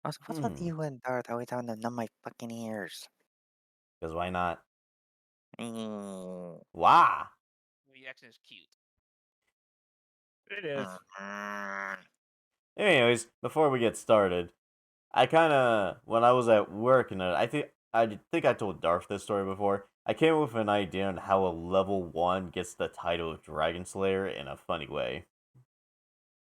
Also, what's with you and Darth always having them numb my fucking ears? Because why not? Mm. Why? The accent is cute. It is. Anyways, before we get started, when I was at work, and I think I told Darth this story before. I came up with an idea on how a level 1 gets the title of Dragon Slayer in a funny way.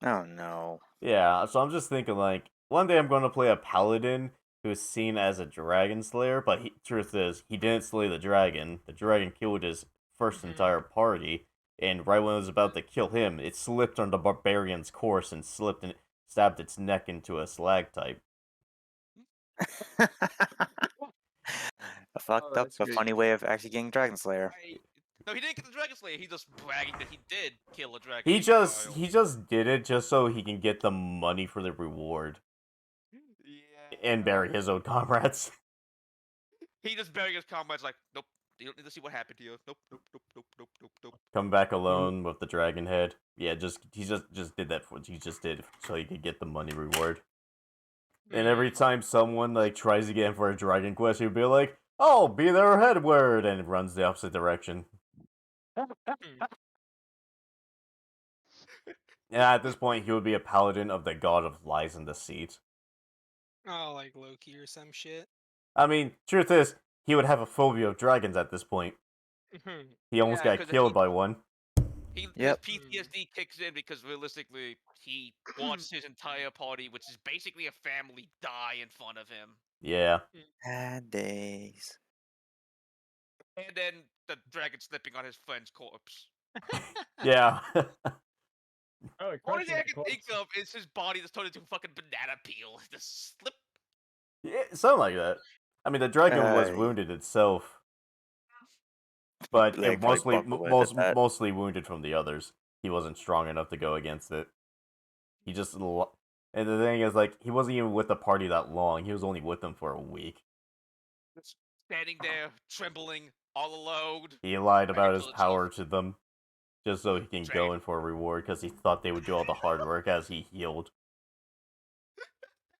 Oh no. Yeah, so I'm just thinking like one day I'm going to play a paladin who's seen as a dragon slayer, but truth is he didn't slay the dragon. The dragon killed his first entire party, and right when it was about to kill him, it slipped on the barbarian's course and slipped and stabbed its neck into a slag type. A fucked up that's but good. funny way of actually getting Dragon Slayer. No, he didn't get the Dragon Slayer. He just bragging that he did kill a dragon. He just did it just so he can get the money for the reward Yeah. and bury his own comrades. He just buried his comrades like, nope. You don't need to see what happened to you. Nope, nope, nope, nope, nope, nope, nope. Come back alone with the dragon head. Yeah, he just did that so he could get the money reward. And every time someone like tries to get him for a dragon quest, he'll be like, "Oh, be their headward," and runs the opposite direction. And at this point, he would be a paladin of the god of lies and deceit. Oh, like Loki or some shit. I mean, truth is, he would have a phobia of dragons at this point. He almost Yeah, got killed by one. Yep. His PTSD kicks in because realistically, he watched his entire party, which is basically a family, die in front of him. Yeah. Bad days. And then the dragon slipping on his friend's corpse. Yeah. Oh, it Only crushed thing I the can think corpse. of is his body just turned into a fucking banana peel. Just slip. Yeah, something like that. I mean, the dragon was wounded itself, but Like, it mostly probably would have did that. mostly wounded from the others. He wasn't strong enough to go against it. He just and the thing is, like, he wasn't even with the party that long. He was only with them for a week. Just standing there, trembling, all alone. He lied about his Dragon power to them, just so he can go in for a reward, because he thought they would do all the hard work as he healed.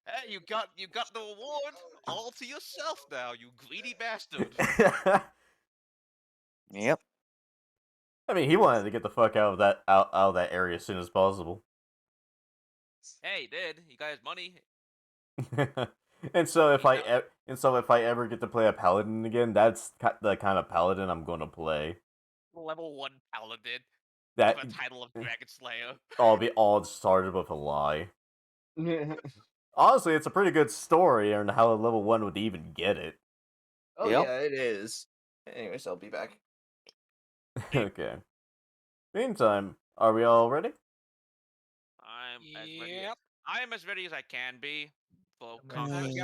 Hey, you got the reward all to yourself now, you greedy bastard. Yep. I mean, he wanted to get the fuck out of that area as soon as possible. Hey, he did. He got his money. And so if I ever get to play a paladin again, that's the kind of paladin I'm going to play. Level 1 paladin. That With a title of Dragon Slayer. all started with a lie. Honestly, it's a pretty good story on how a level 1 would even get it. Oh Yep. yeah, it is. Anyways, I'll be back. Okay. Meantime, are we all ready? Yep. I am as ready as I can be. For I'm ready.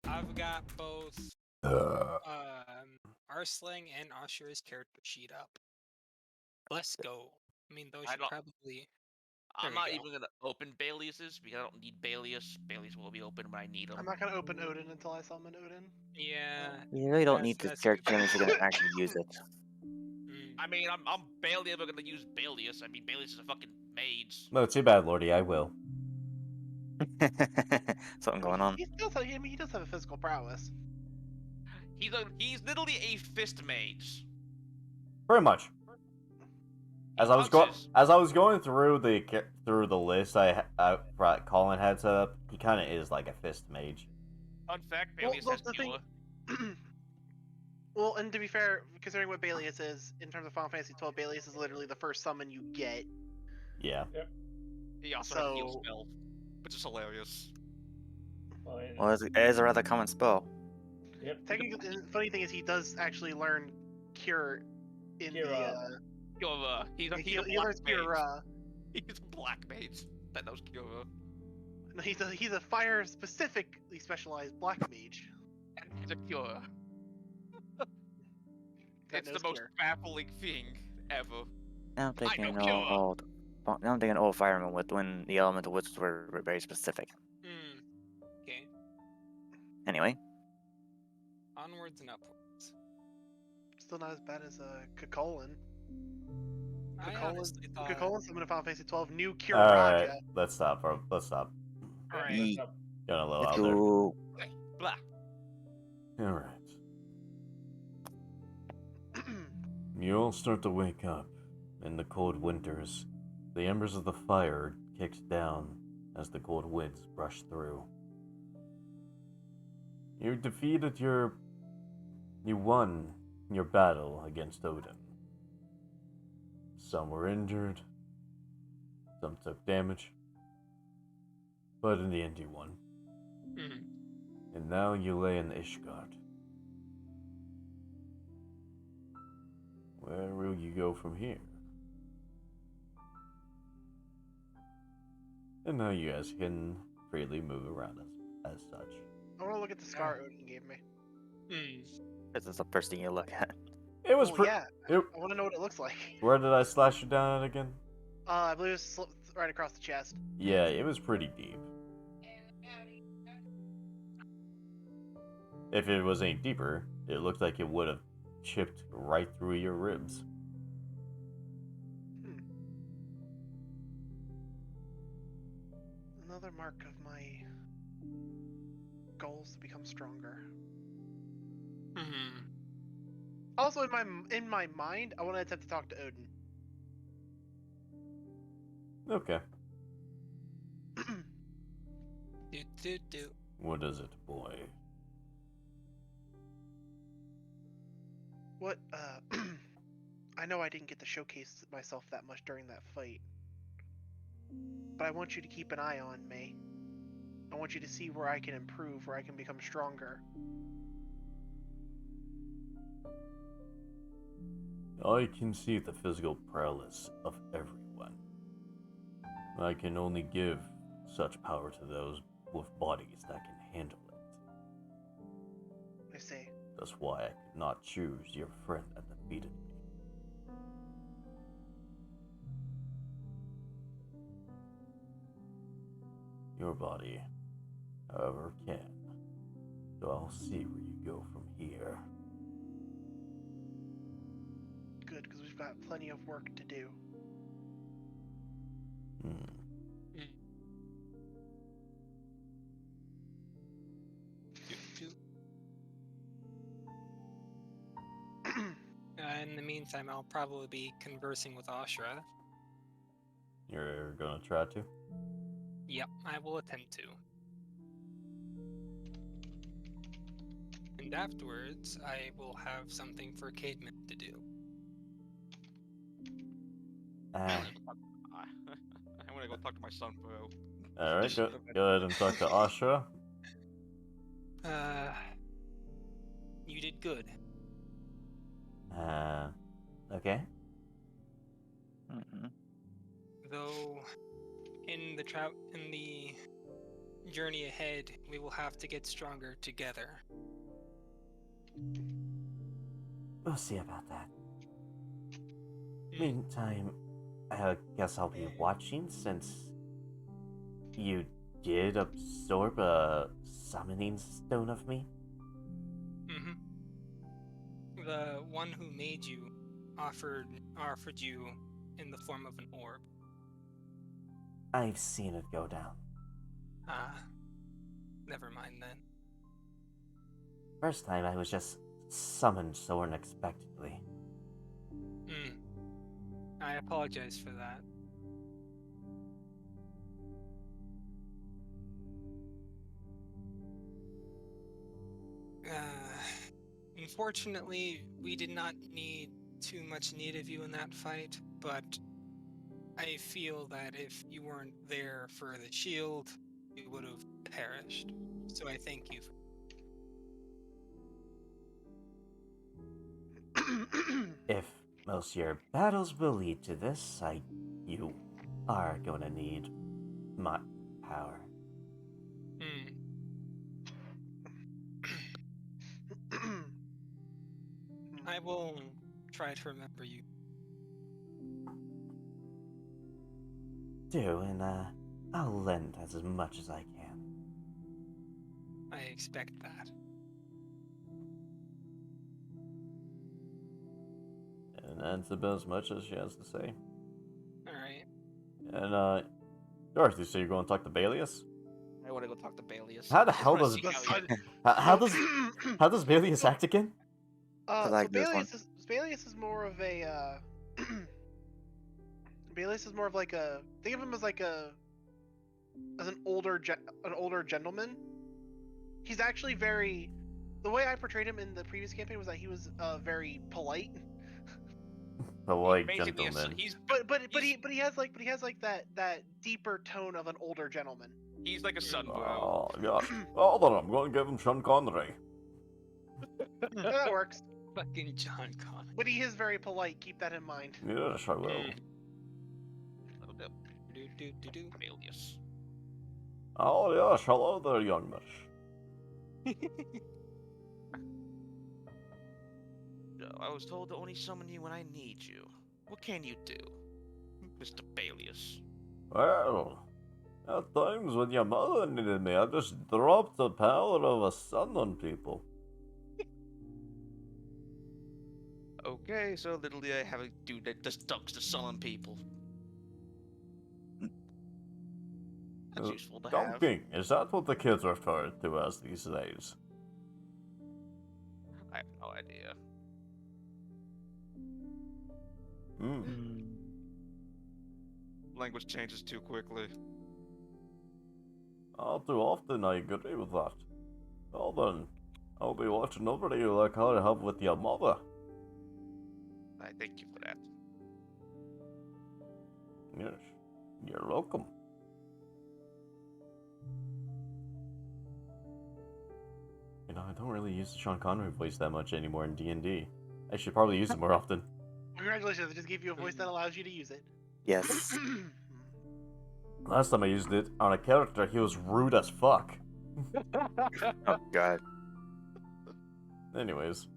I've got both Arsling and Asher's character sheet up. Let's go. I mean, those should probably. I'm not even gonna open Bailius's because I don't need Bailius. Bailius will be open when I need him. I'm not gonna open Odin until I summon Odin. Yeah. You really don't need this character if you're gonna actually use it. I mean, I'm barely ever gonna use Bailius. I mean, Bailius is a fucking mage. No, too bad, Lordy. I will. Something going on. He does have a physical prowess. He's literally a fist mage. Pretty much. As I was going through the list, Colin had set up. He kind of is like a fist mage. Fun fact: Bailius has Cure. Well, and to be fair, considering what Bailius is in terms of Final Fantasy XII, Bailius is literally the first summon you get. Yeah. He also has heal spell, which is hilarious. Well, it is a rather common spell. Yep. Technically, the funny thing is he does actually learn Cure in the. Cure. He's a black mage. He's a black mage that knows Cure. No, he's a fire specifically specialized black mage. And he's a Cure. It's the most baffling thing ever. I'm thinking old firemen when the elemental wizards were very specific. Okay. Anyway. Onwards and upwards. Still not as bad as Kakolin. honestly thought. Kakolin summoned in Final Fantasy XII, new Cure All right, Raja. let's stop, bro. Let's stop. Alright. Got a little Let's out there. go. Blah. Alright. You all start to wake up. In the cold winters, the embers of the fire kicks down as the cold winds brush through. You won your battle against Odin. Some were injured, some took damage, but in the end you won. Mhm. And now you lay in Ishgard. Where will you go from here? And now you guys can freely move around as such. I want to look at the scar Odin gave me. This is the first thing you look at. It was Well, yeah. it, I want to know what it looks like. Where did I slash you down at again? I believe it's right across the chest. Yeah, it was pretty deep. If it was any deeper, it looked like it would have chipped right through your ribs. Another mark of my goals to become stronger. Also, in my mind, I want to attempt to talk to Odin. Okay. Do. What is it, boy? What, I know I didn't get to showcase myself that much during that fight. But I want you to keep an eye on me. I want you to see where I can improve, where I can become stronger. I can see the physical prowess of everyone. I can only give such power to those with bodies that can handle it. I say, That's why I could not choose your friend that defeated me. Your body, however, can. So I'll see where you go from here. good, because we've got plenty of work to do. In the meantime, I'll probably be conversing with Ashra. You're gonna try to? Yep, I will attempt to. And afterwards, I will have something for Cademan to do. I want to go talk to my son, bro. Alright, go ahead and talk to Ashra. You did good. Okay. Though, in the journey ahead, we will have to get stronger together. We'll see about that. Meantime, I guess I'll be watching since you did absorb a summoning stone of me. The one who made you offered you in the form of an orb. I've seen it go down. Never mind then. First time I was just summoned so unexpectedly. I apologize for that. Unfortunately, we did not need too much need of you in that fight, but I feel that if you weren't there for the shield, you would have perished. So I thank you. If most of your battles will lead to this, you are going to need my power. I will try to remember you. Do, and I'll lend as much as I can. I expect that. And that's about as much as she has to say. Alright. And, Dorothy, so you're going to talk to Balius? I want to go talk to Baelius. How the I just hell wanna does see The how sun- how does Baelius act again? I so like this one. Baelius is more of a Baelius is more of like a, think of him as like as an older gentleman. He's actually very, the way I portrayed him in the previous campaign was that he was very polite. The white basically gentleman. But he has like that deeper tone of an older gentleman. he's like a sunbro. Oh gosh. Oh, then I'm going to give him Sean Connery. So that works. Fucking John Connor. But he is very polite. Keep that in mind. Yes, I will. Little bit. Do. Baelius. Oh yes, hello there, young miss. I was told to only summon you when I need you. What can you do, Mr. Baelius? Well, at times when your mother needed me, I just dropped the power of a sun on people. Okay, so literally I have a dude that just dunks to summon people. That's useful to have. Dunking, is that what the kids refer to as these days? I have no idea. Hmm. Language changes too quickly. All too often I agree with that. Well then, I'll be watching over you like how I have with your mother. I thank you for that. Yes, you're welcome. You know, I don't really use the Sean Connery voice that much anymore in D&D. I should probably use it more often. Congratulations! I just gave you a voice that allows you to use it. Yes. Last time I used it on a character, he was rude as fuck. Oh god. Anyways,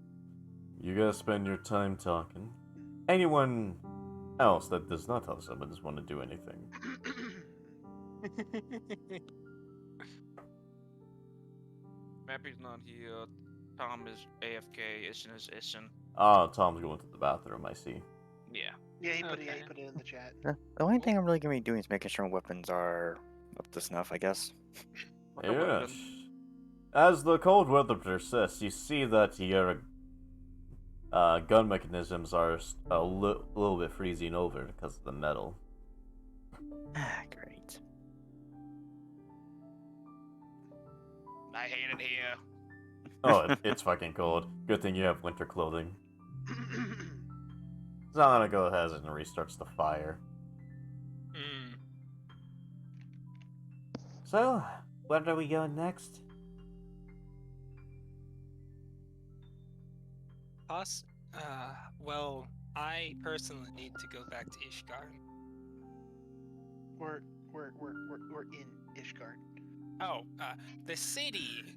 you guys spend your time talking. Anyone else that does not tell someone does want to do anything? Mappy's not here. Tom is AFK. Ishin is Ishin. Oh, Tom's going to the bathroom, I see. Yeah. Yeah, he Okay. put it in the chat. The only thing I'm really gonna be doing is making sure weapons are up to snuff, I guess. Like a Yes. weapon. As the cold weather persists, you see that your gun mechanisms are a little bit freezing over because of the metal. Ah, great. I hate it here. Oh, it's fucking cold. Good thing you have winter clothing. So I'm gonna go ahead and restarts the fire. Hmm. So, where are we going next? Us? Well, I personally need to go back to Ishgard. we're in Ishgard. Oh, the city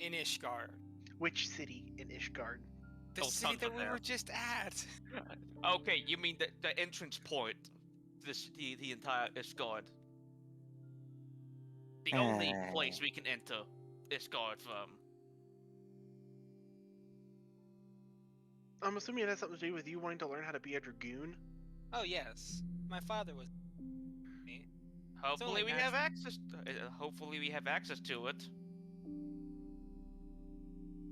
in Ishgard. Which city in Ishgard? The Oh, city tons that of we them. were just at. Okay, you mean the entrance point? The entire Ishgard. The only place we can enter Ishgard from. I'm assuming it has something to do with you wanting to learn how to be a dragoon. Oh yes, my father was. Me. Hopefully we only have nice. access. Hopefully we have access to it.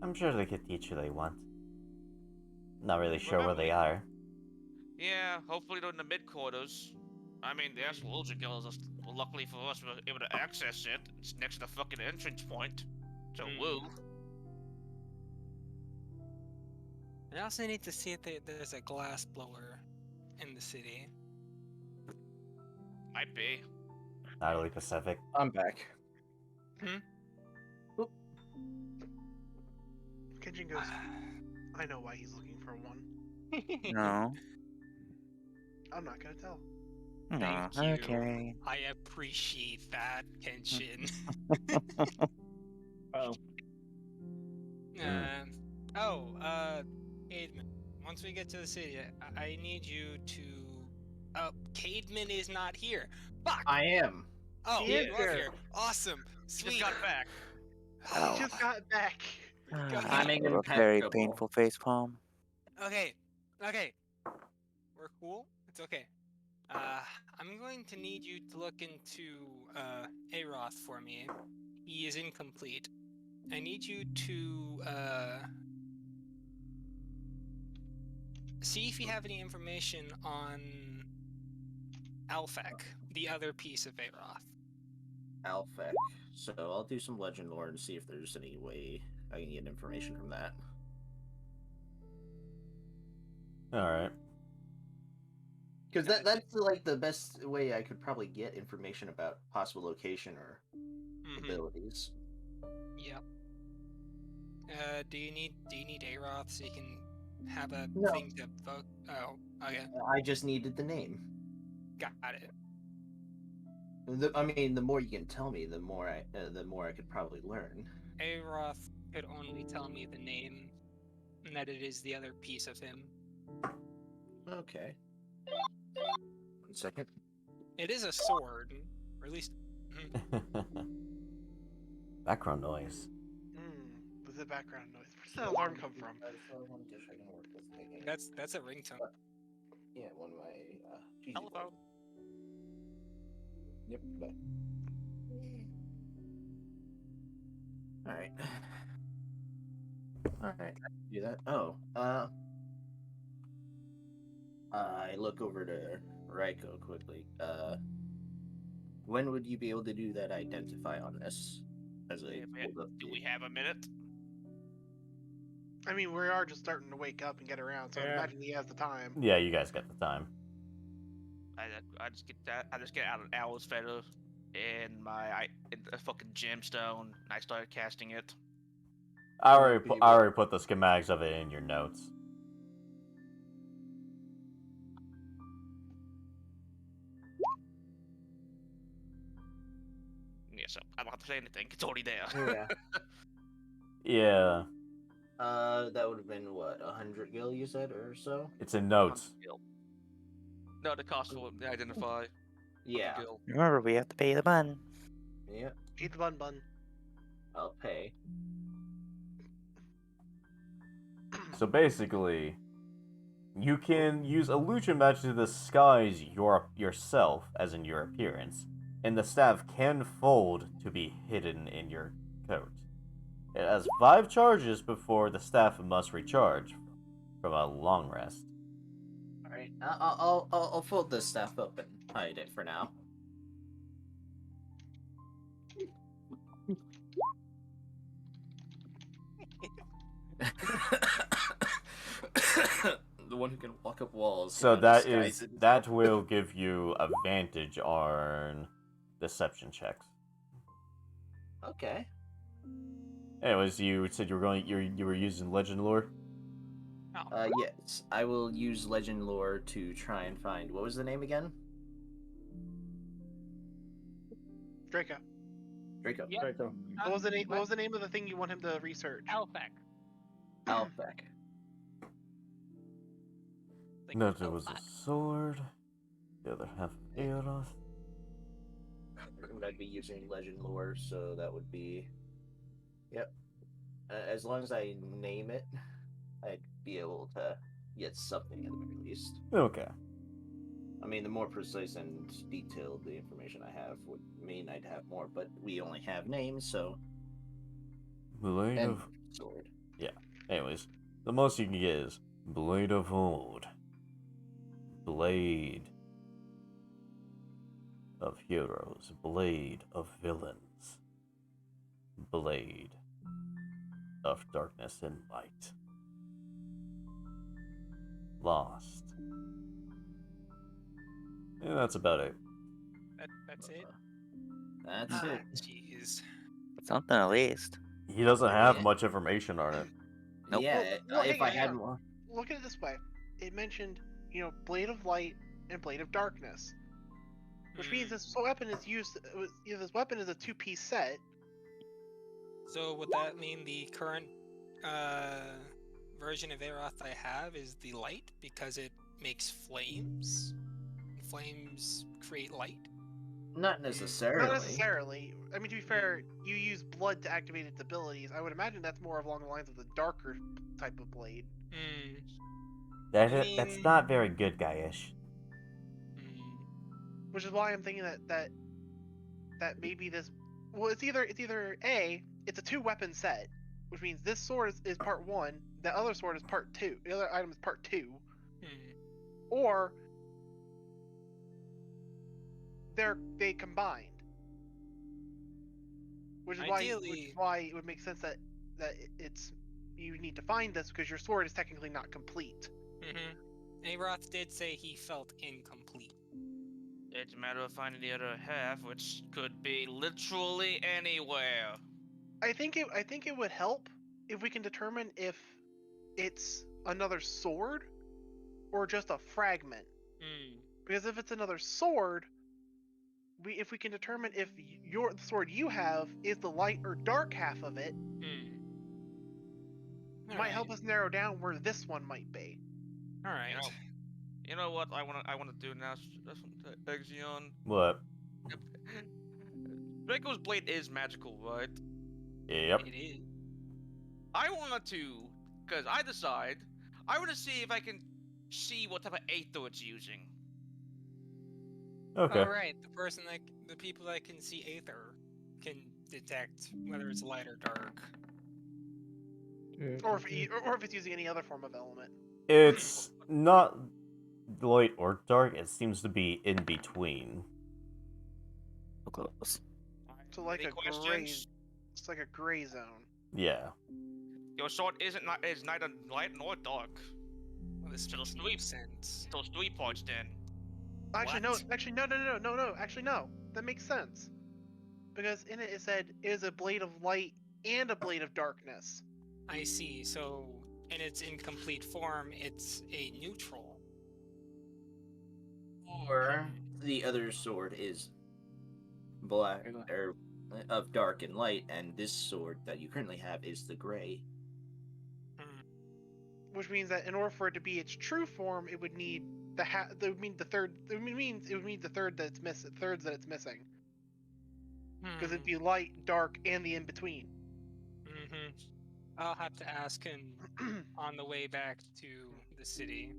I'm sure they could teach you they want. Not really sure where Remember, they are. Yeah, hopefully they're in the mid quarters. I mean, the actual Ultra Guilds, well, luckily for us, we're able to access it. It's next to the fucking entrance point. So, woo. I also need to see if there's a glass blower in the city. Might be. Not really Pacific. I'm back. Kenshin goes, I know why he's looking for one. No. I'm not gonna tell. No. Thank you. Okay. I appreciate that, Kenshin. Oh. Cademan. Once we get to the city, I need you to. Oh, Cademan is not here. Fuck. I am. Oh, He you is are here. here. Awesome. Just Sweet. got back. Ow. He just got back. I'm A very impeccable. painful face palm. Okay. We're cool. It's okay. I'm going to need you to look into Aroth for me. He is incomplete. I need you to see if you have any information on Alfec, the other piece of Aroth. Alfec. So I'll do some legend lore and see if there's any way I can get information from that. Alright. Because that's like the best way I could probably get information about possible location or abilities. Yep. Do you need Aroth so you can have a No. thing to vote? Oh, okay. I just needed the name. Got it. I mean, the more you can tell me, the more I could probably learn. Aroth could only tell me the name, and that it is the other piece of him. Okay. 1 second. It is a sword, or at least. Background noise. With the background noise. Where's that alarm come from? That's a ringtone. Yeah, one of my cheesy Telephone. ones. Yep. Bye. All right. Do that. Oh. I look over to Raiko quickly. When would you be able to do that identify on this? As I hold up Do we have a minute? I mean, we are just starting to wake up and get around, so I Yeah. imagine he has the time. Yeah, you guys got the time. I just get that. I just get out an owl's feather and a fucking gemstone. And I started casting it. I already put the schematics of it in your notes. Yeah, so I don't have to say anything. It's already there. Yeah. Yeah, That would have been what, 100 gil you said or so? it's in notes. No, the cost will identify. Yeah. Gil. Remember, we have to pay the bun. Yep. Eat the bun. I'll pay. So basically, you can use illusion magic to disguise yourself, as in your appearance, and the staff can fold to be hidden in your coat. It has 5 charges before the staff must recharge from a long rest. All right. I'll fold this stuff up and hide it for now. The one who can walk up walls. So cannot that disguise is it. that will give you advantage on deception checks. Okay. Anyways, you said you were using legend lore. Yes, I will use legend lore to try and find. What was the name again? Draco. Draco. Yep. Draco. What was the name? What was the name of the thing you want him to research? Alfec. Alfec. Like, No, there was a sword. The other half of Eros. I'd be using legend lore, so that would be. Yep. As long as I name it, I'd be able to get something at the very least. Okay. I mean, the more precise and detailed the information I have would mean I'd have more, but we only have names, so. Blade And of. sword. Anyways, the most you can get is Blade of Old. Blade of Heroes. Blade of Villains. Blade of Darkness and Light. Lost. And that's about it. That's it. That's Ah, it. jeez. Something at least. He doesn't have Yeah. much information on it. Nope. Yeah, Well, if hang I on, hang had on. more. Look at it this way. It mentioned, Blade of Light and Blade of Darkness, which means this weapon is used. This weapon is a 2-piece set. So would that mean the current version of Aroth I have is the light because it makes flames? Flames create light? Not necessarily. Not necessarily. I mean, to be fair, you use blood to activate its abilities. I would imagine that's more along the lines of the darker type of blade. Hmm. That's not very good, guyish. Hmm. Which is why I'm thinking that maybe this. Well, it's either A, it's a 2-weapon set, which means this sword is part 1, the other sword is part 2, the other item is part 2, or they combined. Which is Ideally- why it would make sense that it's you need to find this because your sword is technically not complete. Aroth did say he felt incomplete. It's a matter of finding the other half, which could be literally anywhere. I think it would help if we can determine if it's another sword or just a fragment. Because if it's another sword, if we can determine if the sword you have is the light or dark half of it, it might help us narrow down where this one might be. All right. You know what I wanna do now, Exion? What? Draco's blade is magical, right? Yep. It is. I want to, cause I want to see if I can see what type of aether it's using. Okay. All right. The people that can see Aether can detect whether it's light or dark. Or if it's using any other form of element. It's not light or dark. It seems to be in between. So close. So like Any a gray. questions? It's like a gray zone. Yeah. Your sword is neither light nor dark. Well, this So makes no sweep. sense. Those 3 parts then. Actually, no. What? Actually, no. Actually, no. That makes sense. Because in it said it is a blade of light and a blade of darkness. I see. So, in its incomplete form, it's a neutral. Or the other sword is black or of dark and light, and this sword that you currently have is the gray. Which means that in order for it to be its true form, it would need the It would mean the third. It would need the third that's missing. Thirds that it's missing. Because it'd be light, dark, and the in between. I'll have to ask him on the way back to the city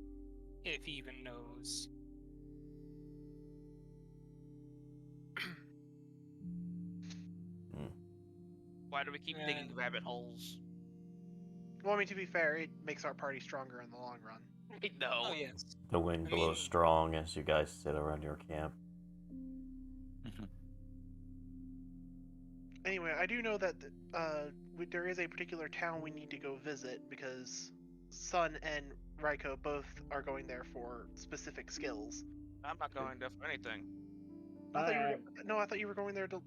if he even knows. Why do we keep digging rabbit holes? Well, I mean, to be fair, it makes our party stronger in the long run. I know. Oh yes. The wind I blows mean- strong as you guys sit around your camp. Anyway, I do know that there is a particular town we need to go visit because Sun and Raiko both are going there for specific skills. I'm not going there for anything. I thought you were going there to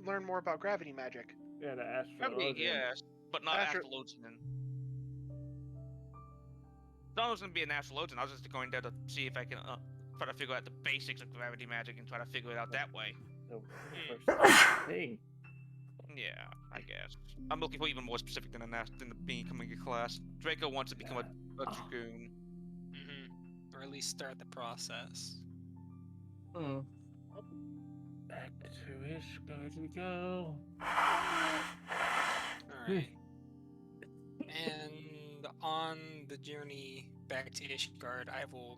learn more about gravity magic. Yeah, the Astro. Probably, yes, but not Astro- Astrologian. I was gonna be an Astrologian. I was just going there to see if I can try to figure out the basics of gravity magic and try to figure it out that way. The first thing. Yeah, I guess. I'm looking for even more specific than becoming a class. Draco wants to become a Dragoon. Or at least start the process. Back to Ishgard we go. Alright. And on the journey back to Ishgard, I will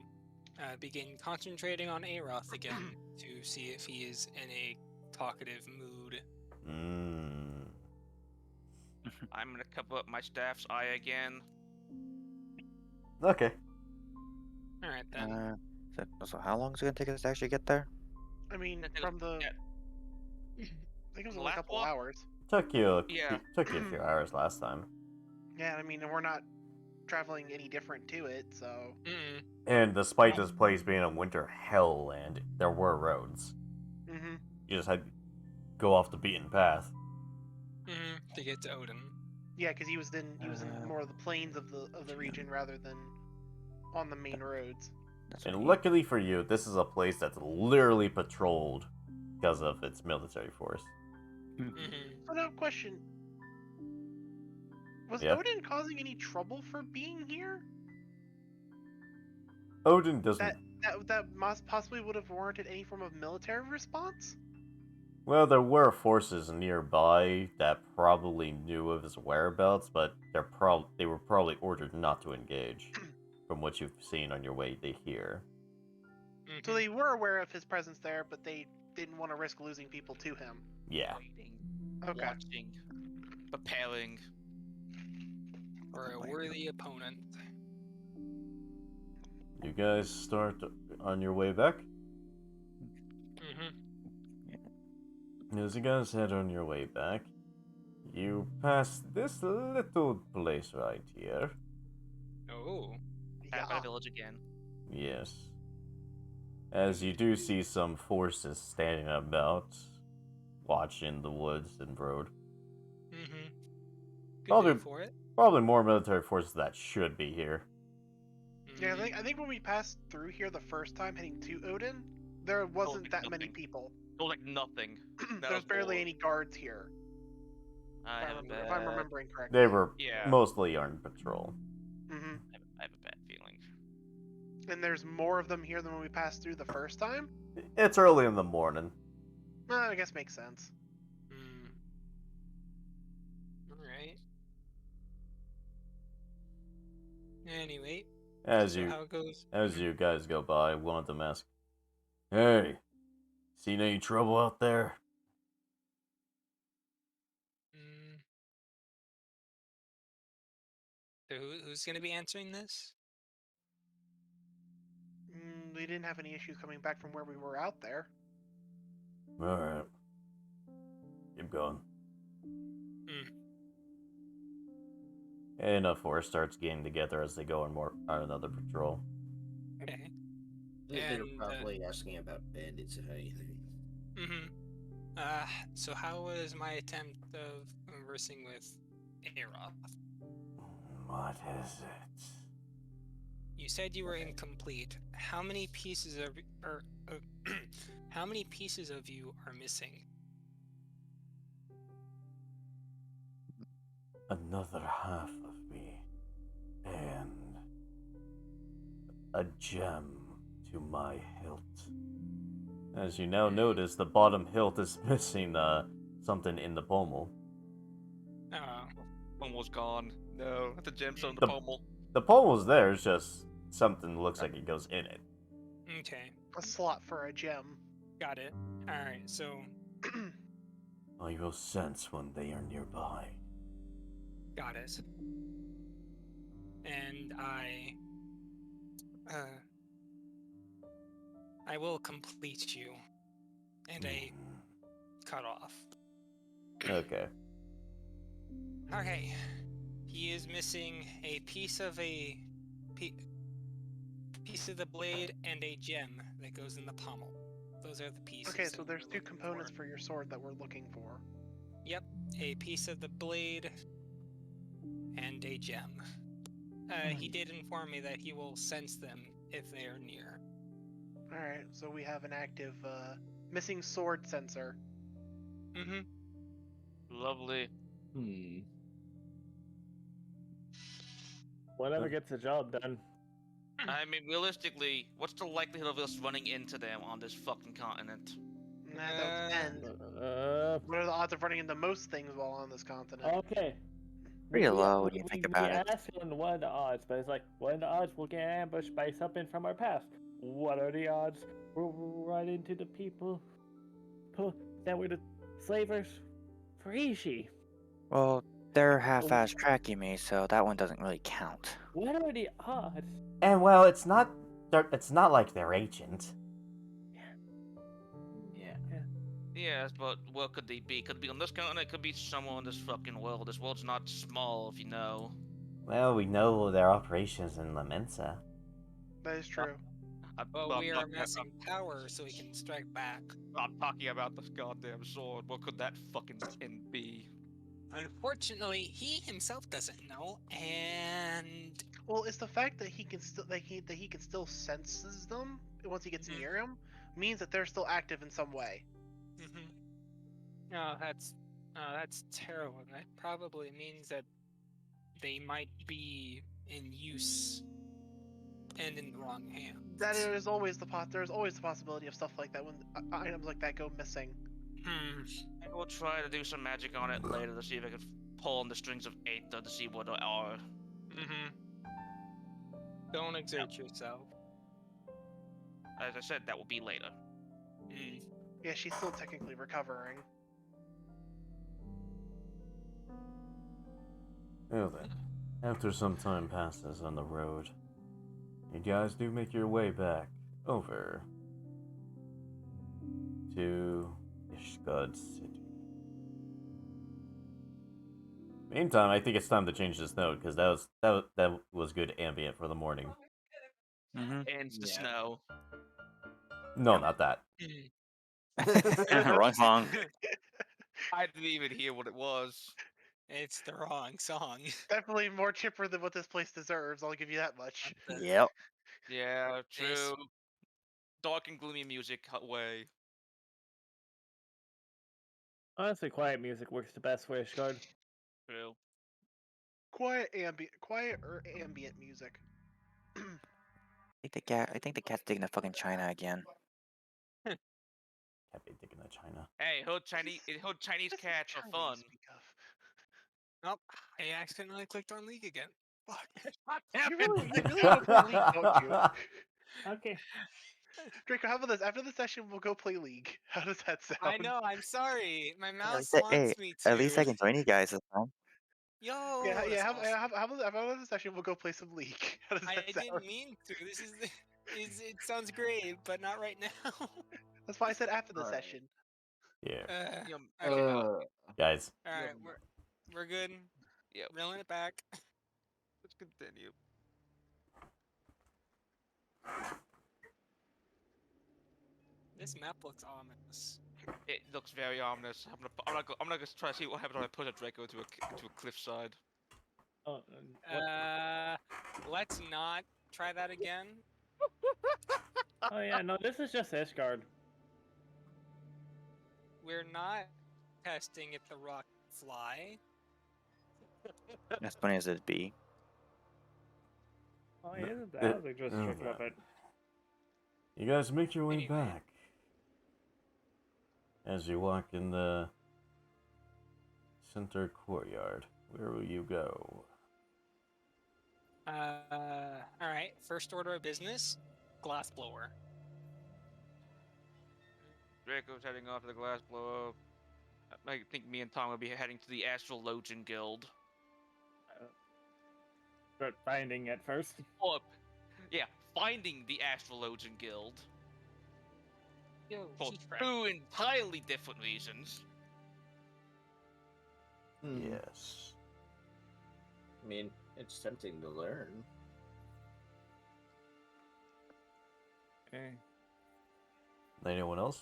begin concentrating on Aroth again to see if he is in a talkative mood. I'm gonna cover up my staff's eye again. Okay. Alright then. So how long is it gonna take us to actually get there? I mean, I think from the. yeah. I think it was The only a last couple walk? hours. Took you Yeah. a few hours last time. Yeah, I mean, and we're not traveling any different to it, so. And despite this place being a winter hellland, there were roads. Mm-hmm. You just had to go off the beaten path. To get to Odin. Yeah, because he was in more of the plains of the region rather than on the main roads. That's And luckily for you, this is a place that's literally patrolled because of its military force. So now, question: was Yeah. Odin causing any trouble for being here? Odin doesn't. That must possibly would have warranted any form of military response. Well, there were forces nearby that probably knew of his whereabouts, but they were probably ordered not to engage, from what you've seen on your way to here. So they were aware of his presence there, but they didn't want to risk losing people to him. Yeah. Waiting, Okay. watching, preparing. Or a worthy opponent. You guys start on your way back? As you guys head on your way back, you pass this little place right here. Oh. Back by Yeah. the village again. Yes. As you do see some forces standing about, watching the woods and road. Good Probably- day for it. Probably more military forces that should be here. Yeah, I think when we passed through here the first time heading to Odin, there wasn't like that many nothing. people. It was like nothing. There's barely any guards here, I have a if I'm bad. remembering correctly. They were Yeah. mostly on patrol. Hmm. I have a bad feeling. And there's more of them here than when we passed through the first time? It's early in the morning. I guess makes sense. Alright. Anyway, As so you how it goes. As you guys go by, one of them asks, "Hey, seen any trouble out there?" So who's gonna be answering this? We didn't have any issues coming back from where we were out there. Alright. Keep going. And a force starts getting together as they go on another patrol. Okay. They're And, probably asking about bandits or anything. So how was my attempt of conversing with Aeroth? What is it? You said you were incomplete. How many pieces of how many pieces of you are missing? Another half of me. And a gem to my hilt. As you now notice, the bottom hilt is missing something in the pommel. Almost gone. No, the gem's on the The- pommel. The pommel's there, it's just something looks like it goes in it. Okay, A slot for a gem. got it. Alright, so I will sense when they are nearby. got it. And I will complete you. And I cut off. Okay. Okay. He is missing a piece of the blade and a gem that goes in the pommel. Those are the pieces. Okay, that so there's we're two looking components for. for your sword that we're looking for. Yep, a piece of the blade and a gem. He did inform me that he will sense them if they are near. Alright, so we have an active missing sword sensor. Lovely. Whatever gets the job done. I mean, realistically, what's the likelihood of us running into them on this fucking continent? Nah, that would depend. What are the odds of running into most things while on this continent? Okay. Pretty low when you think about it. We asked on what are the odds, but it's like, what are the odds we'll get ambushed by something from our past? What are the odds we'll run into the people that were the slavers for Ishi? Well, they're half-ass tracking me, so that one doesn't really count. What are the odds? And well, it's not like they're ancient. Yes, but what could they be? Could be on this continent, could be somewhere in this fucking world. This world's not small, if you know. Well, we know their operations in La Mensa. That is true. Well, we are amassing power so we can strike back. I'm talking about this goddamn sword. What could that fucking thing be? Unfortunately, he himself doesn't know, and Well, it's the fact that he can still that he can still senses them once he gets near him means that they're still active in some way. oh, that's terrible. That probably means that they might be in use and in the wrong hands. That is always there's always the possibility of stuff like that when items like that go missing. I will try to do some magic on it later to see if I can pull on the strings of Aether to see what they are. Don't exert yourself. as I said, that will be later. Yeah, she's still technically recovering. Well then, after some time passes on the road, you guys do make your way back over to Ishgard City. Meantime, I think it's time to change this note because that was good ambient for the morning. Mm-hmm. And the Yeah. snow. No, not that. Wrong song. I didn't even hear what it was. It's the wrong song. Definitely more chipper than what this place deserves. I'll give you that much. Yep. Yeah, Nice. true. Dark and gloomy music way. Honestly, quiet music works the best for Ishgard. True. Quiet or ambient music. I think the cat's digging to fucking China again. Can't be thinking of China. Hey, hood Chinese That's cats are China you fun. speak of. Oh, I accidentally clicked on League again. Fuck. You really want to play League, don't you? Okay. Draco, how about this? After the session, we'll go play League. How does that sound? I know, I'm sorry. My At mouse least, hey, wants me to. at least I can join you guys this time. Yo, Yeah, that's how awesome. about after the session, we'll go play some League. How does I that sound? didn't mean to. This is it sounds great, but not right now. That's why I said after the Alright. session. Yeah, Okay. guys. All right, we're good. Yep. Reeling it back. Let's continue. This map looks ominous. It looks very ominous. I'm not gonna try to see what happens when I put a Draco into a cliffside. Oh, what? Let's not try that again. Oh yeah, no, this is just Ishgard. We're not testing if the rock fly. As funny as it be. Oh, No, isn't that? I was just no, checking no. up it. You guys make your way Anyway. back as you walk in the center courtyard. Where will you go? All right. First order of business, glass blower. Draco's heading off to the glass blow. I think me and Tom will be heading to the Astrologian Guild. Start finding it first. Oh, yeah, finding the Astrologian Guild Yo, for keep track. two entirely different reasons. Yes. I mean, it's tempting to learn. Okay. Anyone else?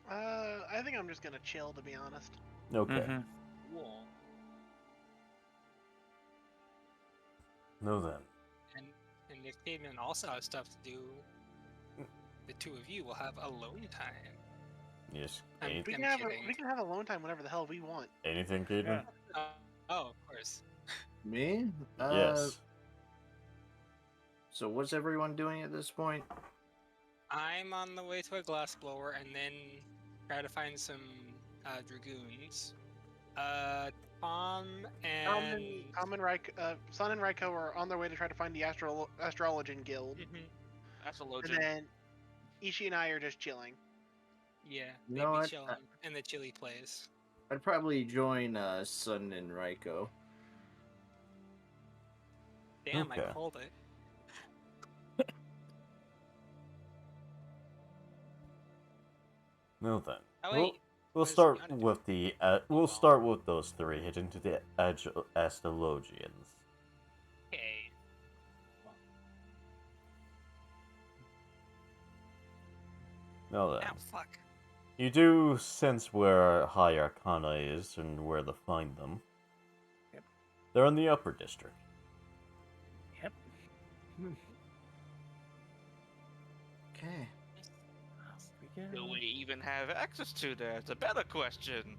I think I'm just gonna chill, to be honest. Okay. Mm-hmm. Cool. No then. And if Caveman also has stuff to do, the two of you will have alone time. Yes. I'm We kidding. can have alone time whenever the hell we want. Anything, Caden? Yeah. Oh, of course. Me? Yes. So what's everyone doing at this point? I'm on the way to a glass blower and then try to find some dragoons. Tom and Tom and Raiko, Sun and Raiko are on their way to try to find the Astrologian Guild, Mhm. Astrologian. and then Ishi and I are just chilling. Yeah, You they'd know be what? chilling in the chili place. I'd probably join Sun and Raiko. Damn, I Okay. called it. No then. Oh We'll- wait, We'll what is start Yana doing? with the. We'll start with those three heading to the Astrologians. okay. Now then, Ow, fuck. you do sense where High Arcana is and where to find them. Yep. They're in the Upper District. Yep. Okay. Do we even have access to that? It's a better question.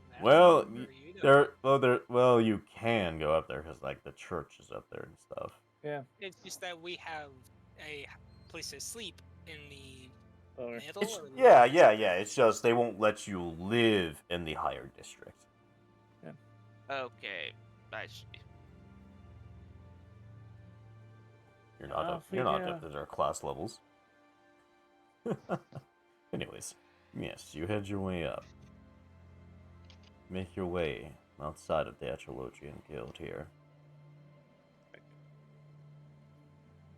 That's Well, for you to- well, you can go up there because like the church is up there and stuff. Yeah. It's just that we have a place to sleep in the Or middle. It's, or the yeah. left. It's just they won't let you live in the Higher District. Okay, I see. You're not Off we you're not go. adept at our class levels. Anyways, yes, you head your way up. Make your way outside of the Astrologian Guild here.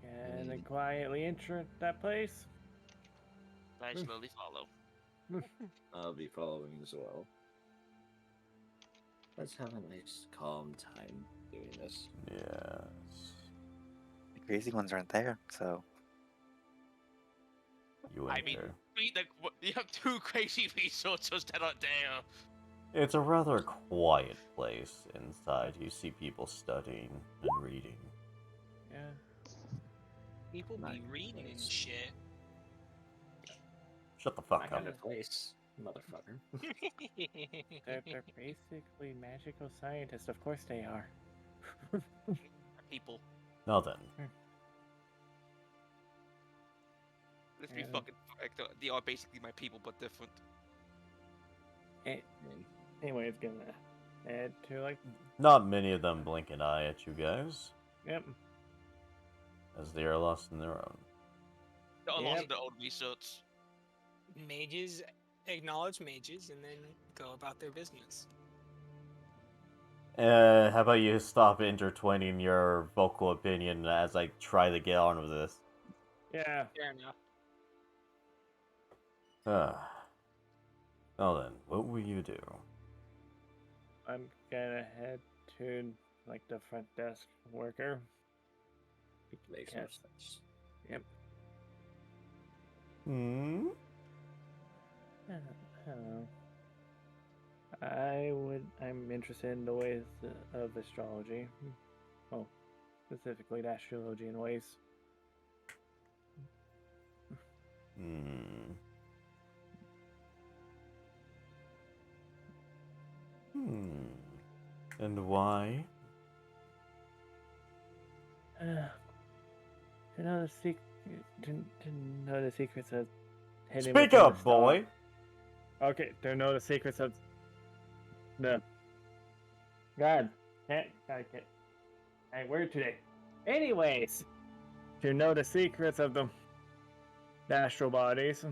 And then quietly enter that place. I slowly follow. I'll be following as well. Let's have a nice, calm time doing this. Yes. The crazy ones aren't there, so You I enter. mean, you have two crazy resources that are there. It's a rather quiet place inside. You see people studying and reading. Yeah. People be Nice. reading and shit. Shut the My fuck kind up. of place, motherfucker. They're basically magical scientists. Of course they are. People. Now then, Let's be Yeah. fucking correct. They are basically my people, but different. Anyway, it's gonna head to like. not many of them blink an eye at you guys, Yep. as they are lost in their own. They are Yep. lost in their own research. Mages acknowledge mages and then go about their business. How about you stop intertwining your vocal opinion as I try to get on with this? Yeah. Fair enough. Now then, what will you do? I'm gonna head to like the front desk worker. Makes more Yes. sense. Yep. Hmm? Hello. I'm interested in the ways of astrology. Well, specifically the astrologian ways. Hmm. And why? To know the to know the secrets of hidden Speak within the up, boy! star. Okay, to know the secrets of the God. Hey, word today. Anyways, to know the secrets of the astral bodies.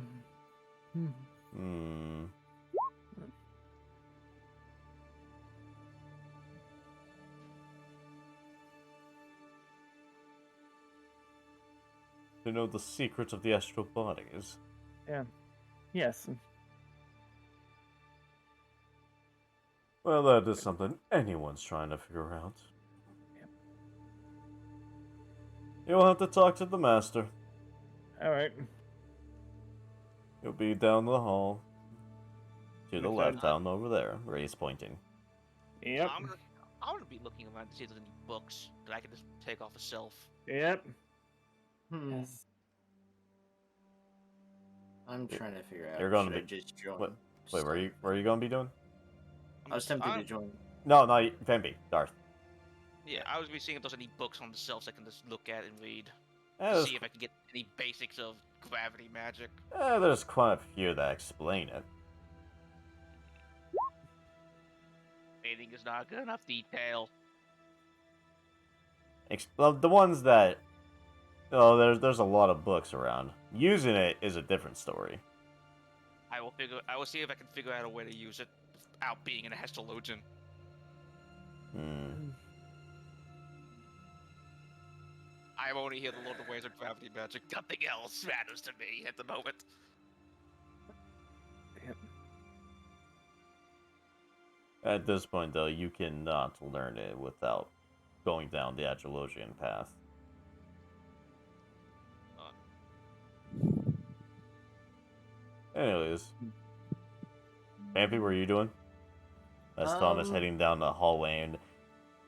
Hmm. To know the secrets of the astral bodies. Yeah. Yes. Well, that is something anyone's trying to figure out. Yep. You'll have to talk to the master. Alright. He'll be down the hall. To the Understood. left, down over there, where he's pointing. Yep. I'm gonna be looking around to see if there's any books that I can just take off a shelf. Yep. Yes. I'm trying to figure out. You're gonna should I be- just join? Wait, where are you gonna be doing? I was tempted to join. No, Vemby, Darth. Yeah, I was gonna be seeing if there's any books on the shelves I can just look at and read. There's, See if I can get any basics of gravity magic. there's quite a few that explain it. Reading is not good enough detail. Well, the ones that... Oh, there's a lot of books around. Using it is a different story. I will see if I can figure out a way to use it without being an astrologian. Hmm. I'm only here to learn the ways of gravity magic. Nothing else matters to me at the moment. At this point, though, you cannot learn it without going down the Astrologian path. Anyways, Vampy, what are you doing? As Tom is heading down the hallway, and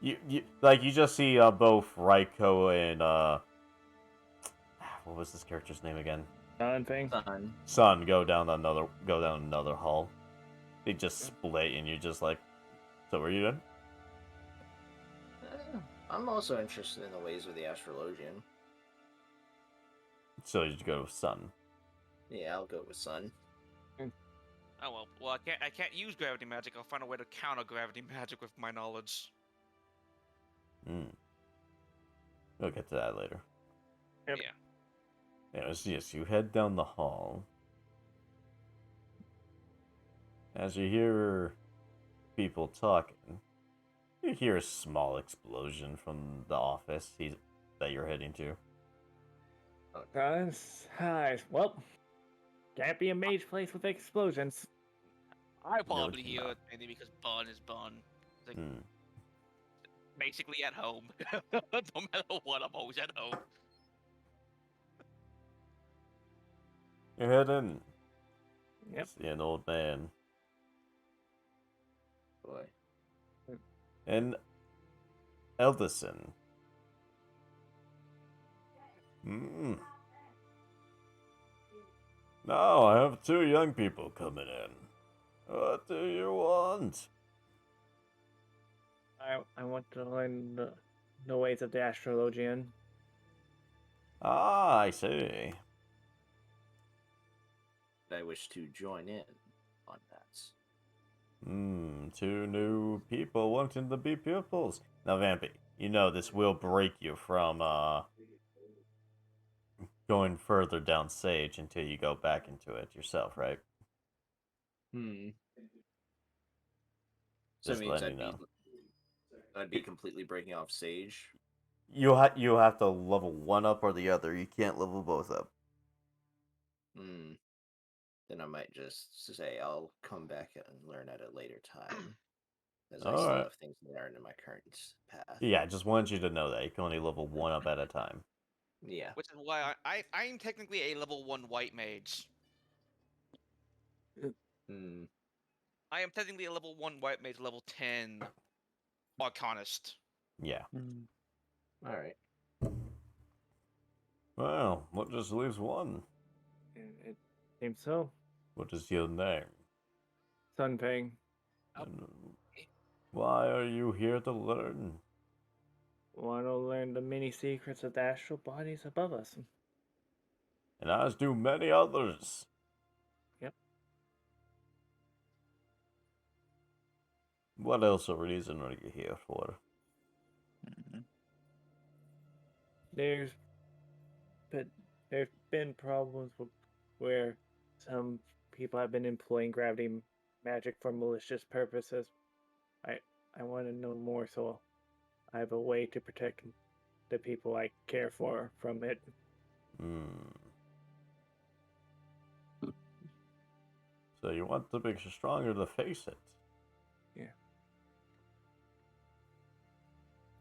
you just see both Raiko and what was this character's name again? Sun go down another hall. They just split, and you're just like, so what are you doing? I'm also interested in the ways of the astrologian. So you just go with Sun. Yeah, I'll go with Sun. Oh well, I can't use gravity magic. I'll find a way to counter gravity magic with my knowledge. We'll get to that later. Yep. Yeah. Yes, you head down the hall. As you hear people talking, you hear a small explosion from the office that you're heading to. Guys, hi. Well, can't be a mage place with explosions. I No, probably it's hear not. it mainly because Bun is Bun. It's like Hmm. basically at home. No matter what, I'm always at home. You head in. Yep. See an old man. Boy. And Elderson. Now I have two young people coming in. What do you want? I want to learn the ways of the astrologian. Ah, I see. I wish to join in on that. Two new people wanting to be pupils. Now, Vampy, you know this will break you from going further down Sage until you go back into it yourself, right? So it Just means letting you know. I'd be completely breaking off Sage. You have to level one up or the other. You can't level both up. Then I might just say I'll come back and learn at a later time, as I All still right. have things to learn in my current path. Yeah, I just wanted you to know that you can only level one up at a time. Yeah. Which is why I'm technically a level 1 white mage. I am technically a level 1 white mage, level 10 arcanist. Yeah. All right. Well, what just leaves one? It seems so. What is your name? Sunfang. And why are you here to learn? Want to learn the many secrets of the astral bodies above us. And as do many others. Yep. What else a reason are you here for? There's been problems where some people have been employing gravity magic for malicious purposes. I want to know more, so I have a way to protect the people I care for from it. So you want to be stronger to face it? Yeah.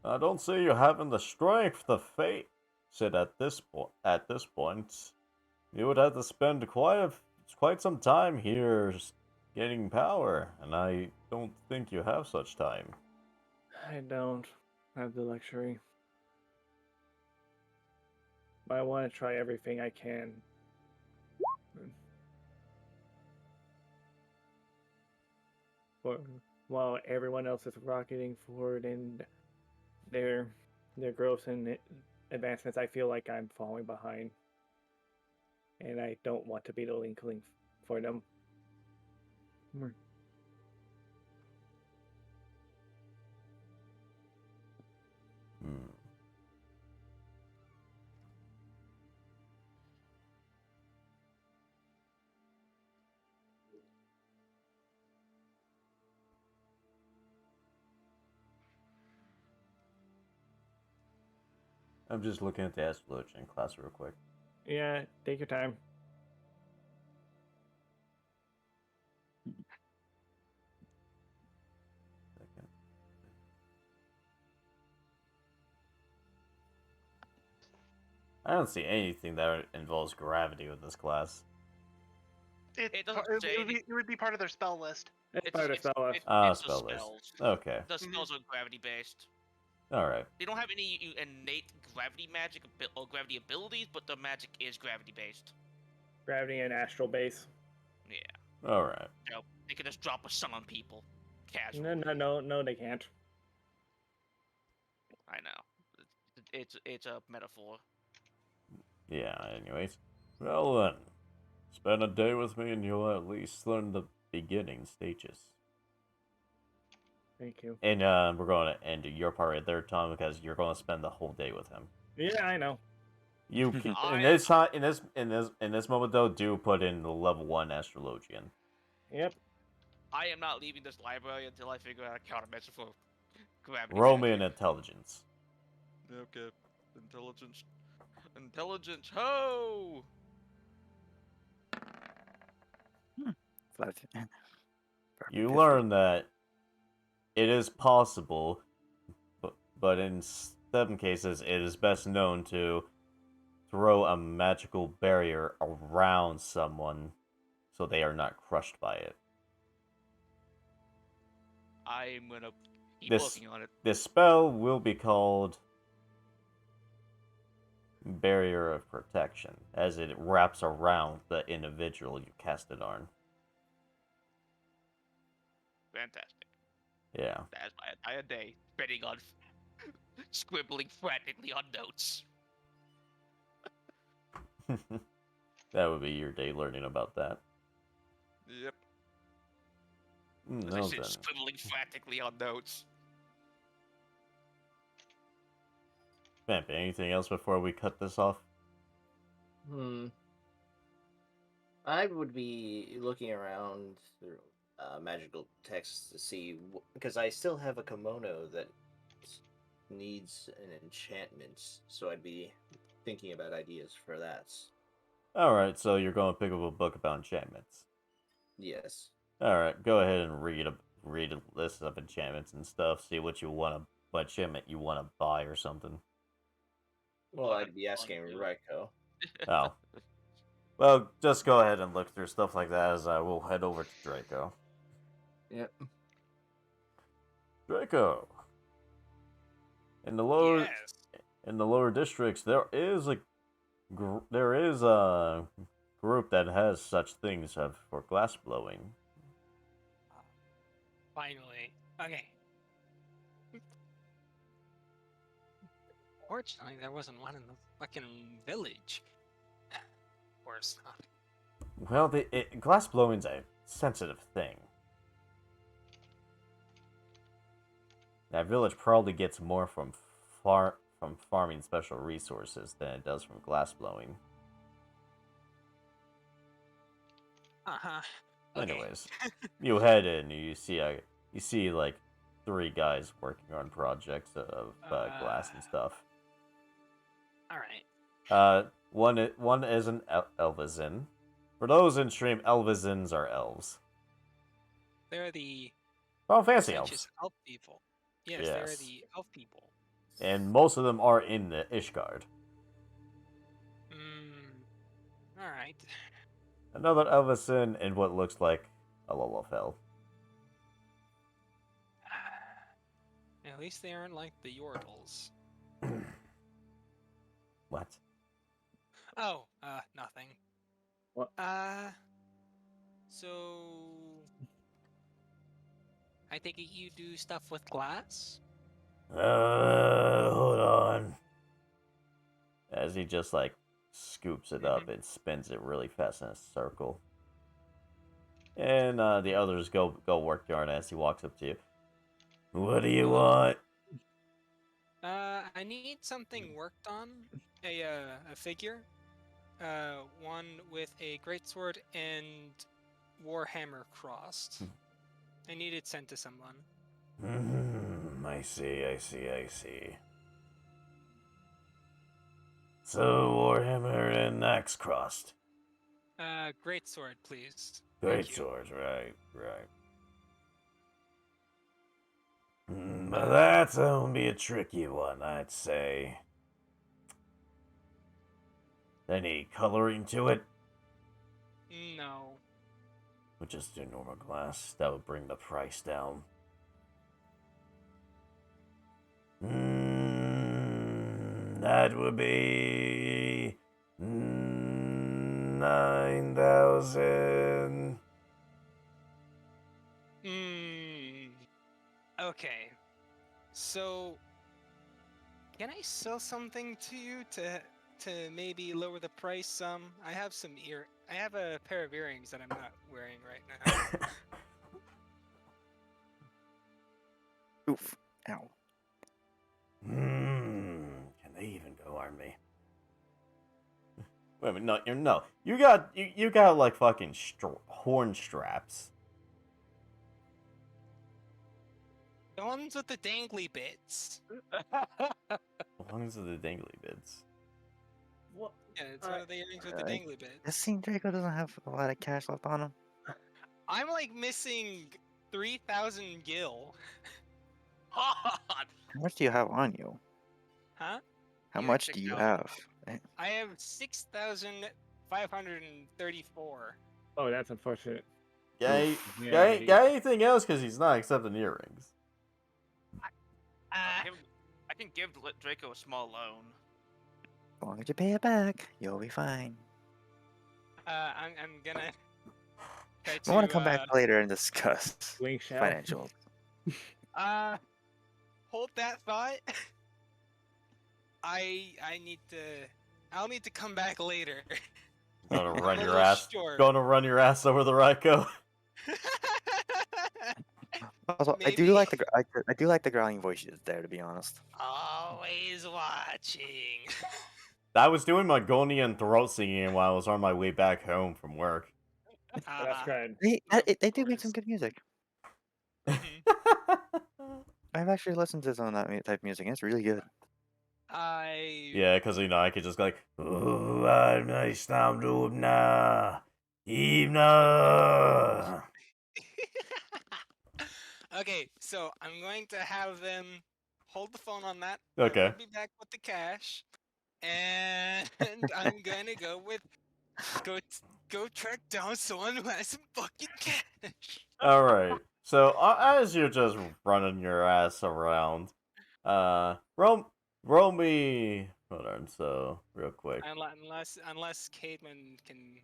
I don't see you having the strength to face it at this point. You would have to spend quite some time here getting power, and I don't think you have such time. I don't have the luxury. But I want to try everything I can. While everyone else is rocketing forward in their growth and advancements, I feel like I'm falling behind. And I don't want to be the linkling for them. I'm just looking at the astrologian class real quick. Yeah, take your time. Second. I don't see anything that involves gravity with this class. It doesn't say it would be part of their spell list. It's part of spell list. It's the Spell list. spells. Okay. The spells are gravity based. Alright. They don't have any innate gravity magic or gravity abilities, but the magic is gravity based. Gravity and astral base. Yeah. Alright. So they can just drop a sun on people. Casually. No, they can't. I know. It's a metaphor. Yeah, anyways. Well then. Spend a day with me and you'll at least learn the beginning stages. Thank you. And we're going to end your part right there, Tom, because you're going to spend the whole day with him. Yeah, I know. You can I in this time in this moment though, do put in the level 1 astrologian. Yep. I am not leaving this library until I figure out a countermeasure for gravity Roman magic. intelligence. Okay. Intelligence. Intelligence. Ho! But You learn that it is possible, but in some cases, it is best known to throw a magical barrier around someone so they are not crushed by it. I'm gonna keep This working on it. this spell will be called Barrier of Protection, as it wraps around the individual you cast it on. Fantastic. Yeah. That's my entire day spending on scribbling frantically on notes. That would be your day learning about that. Yep. As I No said, then. scribbling frantically on notes. Vamp, anything else before we cut this off? I would be looking around through magical texts to see because I still have a kimono that needs an enchantment, so I'd be thinking about ideas for that. Alright, so you're going to pick up a book about enchantments. Yes. Alright, go ahead and read a list of enchantments and stuff, see what enchantment you want to buy or something. Well, Well, I'd be asking Raiko. Oh. Well, just go ahead and look through stuff like that as I will head over to Draco. Yep. Draco! In the lower Yes. in the lower districts, there is a group that has such things for glass blowing. Finally. Okay. Fortunately, there wasn't one in the fucking village. Of course not. Well, glass blowing's a sensitive thing. That village probably gets more from farming special resources than it does from glass blowing. Uh-huh. Okay. Anyways, you head in, you see like 3 guys working on projects of glass and stuff. Alright. One is an Elvezin. For those in stream, Elvezins are elves. They're the Oh, fancy pretentious elves. elf people. Yes, they're Yes. the elf people. And most of them are in the Ishgard. Alright. Another Elvezin and what looks like a Lolofel. At least they aren't like the Yordles. What? Oh, nothing. What? So I take it you do stuff with glass? Hold on. As he just like scoops it up and spins it really fast in a circle. And the others go work yarn as he walks up to you. What do you want? I need something worked on. A figure. One with a greatsword and warhammer crossed. I need it sent to someone. I see. So, Warhammer and axe crossed. Greatsword, please. Great Thank you. swords, right. But that's gonna be a tricky one, I'd say. Any coloring to it? No. We'll just do normal glass. That would bring the price down. That would be 9,000. Okay. So, can I sell something to you to maybe lower the price some? I have a pair of earrings that I'm not wearing right now. Oof. Ow. Can they even go on me? Wait a minute, no. You got like fucking horn straps. The ones with the dangly bits. The ones with the dangly bits. What? Yeah, it's one of the earrings with the dangly bits. It seems Draco doesn't have a lot of cash left on him. I'm like missing 3,000 gil. God! How much do you have on you? Huh? How You much have do you 6,000. have? I have 6,534. Oh, that's unfortunate. Got Yeah, anything else? Because he's not accepting earrings. Uh, I can give Draco a small loan. As long as you pay it back, you'll be fine. I'm gonna try I want to come to back later and discuss Wing shell. financials. hold that thought. I'll need to come back later. Gonna I'm run a your little ass. short. Gonna run your ass over the Ryko. Also, I do like the growling voices there, to be honest. Always watching. I was doing Mongolian throat singing while I was on my way back home from work. That's great. They do make some good music. I've actually listened to some of that type of music, and it's really good. Yeah, because I could just go like, "Ooh, I'm nice now, Dubna, Ibna." Okay, so I'm going to have them hold the phone on that. Okay. I'll be back with the cash, and I'm gonna go track down someone who has some fucking cash. All right. So as you're just running your ass around, roll me. Hold on. So real quick. Unless Cademan can.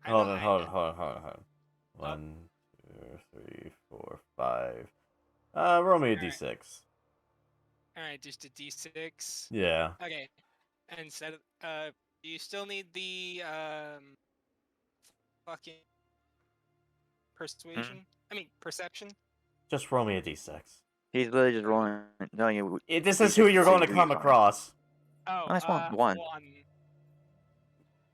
Hold on. 1, 2, 3, 4, 5. Roll me a Alright. d6. All right, just a D6. Yeah. Okay, and instead of you still need the fucking persuasion. I mean perception. Just roll me a d6. He's literally just rolling, telling you. This is who you're going to come across. Oh, I just want one.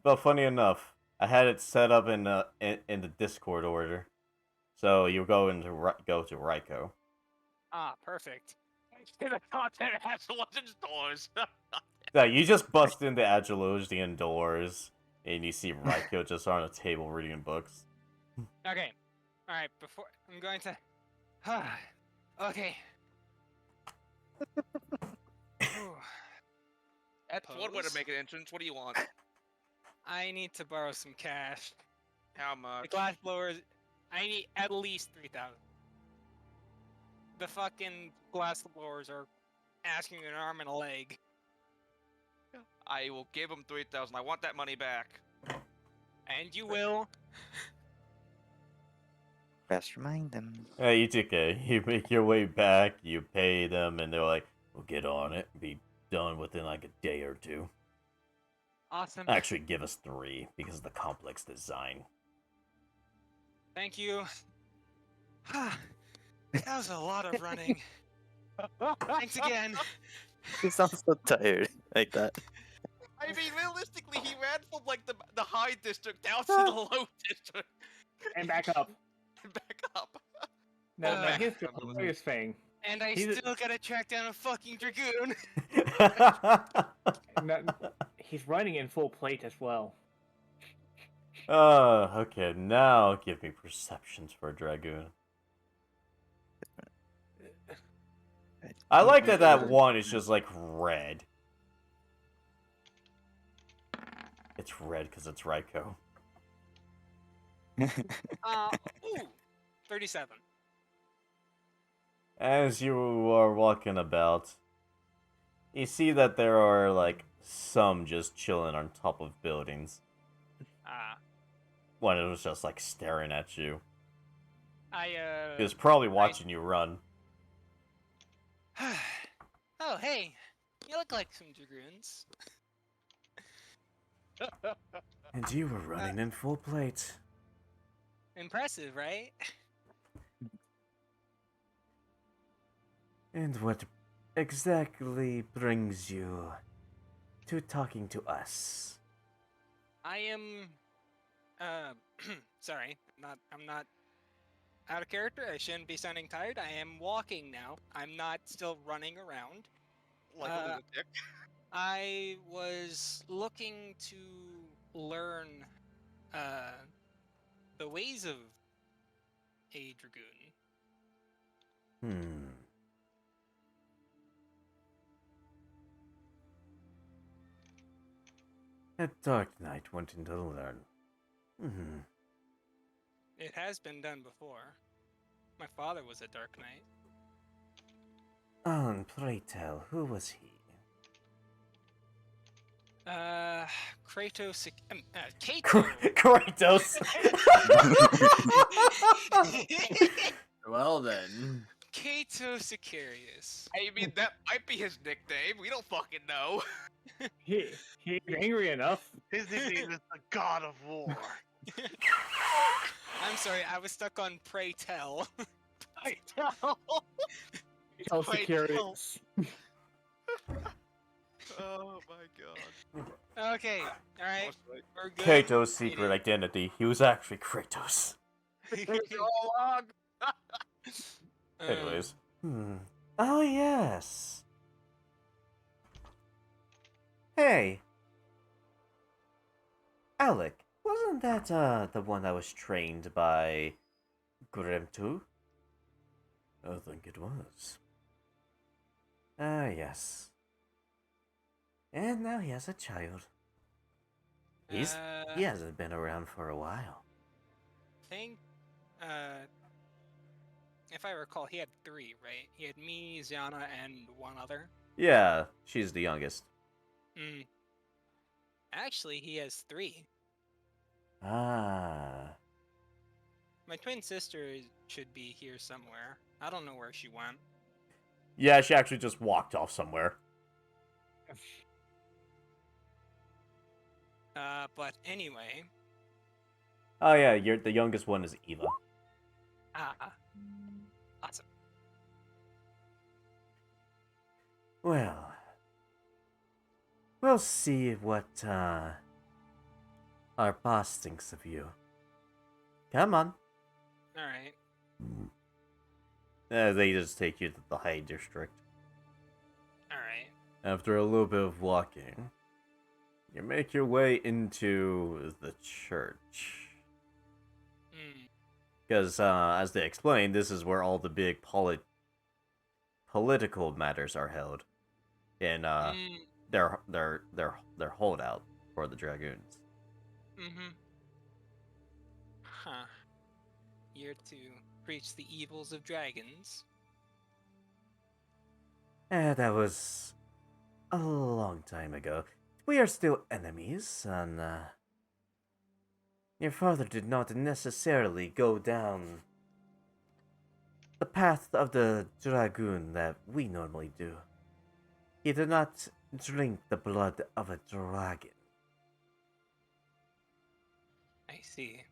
But funny enough, I had it set up in the Discord order, so you go to Ryko. Ah, perfect. The content has legends doors. Yeah, you just bust into Agilosian doors, and you see Ryko just on a table reading books. Okay. All right. Before I'm going to. Okay. Whew. That's one way to Pose. make an entrance. What do you want? I need to borrow some cash. How The much? glass blowers. I need at least 3,000. The fucking glass blowers are asking an arm and a leg. I will give him 3,000. I want that money back. And you will. Best remind them. Hey, it's okay. You make your way back, you pay them, and they're like, "We'll get on it. Be done within like a day or two." Awesome. Actually, give us 3 because of the complex design. Thank you. That was a lot of running. Thanks again. He sounds so tired like that. I mean, realistically, he ran from like the high district down to the low district And back up. and back up. No, Uh, here's the hilarious thing. And I He's a- still gotta track down a fucking dragoon. No, he's running in full plate as well. Okay, now give me perceptions for a Dragoon. I like that one is just like red. It's red because it's Ryko. Ooh, 37. As you are walking about, you see that there are like some just chilling on top of buildings. One was just like staring at you. He was probably watching you run. Oh, hey, you look like some dragoons. And you were running in full plate. Impressive, right? And what exactly brings you to talking to us? I am. Sorry, I'm not out of character. I shouldn't be sounding tired. I am walking now. I'm not still running around. Like a lunatic. I was looking to learn the ways of a dragoon. A dark knight wanting to learn. It has been done before. My father was a dark knight. And pray tell, who was he? Kratos. Kato. Kratos! Well then. Kato Sicarius. I mean, that might be his nickname. We don't fucking know. He's angry enough. His nickname is the God of War. I'm sorry, I was stuck on pray tell. Tell Pray Sicarius. Oh my god. Okay, alright, we're good. Kato's secret identity. He was actually Kratos. All along. Anyways. Oh, yes. Hey. Alec, wasn't that, the one that was trained by Grim too? I think it was. Ah, yes. And now he has a child. He hasn't been around for a while. think, if I recall, he had 3, right? He had me, Ziana, and one other. Yeah, she's the youngest. Actually, he has 3. Ah. My twin sister should be here somewhere. I don't know where she went. Yeah, she actually just walked off somewhere. But anyway. Oh yeah, the youngest one is Eva. Awesome. Well, we'll see what our boss thinks of you. Come on. Alright. They just take you to the High District. Alright. After a little bit of walking, you make your way into the church. Because, as they explained, this is where all the big political matters are held. In their holdout for the Dragoons. Huh. You're to preach the evils of dragons. That was a long time ago. We are still enemies, and your father did not necessarily go down the path of the Dragoon that we normally do. He did not drink the blood of a dragon. I see.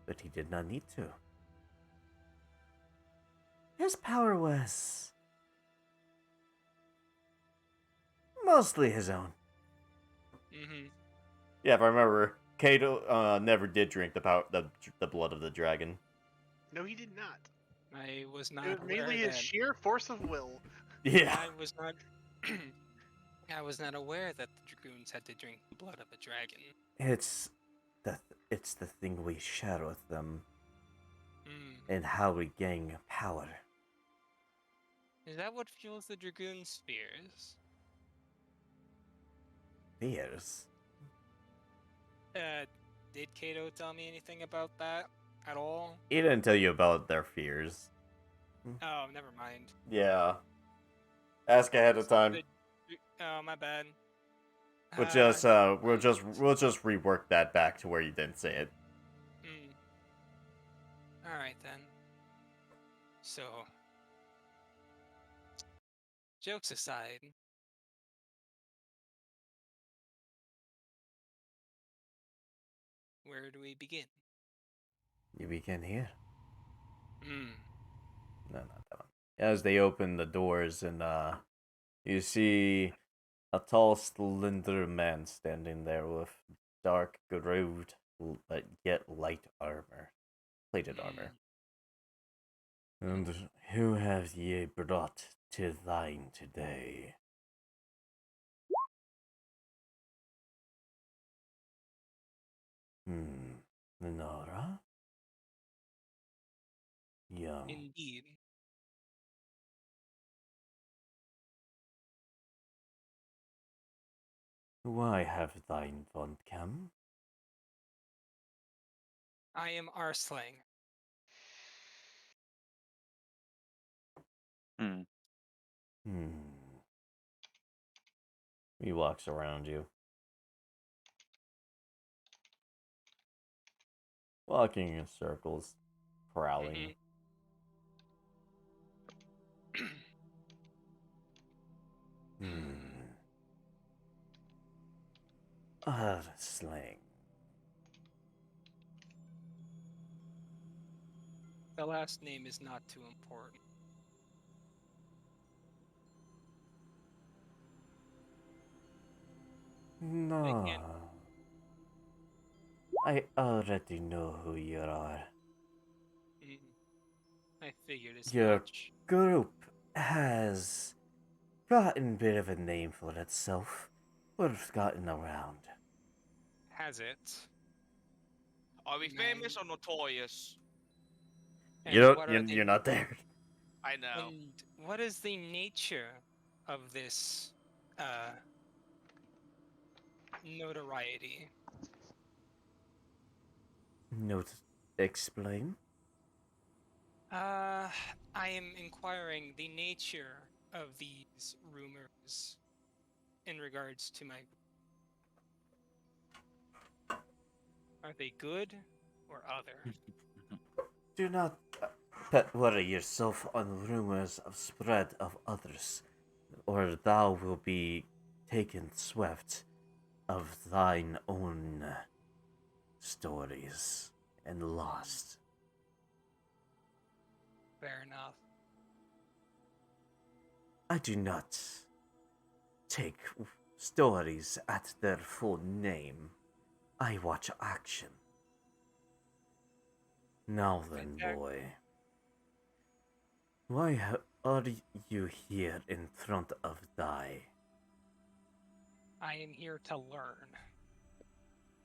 But he did not need to. His power was mostly his own. Yeah, if I remember, Kato never did drink the blood of the dragon. No, he did not. I was not It was aware mainly his that... sheer force of will. Yeah. I was not... I was not aware that the Dragoons had to drink the blood of a dragon. It's the thing we share with them. And how we gain power. Is that what fuels the Dragoon's fears? Fears? Did Kato tell me anything about that at all? He didn't tell you about their fears. Oh, never mind. Yeah. Ask ahead of time. Oh, my bad. We'll just rework that back to where you didn't say it. Alright then. So, jokes aside, where do we begin? You begin here. Hmm. No, not that one. As they open the doors and you see a tall, slender man standing there with dark, grooved, but yet light armor, plated armor. And who have ye brought to thine today? Nora? Young. Indeed. Why have thine von come? I am Arslang. Hmm. He walks around you. Walking in circles, prowling. Slang. The last name is not too important. No. I already know who you are. I figured as Your much. group has gotten a bit of a name for itself. We've gotten around. Has it? Are we famous or notorious? And You're what are the- you're not there. I know. And what is the nature of this notoriety? No, explain. I am inquiring the nature of these rumors in regards to my. Are they good or other? Do not worry yourself on rumors of spread of others, or thou will be taken swift of thine own stories and lost. Fair enough. I do not take stories at their full name. I watch action. Now then, boy. Why are you here in front of thy? I am here to learn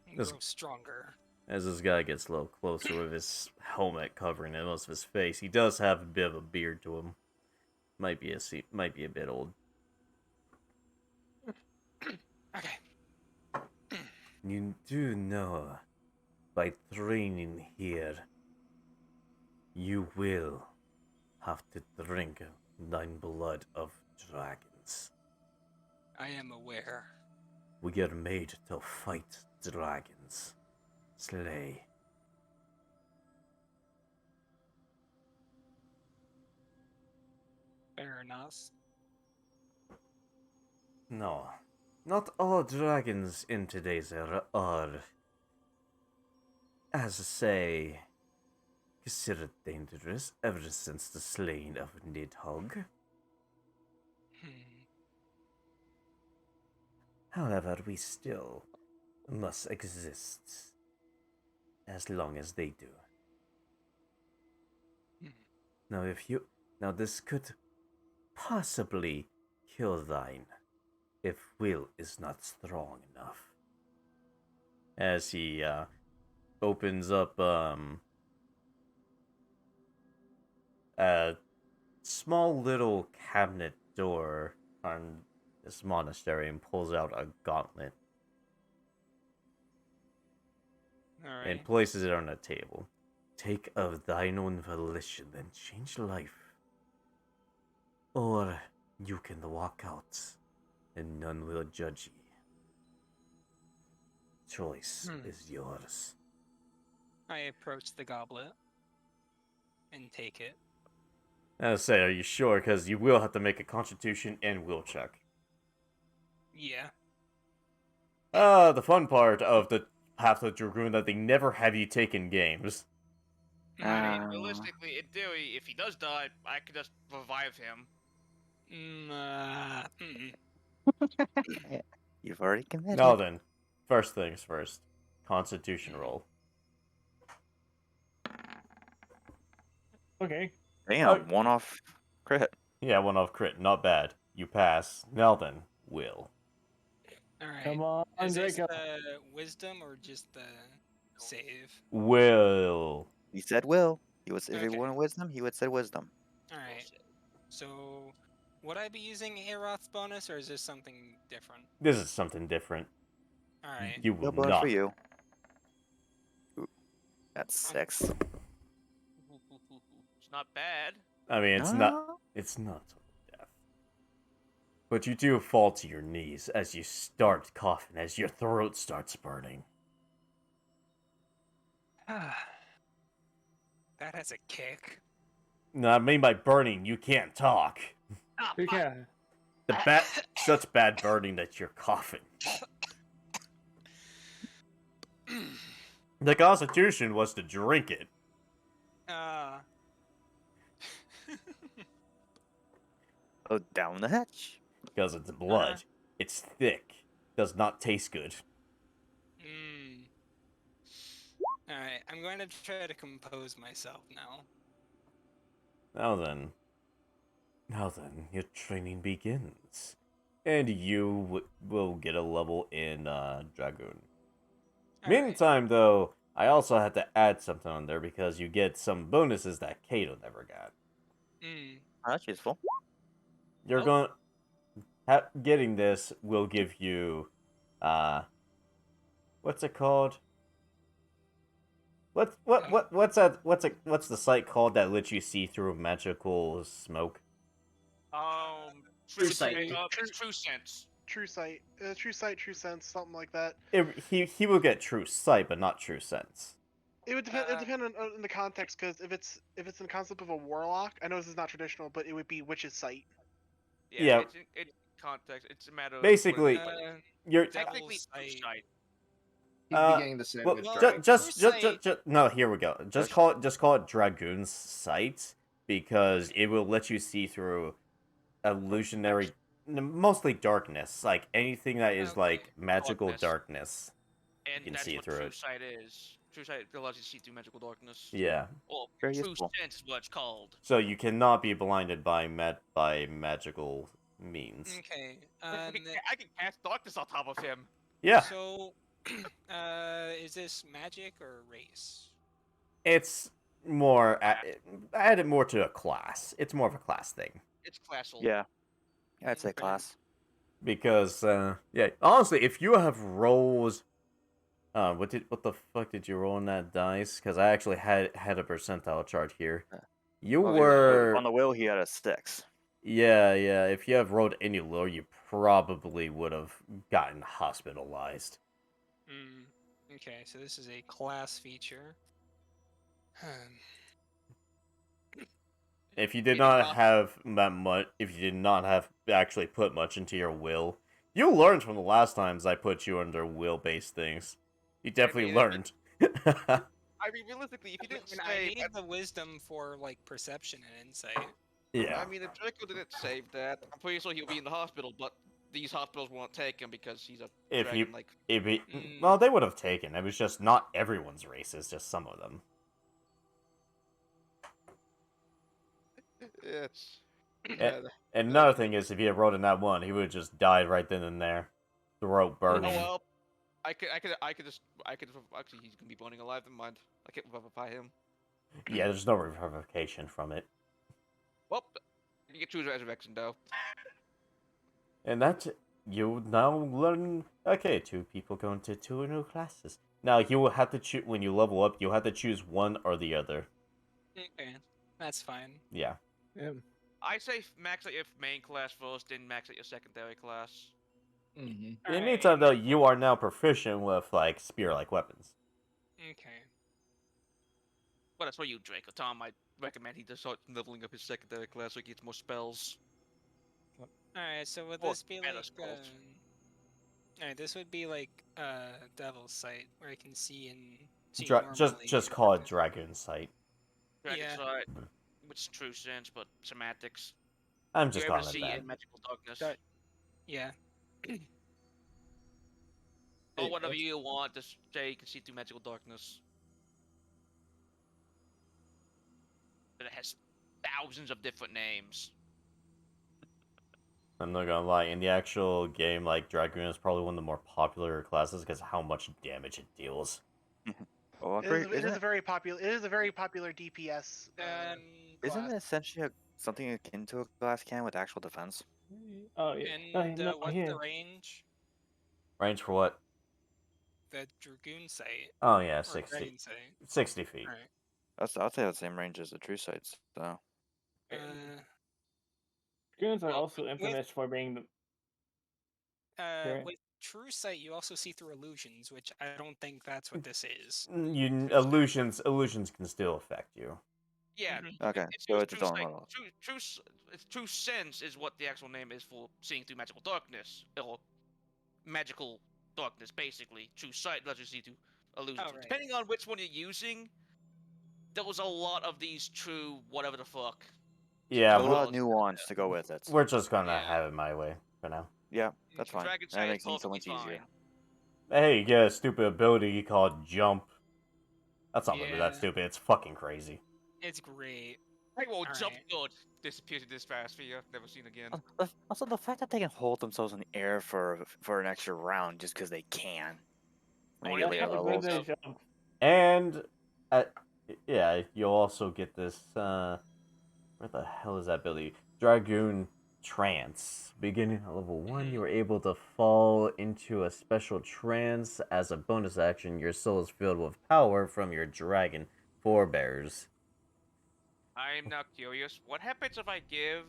and This- grow stronger. As this guy gets a little closer with his helmet covering most of his face, he does have a bit of a beard to him. Might be a bit old. Okay. You do know, by training here, you will have to drink thine blood of dragons. I am aware. We are made to fight dragons. Slay. Fair enough. No, not all dragons in today's era are, as say, considered dangerous ever since the slaying of Nidhogg. However, we still must exist as long as they do. Now this could possibly kill thine if will is not strong enough. As he opens up a small little cabinet door on this monastery and pulls out a gauntlet and places it on a table. Take of thine own volition and change life. Or you can walk out and none will judge ye. Choice is yours. I approach the goblet and take it. I say, are you sure? Because you will have to make a constitution and will check. Yeah. The fun part of the Path of Dragoon that they never have you take in games. I mean, realistically, in theory, if he does die, I could just revive him. You've already committed. Now then, first things first. Constitution roll. Okay. Damn, one off crit. Yeah, one off crit. Not bad. You pass. Now then, Will. All right. Come on, Is this Draco. the wisdom or just the save? Will. He said will. He was if he Okay. wanted wisdom, he would say wisdom. All right. So, would I be using Aeroth's bonus, or is this something different? This is something different. All right. You No will bonus not. for you. Ooh, that's 6. It's not bad. I mean, it's not total death. But you do fall to your knees as you start coughing, as your throat starts burning. That has a kick. No, I mean by burning, you can't talk. You can. Such bad burning that you're coughing. The Constitution was to drink it. Oh, down the hatch. Because it's blood. It's thick. Does not taste good. Alright, I'm going to try to compose myself now. Now then, your training begins. And you will get a level in Dragoon. Alright. Meantime, though, I also had to add something on there because you get some bonuses that Kato never got. Oh, that's useful. You're getting this will give you, what's it called? What's the site called that lets you see through magical smoke? True sight. True sense. True sight. True sight, true sense, something like that. He will get true sight, but not true sense. It would depend. It depend on the context, because if it's in the concept of a warlock, I know this is not traditional, but it would be witch's sight. Yeah. It's context. It's a matter of Basically, you're technically Devil's true sight. sight. He'd be getting the same. well, with well, Dragon. just Sight- no. Here we go. Just call it Dragoon's sight because it will let you see through illusionary, mostly darkness, like anything that is Okay. like magical Darkness. darkness. And can that's see what through true it. sight is. True sight allows you to see through magical darkness. Yeah. Well, Very true useful. sense is what it's called. So you cannot be blinded by magical means. Okay. I can cast darkness on top of him. Yeah, So, is this magic or race? it's more add it more to a class. It's more of a class thing It's classal. Yeah. I'd say Okay. class. because yeah, honestly, if you have rolls, what the fuck did you roll on that dice? Because I actually had a percentile chart here. You Oh, were on the will. He had a 6. yeah. If you have rolled any lower, you probably would have gotten hospitalized. Okay, so this is a class feature. If you did You did not not- have that much, if you did not have actually put much into your will, you learned from the last times I put you under will-based things. You definitely mean, learned. I mean, realistically, if you didn't I save, need the wisdom for like perception and insight. Yeah. I mean, if Draco didn't save that, I'm pretty sure he'll be in the hospital. But these hospitals won't take him because he's a If dragon. you- Like, Well, they would have taken. It was just not everyone's races, just some of them. it's. And another thing is, if he had rolled in that one, he would have just died right then and there. Throat Oh burning. well. I could just. Actually, he's gonna be burning alive. Never mind. I can't revivify him. Yeah, there's no revivification from it. Well, you can choose resurrection though. And that you now learn. Okay, 2 people go into 2 new classes. Now you will have to choose when you level up. You have to choose one or the other. Okay, that's fine. Yeah. I say max out your main class first, then max out your secondary class. Mm-hmm. In the meantime, though, you are now proficient with like spear-like weapons. Okay. Well, that's for you, Draco. Tom, I recommend he just start leveling up his secondary class so he gets more spells. Alright, so would Or this be better like spells. Alright, this would be like Devil's Sight, where I can see and Just normally. call it Dragoon Sight. Dragon Yeah. Sight, which is true sense, but semantics. I'm You're just able calling to it see that. in magical darkness. That- Yeah. Or whatever you want to say, you can see through magical darkness. But it has thousands of different names. I'm not gonna lie, in the actual game, like, Dragoon is probably one of the more popular classes because of how much damage it deals. Oh, It is a very popular. It is a very popular DPS. Isn't Class. it essentially something akin to a glass cannon with actual defense? Oh yeah. And No, what's here. the range? Range for what? The Dragoon site Oh, yeah, or 60. Dragon site. 60 feet. All right. I'll say the same range as the true sights. So Dragoons are well, also infamous for being the. Sure. with True Sight, you also see through illusions, which I don't think that's what this is. Illusions can still affect you. Yeah. Mhm. okay, It's so used it's its true own sight. level. True sense is what the actual name is for seeing through magical darkness, or magical darkness, basically. True sight lets you see through illusions. Oh, right. Depending on which one you're using, there was a lot of these true whatever the fuck. Yeah, A lot of but nuance to go with it. we're just gonna Yeah. have it my way for now. Yeah, that's fine. Dragon That sight is makes things so much perfectly easier. fine. Hey, you get a stupid ability called Jump. That's not really that Yeah. stupid, it's fucking crazy. It's great. Hey, well, jump Alright. good. Disappears in this stratosphere. Never seen again. Also, the fact that they can hold themselves in the air for an extra round just because they can. When Oh, you yeah, get yeah, later yeah. levels. So- jump. And, yeah, you'll also get this, where the hell is that ability? Dragoon Trance. Beginning at level 1, you are able to fall into a special trance. As a bonus action, your soul is filled with power from your dragon forebears. I'm now curious. What happens if I give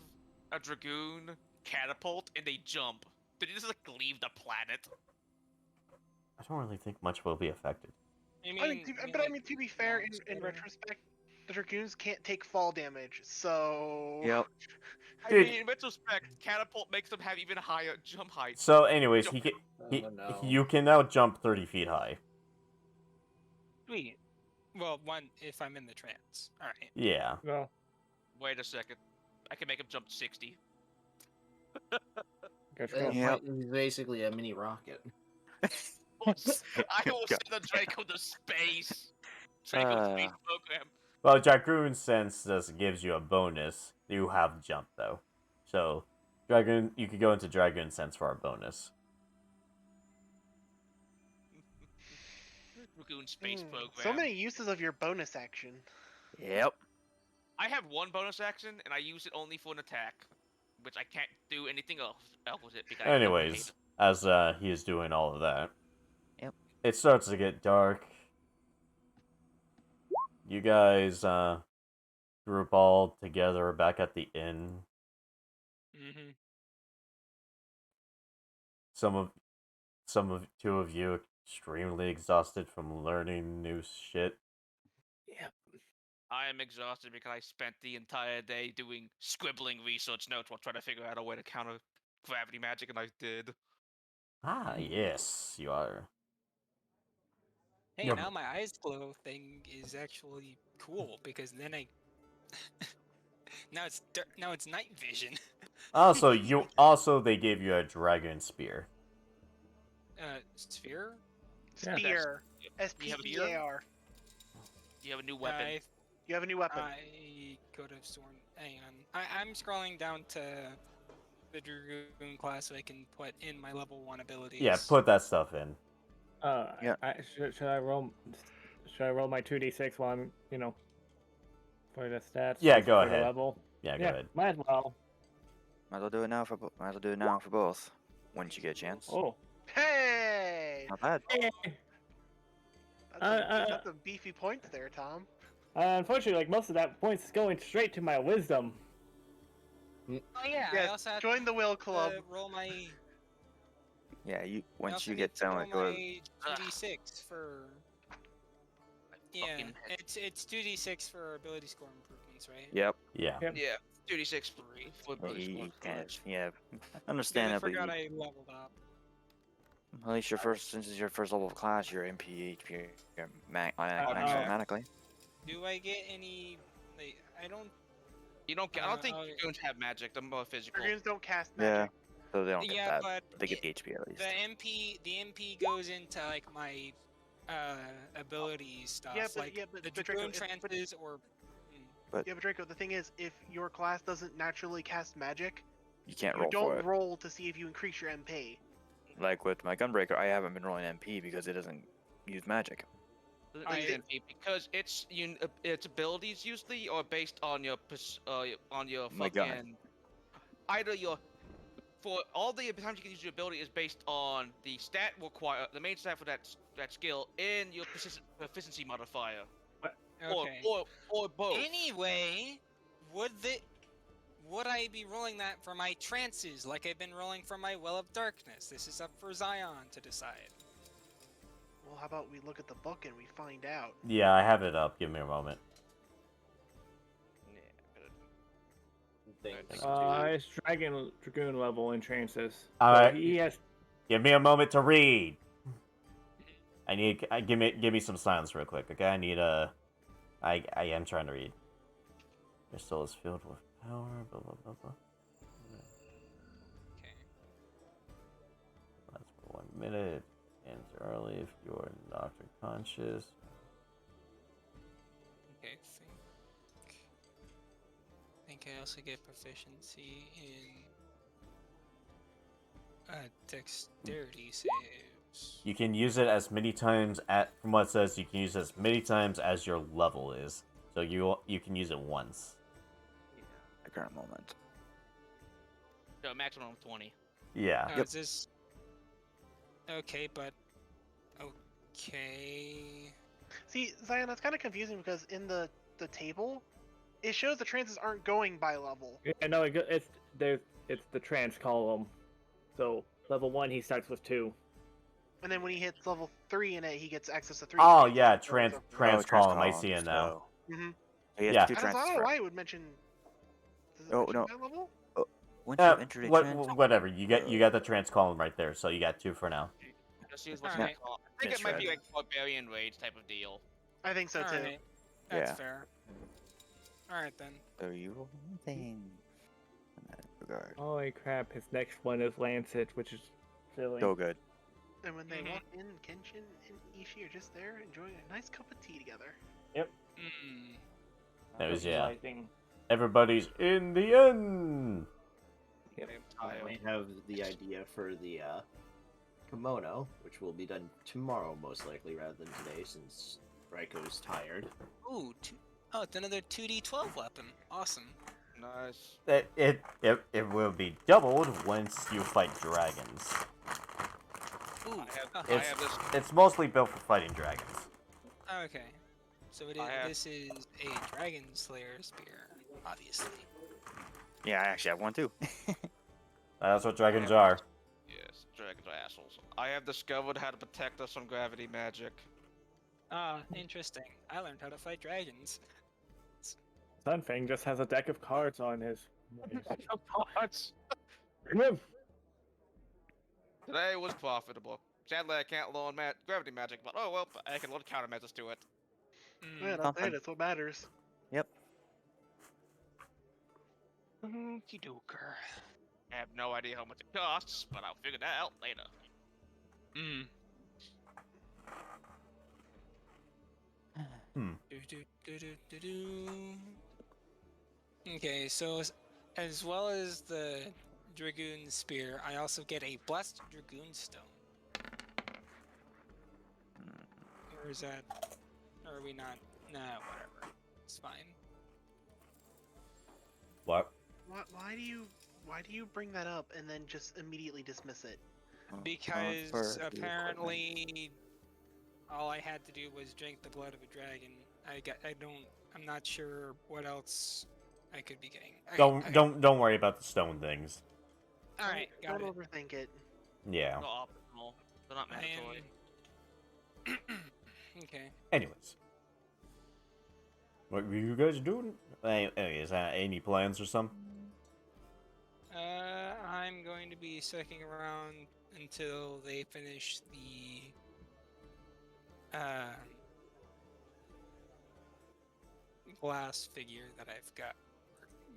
a dragoon catapult and they jump? Do they just like leave the planet? I don't really think much will be affected. I mean, to be fair, launch in better. retrospect, the Dragoons can't take fall damage, so. Yep. I Dude. mean, in retrospect, catapult makes them have even higher jump height. So, anyways, Jump- no. you can now jump 30 feet high. Sweet. Well, one if I'm in the trance. All right. Yeah. No. Wait a second. I can make him jump 60. Good Yeah, call. Yep. He's basically a mini rocket. I will send a Draco to space. Draco space program. Well, Dragoon Sense just gives you a bonus. You have jump, though. So, you could go into Dragoon Sense for a bonus. Dragoon space program. So many uses of your bonus action. Yep. I have one bonus action, and I use it only for an attack, which I can't do anything else with it because I don't Anyways, hate it. as he is doing all of that, Yep. it starts to get dark. You guys group all together back at the inn. Mm-hmm. Two of you extremely exhausted from learning new shit. I am exhausted because I spent the entire day doing scribbling research notes while trying to figure out a way to counter gravity magic, and I did. Ah, yes, you are. Hey, Yep. now my eyes glow thing is actually cool because then I now it's night vision. Also they gave you a dragon spear. Sphere. Yeah. Spear. You have a SPEAR. You have a new weapon. You have a new weapon. I could have sworn. Hang on. I'm scrolling down to the Dragoon class so I can put in my level 1 abilities. Yeah, put that stuff in. Yeah. Should I roll? Should I roll my 2d6 while I'm, for the stats? Yeah, just go for the ahead. level? Yeah, go ahead. Might as well. Might as well do it now for both. Once you get a chance. Oh. Hey! Not bad. That's a beefy point there, Tom. Unfortunately, like most of that points is going straight to my wisdom. Oh yeah. I Yes, also have join the will club. to roll my. Yeah, I once also you need get to roll done, go to my 2d6 for. Yeah, Fucking head. it's 2d6 for ability score improvements, right? Yep. Yeah. Yep. Yeah, 36 for Yeah. I Understandably, forgot I leveled up. at least since it's your first level of class, your MP, your max Okay. automatically. Do I get any? Like, I don't. You don't. I don't think okay. dragoons have magic. They're more physical. Dragoons don't cast Yeah. magic. So they don't get Yeah, that. but They get the HP at least. the MP goes into like my ability stuff, Yeah, but the Draco, Dragoon Trances or. yeah, but Draco, the thing is, if your class doesn't naturally cast magic, You can't you roll for don't it. roll to see if you increase your MP. Like with my Gunbreaker, I haven't been rolling MP because it doesn't use magic. Because its abilities usually are based on your My gun. fucking either your for all the times you can use your ability is based on the the main stat for that skill and your proficiency modifier, Okay. or both. Anyway, would I be rolling that for my trances like I've been rolling for my Well of Darkness? This is up for Zion to decide. Well, how about we look at the book and we find out? Yeah, I have it up. Give me a moment. It's Dragoon level in trances. All right. He has. Give me a moment to read. Give me some silence real quick, okay? I am trying to read. Your soul is filled with power, blah blah blah blah. Okay. That's for 1 minute. Ends early if you're not unconscious. Okay, I think I also get proficiency in dexterity saves. You can use it as many times from what it says, you can use it as many times as your level is. So you can use it once. At the current moment. No, maximum of 20. Yeah. Oh, is this okay? But okay. See, Zion, that's kind of confusing because in the table, it shows the trances aren't going by level. Yeah, no, it's the trance column. So level 1, he starts with 2. And then when he hits level 3 in it, he gets access to 3. Oh trances. yeah, So- trans column. I see it now. Mhm. So you Yeah. have to I do don't trances know for why it would mention. Does it Oh, mention no. that level? once you enter a trance. Whatever. You got the trans column right there, so you got 2 for now. Just use what Alright. you call. I think That's it might be right. like barbarian rage type of deal. I think so too. Alright. That's Yeah. fair. Alright then. So you roll anything in that regard. Holy crap! His next one is Lancet, which is silly. So good. And when they Mhm. walk in, Kenshin and Ishii are just there enjoying a nice cup of tea together. Mm. That was, yeah. Lighting. Everybody's in the end. I have the idea for the kimono, which will be done tomorrow most likely rather than today since Raiko's tired. Ooh, it's another 2d12 weapon. Awesome. Nice. It will be doubled once you fight dragons. Ooh. I have this. It's mostly built for fighting dragons. Okay. So this is a Dragon Slayer spear, obviously. Yeah, I actually have one too. That's what dragons are. Yes, dragons are assholes. I have discovered how to protect us from gravity magic. Ah, interesting. I learned how to fight dragons. Sunfang just has a deck of cards on his. Parts. Remove. Today was profitable. Sadly, I can't learn gravity magic, but oh well, I can learn countermeasures to it. Yeah, Something. that's what matters. Yep. Okey-doker. I have no idea how much it costs, but I'll figure that out later. Mm. Okay, so as well as the Dragoon Spear, I also get a Blessed Dragoon Stone. Or is that... Or are we not... Nah, whatever. It's fine. What? Why do you bring that up and then just immediately dismiss it? Because apparently all I had to do was drink the blood of a dragon. I'm not sure what else I could be getting. Don't worry about the stone things. Alright, got Don't it. overthink it. Yeah. They're optional. They're not mandatory. Okay. Anyways. What were you guys doing? Anyways, any plans or something? I'm going to be sticking around until they finish the glass figure that I've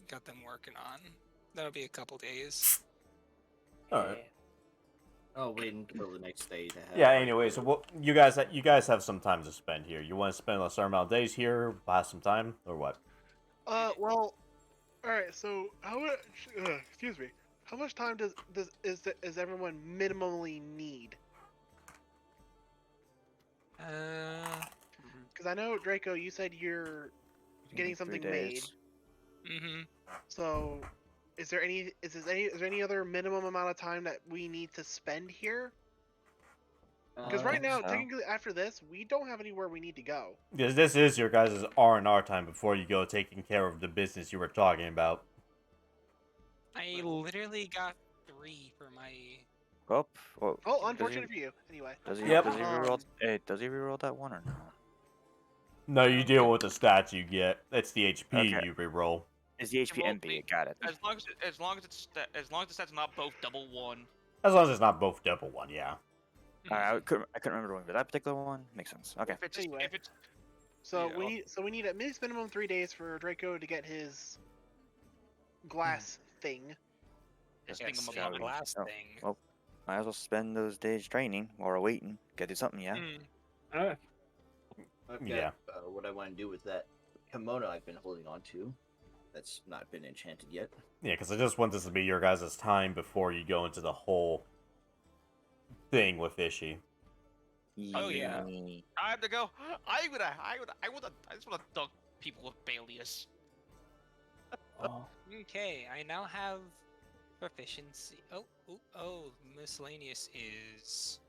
got them working on. That'll be a couple days. Alright. I'll wait until the next day to have. Yeah. Anyway, so what you guys have some time to spend here. You want to spend a certain amount of days here, pass some time, or what? Well, all right. So how much? Excuse me. How much time does everyone minimally need? Because I know Draco, you said you're getting something made. Mm-hmm. So, is there any other minimum amount of time that we need to spend here? Because right now, so. technically, after this, we don't have anywhere we need to go. Because this is your guys' R&R time before you go taking care of the business you were talking about. I literally got 3 for my. Oh, well, Oh, does he- unfortunate for you. Anyway. Does he? Yep. Does he reroll? Hey, does he reroll that one or no? No, you deal with the stats you get. It's the HP Okay. you reroll. Is the HP Well, MP? Got it. As long as the stats not both double 1. As long as it's not both double one, yeah. I couldn't remember doing, but that particular one makes sense. Okay. If it's Anyway. if it's So Yeah, we need at least minimum 3 days for Draco to get his glass thing. this Yes, thing yeah, I'm Last Oh, thing. well, might as well spend those days training or waiting. Gotta do something, yeah. Alright. I've got Yeah. what I want to do with that kimono I've been holding on to. That's not been enchanted yet. Yeah, because I just want this to be your guys' time before you go into the whole thing with Ishii. Oh, yeah. I have to go. I just want to dunk people with Balius. Oh. Okay, I now have proficiency. Oh, miscellaneous is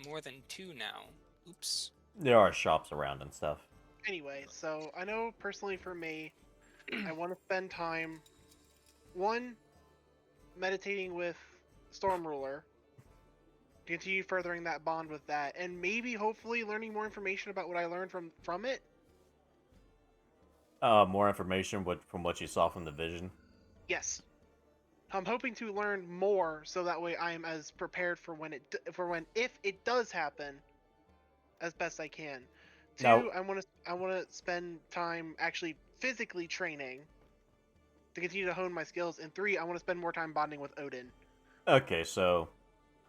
more than 2 now. Oops. There are shops around and stuff. Anyway, so I know personally for me, I want to spend time, one, meditating with Storm Ruler, to continue furthering that bond with that, and maybe hopefully learning more information about what I learned from it. More information from what you saw from the vision. Yes, I'm hoping to learn more so that way I am as prepared for when if it does happen, as best I can. Two, Now- I want to spend time actually physically training to continue to hone my skills, and 3, I want to spend more time bonding with Odin. Okay, so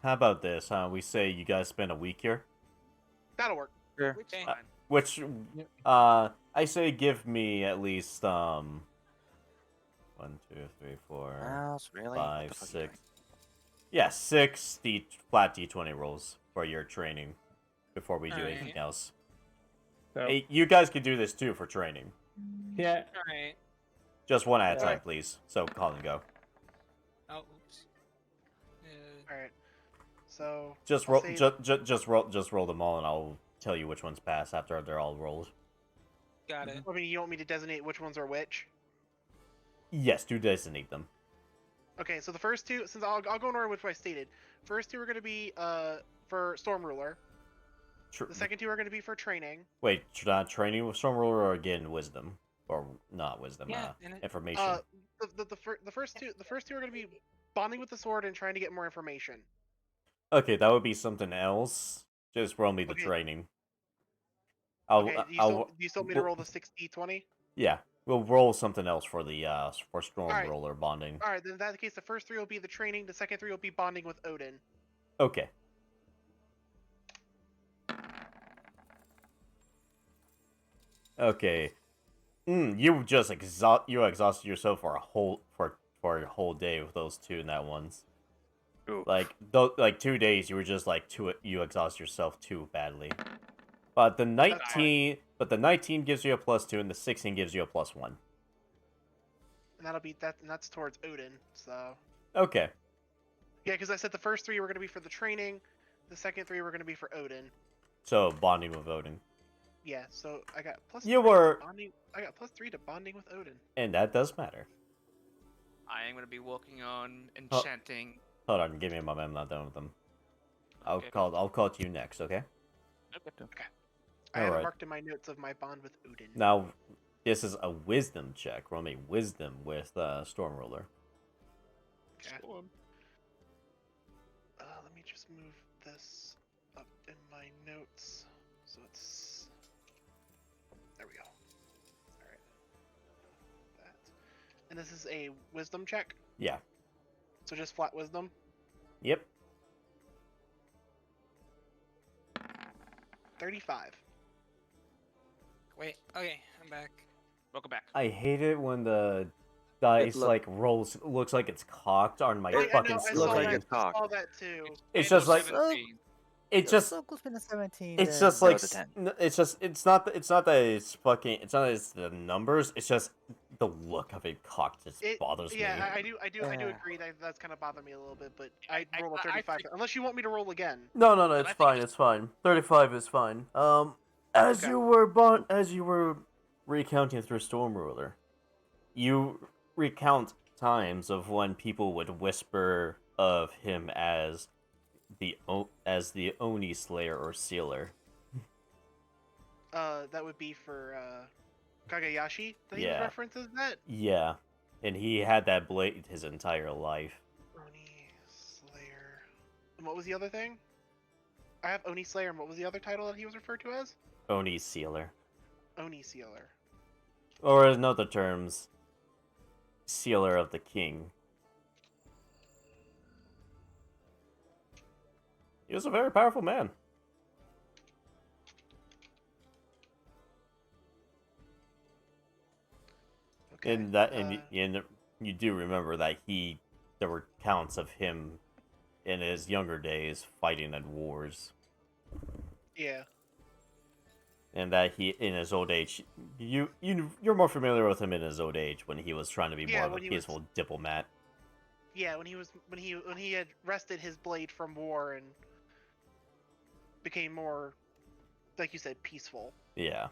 how about this? We say you guys spend a week here, That'll work. Sure. Which Okay. fine. which I say give me at least 1, 2, 3, 4, Else, really? 5, What the fuck are you 6. Yeah, 6 flat D20 rolls for your training before we do Alright. anything else. So, Hey, you guys can do this too for training. yeah. Alright. Just one at a Yeah. time, please. So call and go. Oh, oops. All right. So Just I'll roll, save- just roll them all, and I'll tell you which ones pass after they're all rolled. Got it. I mean, you want me to designate which ones are which? Yes, do designate them. Okay, so the first 2, since I'll go in order which I stated. First 2 are going to be for Storm Ruler. The second 2 are going to be for training. Wait, training with Storm Ruler or again wisdom, or not wisdom? Yeah, and it- Information. The first two are going to be bonding with the sword and trying to get more information. Okay, that would be something else. Just roll me the Okay. training. Okay, do you still want me to roll the 6d20? Yeah, we'll roll something else for the for Storm Alright. Ruler bonding. All right, then in that case, the first 3 will be the training. The second 3 will be bonding with Odin. Okay. Okay. You just exhausted yourself for a whole day with those 2 in that ones. Ooh. Like 2 days, you were just like you exhaust yourself too badly. But the 19 gives you a +2, and the 16 gives you a +1. And that's towards Odin. So Okay. yeah, because I said the first 3 were going to be for the training, the second 3 were going to be for Odin. So bonding with Odin, Yeah, so I got plus. You 3 to were- bonding. I got +3 to bonding with Odin. and that does matter. I am gonna be working on enchanting. Hold on, give me a moment. I'm not done with them. Okay. I'll call to you next. Okay. I have it Alright. marked in my notes of my bond with Odin. Now, this is a wisdom check. Roll me wisdom with Storm Ruler. Okay. Let me just move this up in my notes so it's. There we go. All right. That. And this is a wisdom check. Yeah. So just flat wisdom. Yep. 35. Wait, okay, I'm back. Welcome back. I hate it when the dice look- like rolls looks like it's cocked on my I fucking know, I Looks saw, screen. like it's I saw cocked. that too. It's Angle just like 17. it just So close to the 17. it's then just go like to 10. it's not that it's fucking it's not that it's the numbers, it's just the look of it cocked just bothers me. Yeah, I do Yeah. agree that that's kind of bothered me a little bit, but I I- roll a I 35. think- Unless you want me to roll again. No, And I it's think fine, it's- it's fine. 35 is fine. As Okay. as you were recounting through Storm Ruler, you recount times of when people would whisper of him as the Oni Slayer or Sealer. That would be for Kagayashi that he Yeah. references that. Yeah, and he had that blade his entire life. Oni Slayer. And what was the other thing? I have Oni Slayer, and what was the other title that he was referred to as? Oni Sealer. Oni Sealer. Or in other terms, Sealer of the King. He was a very powerful man. Okay. And you do remember that there were counts of him in his younger days fighting at wars, Yeah. and that he in his old age, you're more familiar with him in his old age when he was trying to be Yeah, more of a when he was- peaceful diplomat. Yeah, when he had wrested his blade from war and became more, like you said, peaceful. Yeah.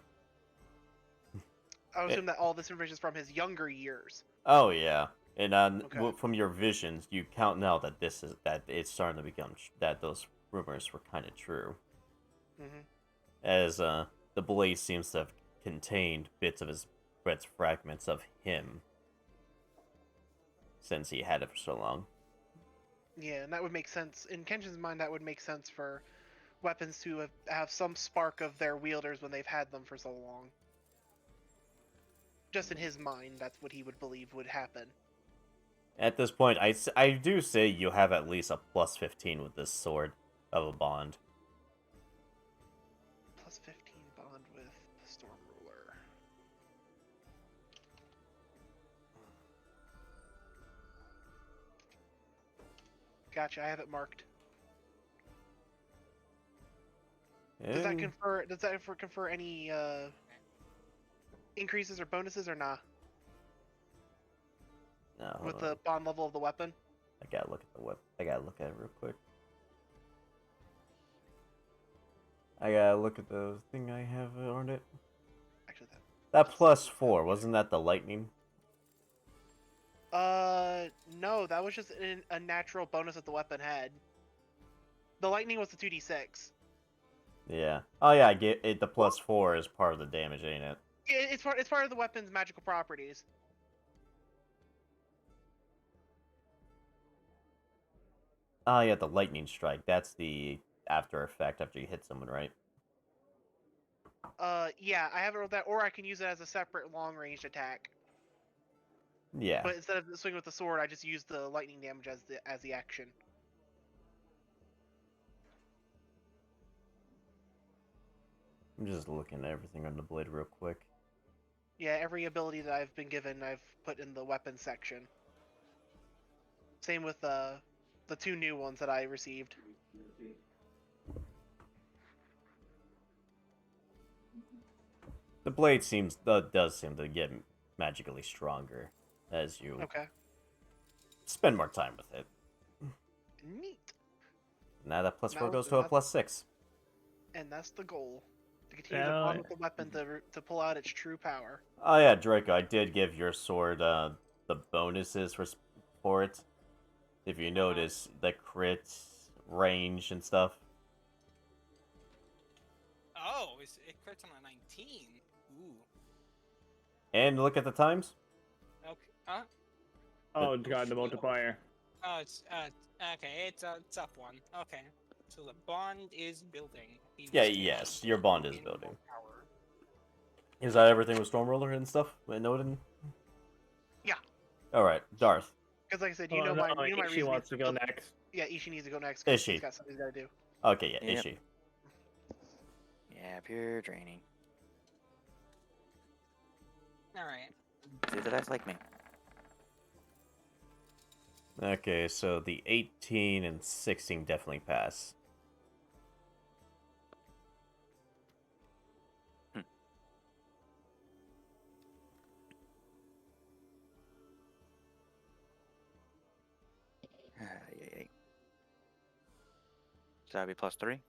I would assume that all this information is from his younger years. Oh yeah. And Okay. from your visions, you count now that it's starting to become that those rumors were kind of true, Mm-hmm. as the blade seems to have contained bits of his fragments of him, since he had it for so long. Yeah, and that would make sense. In Kenshin's mind, that would make sense for weapons to have some spark of their wielders when they've had them for so long. Just in his mind, that's what he would believe would happen. At this point, I do say you have at least a plus 15 with this sword of a bond. Plus 15 bond with Storm Ruler. Gotcha, I have it marked. Does that And- confer any increases or bonuses or nah? No, hold With on. the bond level of the weapon? I gotta look at the I gotta look at it real quick. I gotta look at the thing I have on it. Actually, That plus 4, wasn't that the lightning? no, that was just a natural bonus that the weapon had. The lightning was the 2d6. Yeah. Oh yeah, I get it. The plus 4 is part of the damage, ain't it? It's part of the weapon's magical properties. Oh yeah, the lightning strike. That's the after effect after you hit someone, right? Yeah, I haven't rolled that, or I can use it as a separate long-range attack. Yeah. But instead of swinging with the sword, I just use the lightning damage as the action. I'm just looking at everything on the blade real quick. Yeah, every ability that I've been given, I've put in the weapon section. Same with the two new ones that I received. The blade does seem to get magically stronger as you Okay. spend more time with it. Neat. Now that plus 4 Now- goes to a that's- plus 6. And that's the goal. To continue to Yeah. bond with the weapon to pull out its true power. Oh yeah, Draco, I did give your sword the bonuses for it. If you notice, the crit range and stuff. Oh, it crits on a 19. Ooh. And look at the times. Okay. Oh god, the multiplier. Oh, it's okay. It's up one. Okay. So the bond is building. He Yeah, was yes, getting your bond is more building. power. Is that everything with Stormroller and stuff? And Odin? Yeah. Alright, Darth. Because like I said, Oh, you know no, my Ishi reason. wants to go next. Yeah, Ishi needs to go next. Is Because she? he's got something he's got to do. Okay, yeah, Yep. Ishi. Yeah, pure draining. All right. See, the dice like me. Okay, so the 18 and 16 definitely pass. Yay. So that'd be +3.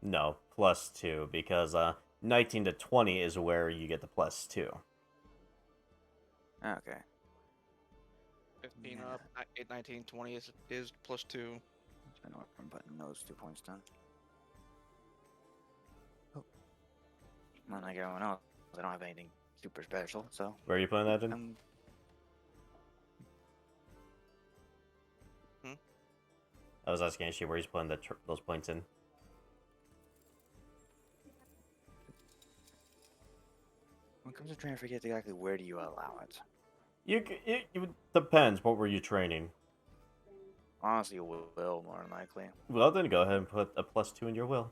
No, +2, because 19 to 20 is where you get the +2. Okay. 15 up, 8, 19, 20 is +2. I know I'm putting those 2 points down. Unlike everyone else, I don't have anything super special, so Where are you putting that in? I was asking Ishi where he's putting those points in. when it comes to training, I forget exactly where do you allow it. It depends. What were you training? Honestly, will more than likely. Well, then go ahead and put a +2 in your will.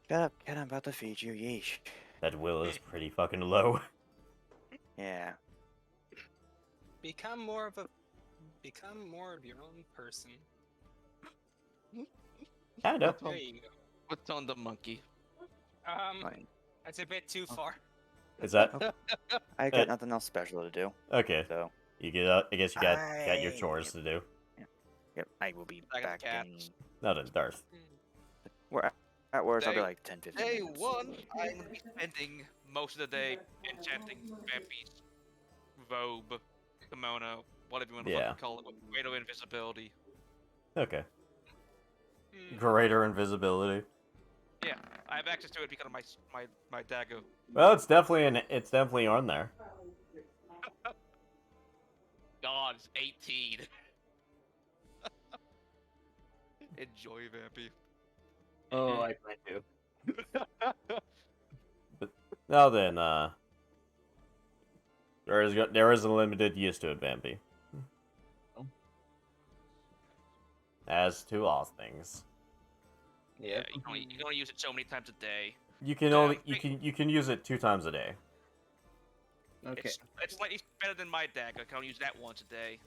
Shut up, kid, I'm about to feed you, yeesh. That will is pretty fucking low. Yeah. Become more of your own person. Kinda. There you go. What's on the monkey? Fine. That's a bit too far. Is that I got nothing else special to do, okay? so You get. I guess you got your chores to do. yep, I will be I got back cat. in. Not in Darth. Where at work, I'll be Day- like 10, 15 Day minutes. 1, I'm gonna be spending most of the day enchanting Vampy's robe, kimono, whatever you want to Yeah. fucking call it, with greater invisibility. Okay. Hmm. Greater invisibility. Yeah, I have access to it because of my dagger. Well, it's definitely on there. God, it's 18. Enjoy, Vampy. Oh, I plan to. Now then, there is a limited use to it, Vampy. As to all things. Yeah, you can only use it so many times a day. You can Yeah, only I- you can use it 2 times a day. Okay. It's slightly better than my dagger. I can only use that once a day.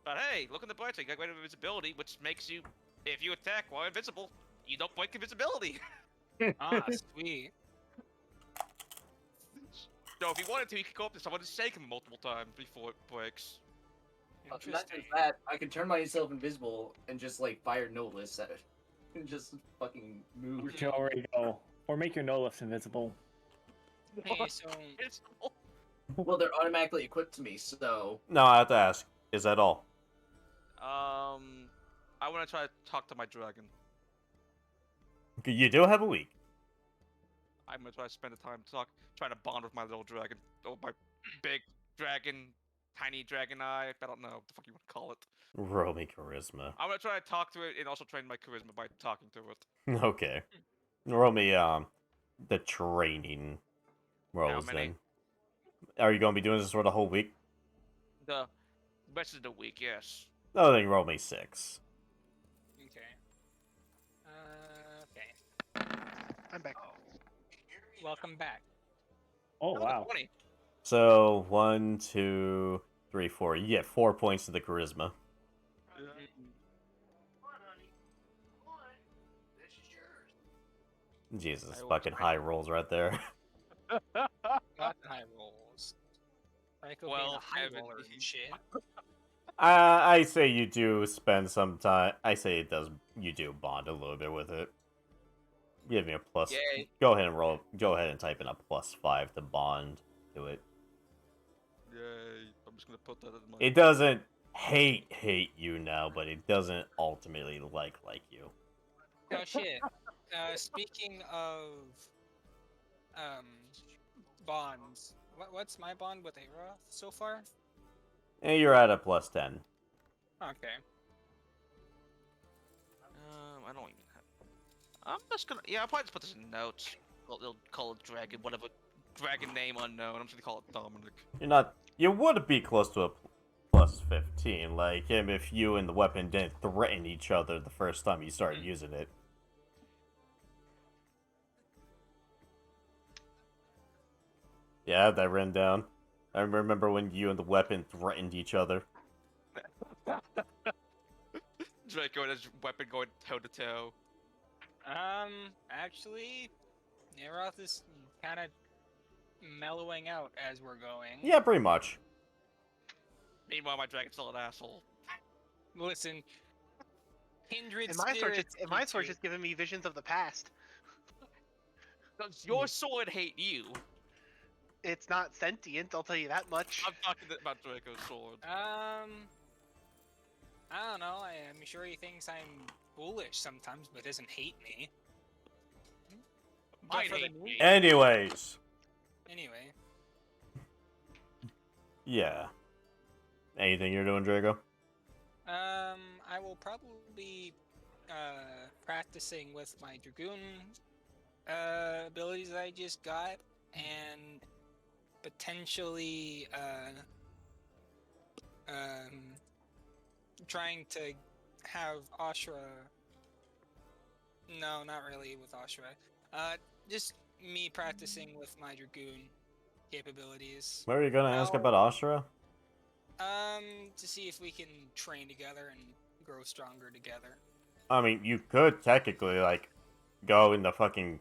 But hey, look on the bright side. You got greater invisibility, which makes you, if you attack while invincible, you don't break invisibility. Ah, sweet. So if you wanted to, you could go up to someone and shake him multiple times before it breaks. Not Interesting. just that, I can turn myself invisible and just like fire Nolis at it. And just fucking move. Which you already go. Or make your Nolus invisible. Hey, so It's Well, they're automatically equipped to me, so. No, I have to ask. Is that all? I want to try to talk to my dragon. You do have a week. I'm gonna try to spend the time trying to bond with my little dragon, or my big dragon, tiny dragon eye. I don't know what the fuck you want to call it. Roll me charisma. I'm gonna try to talk to it and also train my charisma by talking to it. Okay. Roll me the training rolls many? then. Are you gonna be doing this for the whole week? The rest of the week, yes. No, then roll me 6. okay. Okay. I'm back. Welcome back. Oh, wow. 20. So 1, 2, 3, 4. You get 4 points to the charisma. Jesus, I will fucking try. high rolls right there. Not high rolls. Franco being a 12, high 17. roller and shit. I say you do spend some time. I say it does. You do bond a little bit with it. Give me a plus. Yay. Go ahead and roll. Go ahead and type in a +5 to bond to it. Yay. I'm just gonna put that in my... It doesn't hate you now, but it doesn't ultimately like you. Oh shit. Speaking of bonds, what's my bond with Aeroth so far? And you're at a +10. Okay. I don't even have... I'm just gonna... Yeah, I'll probably just put this in notes. They'll call it dragon, whatever dragon name unknown. I'm just gonna call it Dominic. You're not. You would be close to a plus 15, like him if you and the weapon didn't threaten each other the first time you started using it. Yeah, I have that written down. I remember when you and the weapon threatened each other. Draco and his weapon going toe to toe. Actually, Neroth is kind of mellowing out as we're going. Yeah, pretty much. Meanwhile, my dragon's still an asshole. Listen, kindred And my spirits. sword's just giving me visions of the past. Does your sword hate you? It's not sentient, I'll tell you that much. I'm talking about Draco's sword. I don't know. I'm sure he thinks I'm foolish sometimes, but doesn't hate me. But Might for the hate new- me. Anyways. Anyway, Yeah. Anything you're doing, Drago? I will probably be practicing with my Dragoon abilities that I just got, and potentially trying to have Ashra. No, not really with Ashra. Just me practicing with my Dragoon capabilities. What are you gonna ask Well- about Ashra? To see if we can train together and grow stronger together. I mean, you could technically, like, go in the fucking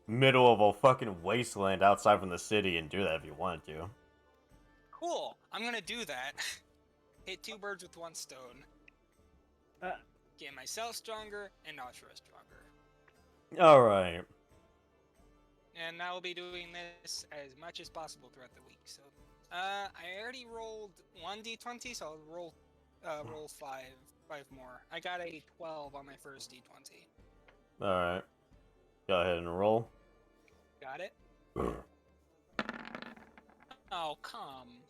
middle of a fucking wasteland outside from the city and do that if you wanted to. Cool. I'm gonna do that. Hit two birds with one stone. Get myself stronger and Ashra stronger. Alright. And I will be doing this as much as possible throughout the week. So, I already rolled 1d20, so I'll roll five more. I got a 12 on my first d20. Alright. Go ahead and roll. Got it? Oh, come.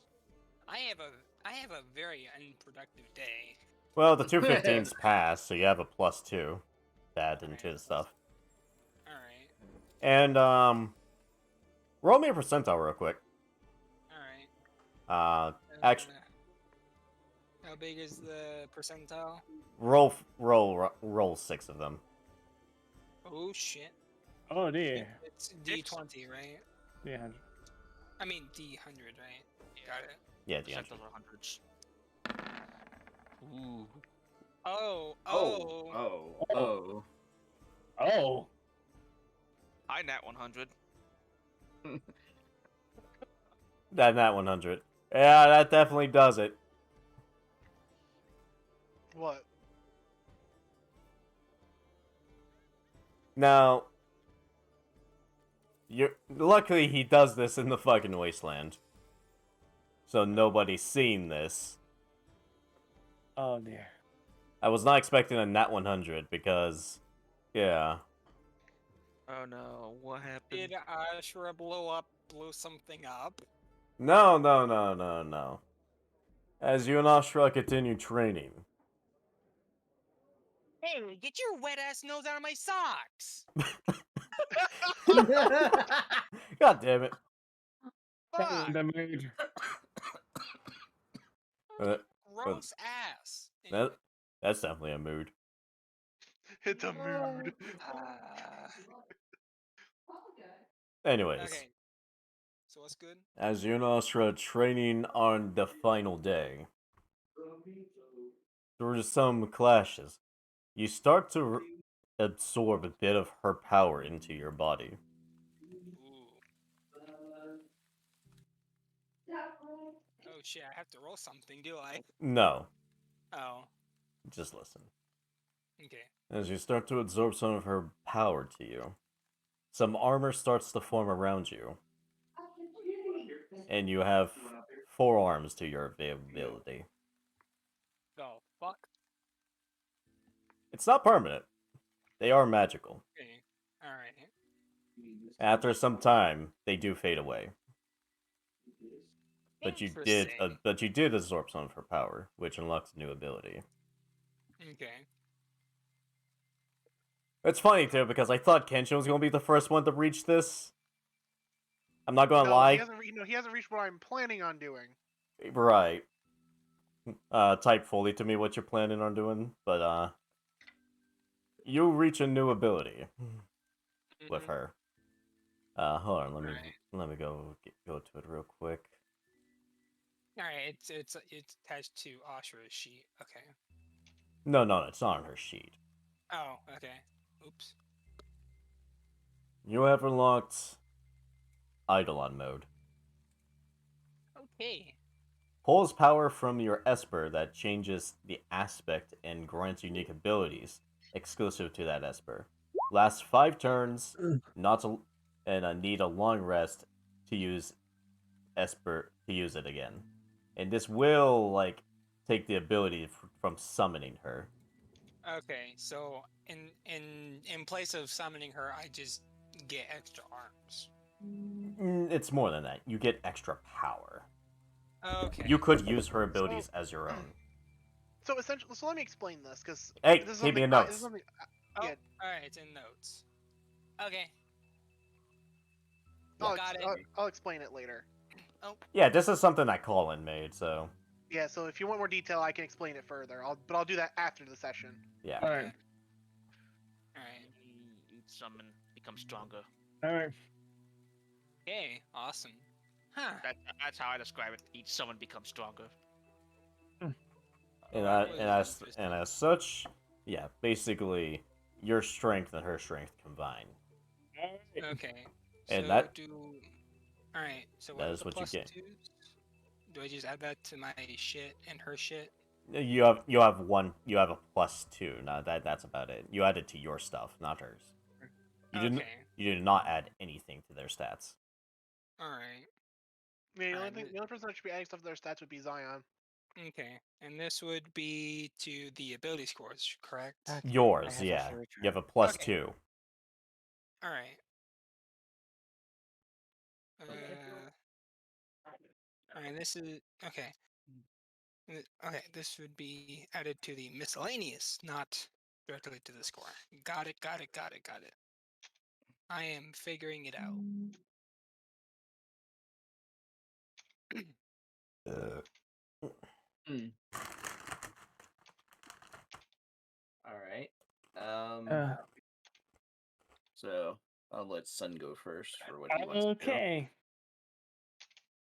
I have a very unproductive day. Well, the 215's passed, so you have a +2 to add into the stuff. Alright. And, roll me a percentile real quick. Alright. Actually, How big is the percentile? roll 6 of them. Oh shit. Oh dear. It's D20, right? Yeah. I mean D100, right? Got it. Yeah, the Percentiles are hundreds. Ooh. Oh. Oh. I nat 100. That 100. Yeah, that definitely does it. What? Now, luckily he does this in the fucking wasteland. So nobody's seen this. Oh dear. I was not expecting a nat 100 because, yeah. Oh no, what happened? Did Ashra blow something up? No. As you and Ashra continue training. Hey, get your wet ass nose out of my socks! God damn it. Fuck! The mood. Gross ass! That's definitely a mood. It's a mood. Anyways, Okay. So what's good? as you and Ashra training on the final day, through some clashes, you start to absorb a bit of her power into your body. Ooh. Oh shit, I have to roll something, do I? No, Oh, just listen. okay. As you start to absorb some of her power to you, some armor starts to form around you. And you have 4 arms to your availability. Oh, fuck. It's not permanent. They are magical. Okay. Alright. After some time, they do fade away. But you did absorb some of her power, which unlocks a new ability. Okay. It's funny too because I thought Kenshin was gonna be the first one to reach this. I'm not gonna No, lie. he hasn't reached what I'm planning on doing. Right. Type fully to me what you're planning on doing, but you'll reach a new ability with Mhm. her. Hold on, Right. let me go to it real quick. All right, it's attached to Ashura's sheet. Okay. No, it's not on her sheet. Oh, okay. Oops. You have unlocked Eidolon Mode. Okay. Pulls power from your Esper that changes the aspect and grants unique abilities exclusive to that Esper. Lasts 5 turns, not to, and need a long rest to use Esper to use it again. And this will like take the ability from summoning her. Okay. So in place of summoning her, I just get extra arms. It's more than that. You get extra power. Okay. You could use her abilities as your own. So essentially, so let me explain this because Hey, this is keep me something. in This notes. is something. Oh, Yeah, all right. It's in notes. Okay. I'll, Got it. I'll explain it later. Oh. Yeah, this is something that Colin made, so Yeah, so if you want more detail, I can explain it further. I'll do that after the session. yeah. All right. All right. Each summon becomes stronger. All right. Okay. Awesome. Huh. That's how I describe it. Each summon becomes stronger. And, That was and as such, yeah, basically your strength and her strength combine. Okay. And So that- All right. So that what are is the what you plus get. twos? Do I just add that to my shit and her shit? You have a +2. Now that's about it. You add it to your stuff, not hers. Okay. You did not add anything to their stats. All right. I mean, Alright, the only person that should be adding stuff to their stats would be Zion. Okay. And this would be to the ability scores, correct? Okay, I Yours, have a yeah. third You have a turn. +2. All right. All right. This is okay. Okay. This would be added to the miscellaneous, not directly to the score. Got it. Got it. Got it. Got it. I am figuring it out. All right. Uh, So I'll let Sun go first for what he wants to do. okay.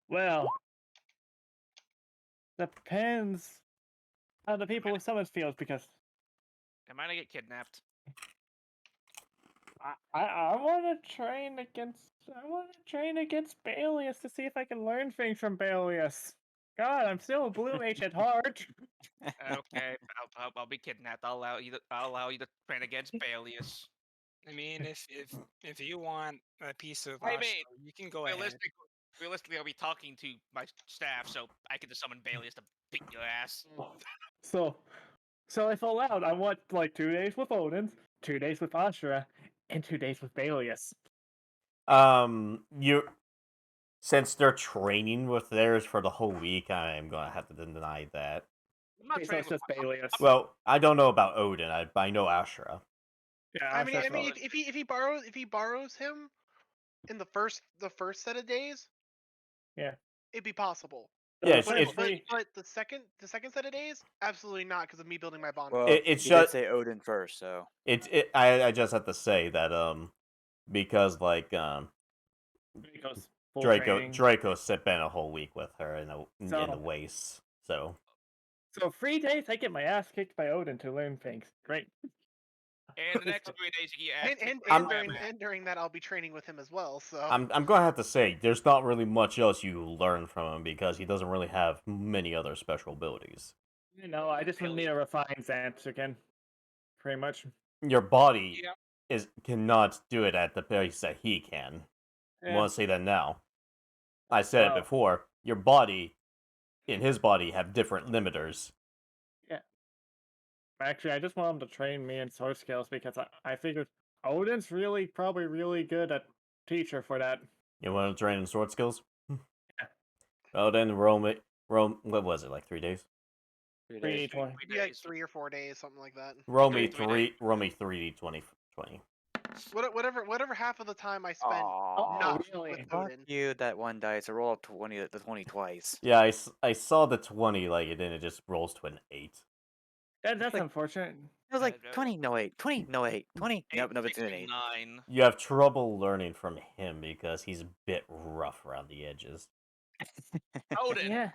Well, depends on the people with summons fields because Am I gonna get kidnapped? I want to train against Balius to see if I can learn things from Balius. God, I'm still a blue mage at heart. Okay, I'll be kidnapped. I'll allow you to train against Balius. I mean, if you want a piece of I Ashura, mean, you can go ahead. Realistically, I'll be talking to my staff, so I can just summon Balius to beat your ass. So if allowed, I want like 2 days with Odin, 2 days with Ashura, and 2 days with Balius. You since they're training with theirs for the whole week, I'm gonna have to deny that. I'm not Okay, so training it's with just Balius. Well, I don't know about Odin. I know Ashura. Yeah, I mean, Ashura's Odin. if he borrows him in the first set of days, Yeah. it'd be possible. Yeah, But the second set of days, absolutely not because of me building my bond. Well, it's he just did say Odin first, so I just have to say that because like Draco's full training. Draco spent a whole week with her in the So- wastes. So 3 days, I get my ass kicked by Odin to learn things. Great. And the next 3 days, you get And during that, I'll be training with him as well. So I'm gonna have to say there's not really much else you learn from him because he doesn't really have many other special abilities. I just need to refine Xant again. Pretty much. Your body Yeah. cannot do it at the pace that he can. I Yeah. want to say that now. I said it before. Your body and his body have different limiters. Yeah. Actually, I just want him to train me in sword skills because I figured Odin's probably really good at teacher for that. You want to train in sword skills? Yeah. Well, then roll. What was it, like 3 days? 3 or 4 days, something like that. Roll me 3d20. Whatever half of the time I spent Aw, not really? with fuck Odin. you, that one dice. I rolled 20, the 20 twice. Yeah, I saw the 20, like, and then it just rolls to an 8. That's like- unfortunate. It was like Yeah, 20, no 8, 20, no 8, 20. Nope, nope, 6 it's an to 8. 9. You have trouble learning from him because he's a bit rough around the edges. Odin. Yeah.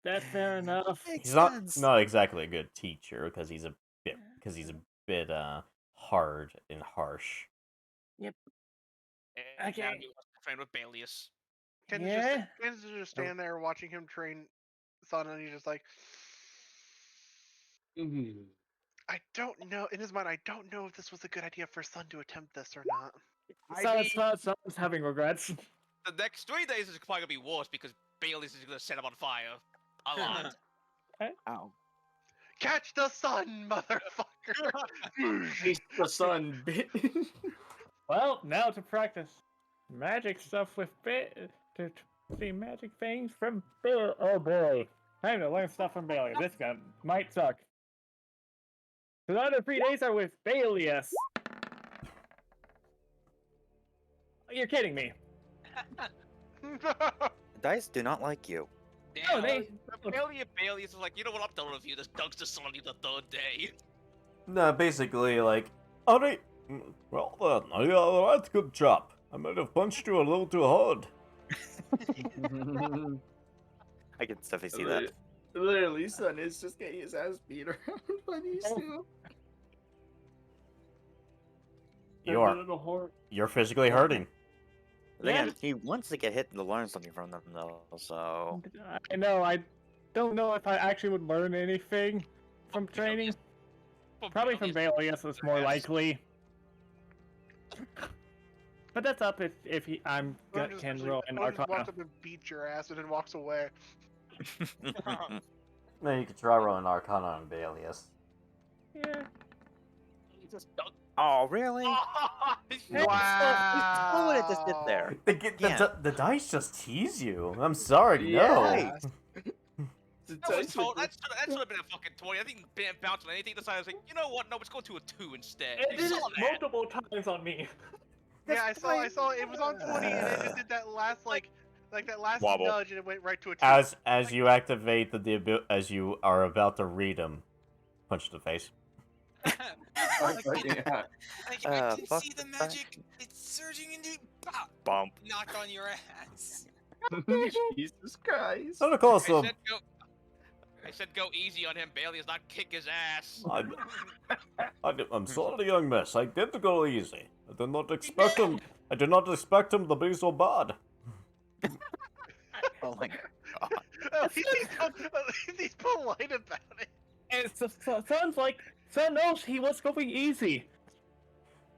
That's fair enough. Makes He's sense. not exactly a good teacher because he's a bit hard and harsh. And Okay. now he wants to train with Balius. Yeah. Ken's just stand there watching him train Sun, and he's just like, I don't know. In his mind, I don't know if this was a good idea for Sun to attempt this or not. Someone's having regrets. The next 3 days is probably gonna be worse because Balius is gonna set him on fire. A lot. Ow. Catch the sun, motherfucker! Chase the sun, bitch. Well, now to practice magic stuff with to see magic things from Bailey. Oh boy, time to learn stuff from Bailey. This gun might suck. The other 3 days are with Balius. You're kidding me. The dice do not like you. Oh, they. Balius is like, you know what, I'm done with you. This dunks the sun on you the 3rd day. No, basically, like, alright, well then, alright, good job. I might have punched you a little too hard. I can definitely see that. Literally, Sun is just getting his ass beat around by these two. You're physically hurting. Again, he wants to get hit to learn something from them, though, so... I know. I don't know if I actually would learn anything from training. Probably from Balius is more likely. But that's up if I'm Sun just can usually- roll an Sun just walks Arcana. up and beats your ass and then walks away. No, you could try rolling Arcana on Balius. Yeah. He just dunked. Oh, really? Wow! Who would have just sit there? The dice just tease you. I'm sorry, Yeah. no. That should have been a fucking 20. I think didn't bounce on anything. Decided, like, you know what? No, let's go to a 2 instead. It You did saw it that. multiple times on me. Yeah, I saw it was on 20 and it just did that last like that last Wobble. nudge and it went right to a 2. As you activate as you are about to read them, punch the face. Yeah. I can fuck see the the magic. It's surging into pop. Bump. Knock on your ass. Jesus Christ. Of course, I said go easy on him. Bailey is not kick his ass. I'm sorry, young miss. I did go easy. I did not expect him. I did not expect him to be so bad. Oh my god. At least he's polite about it. And Son knows he was going easy.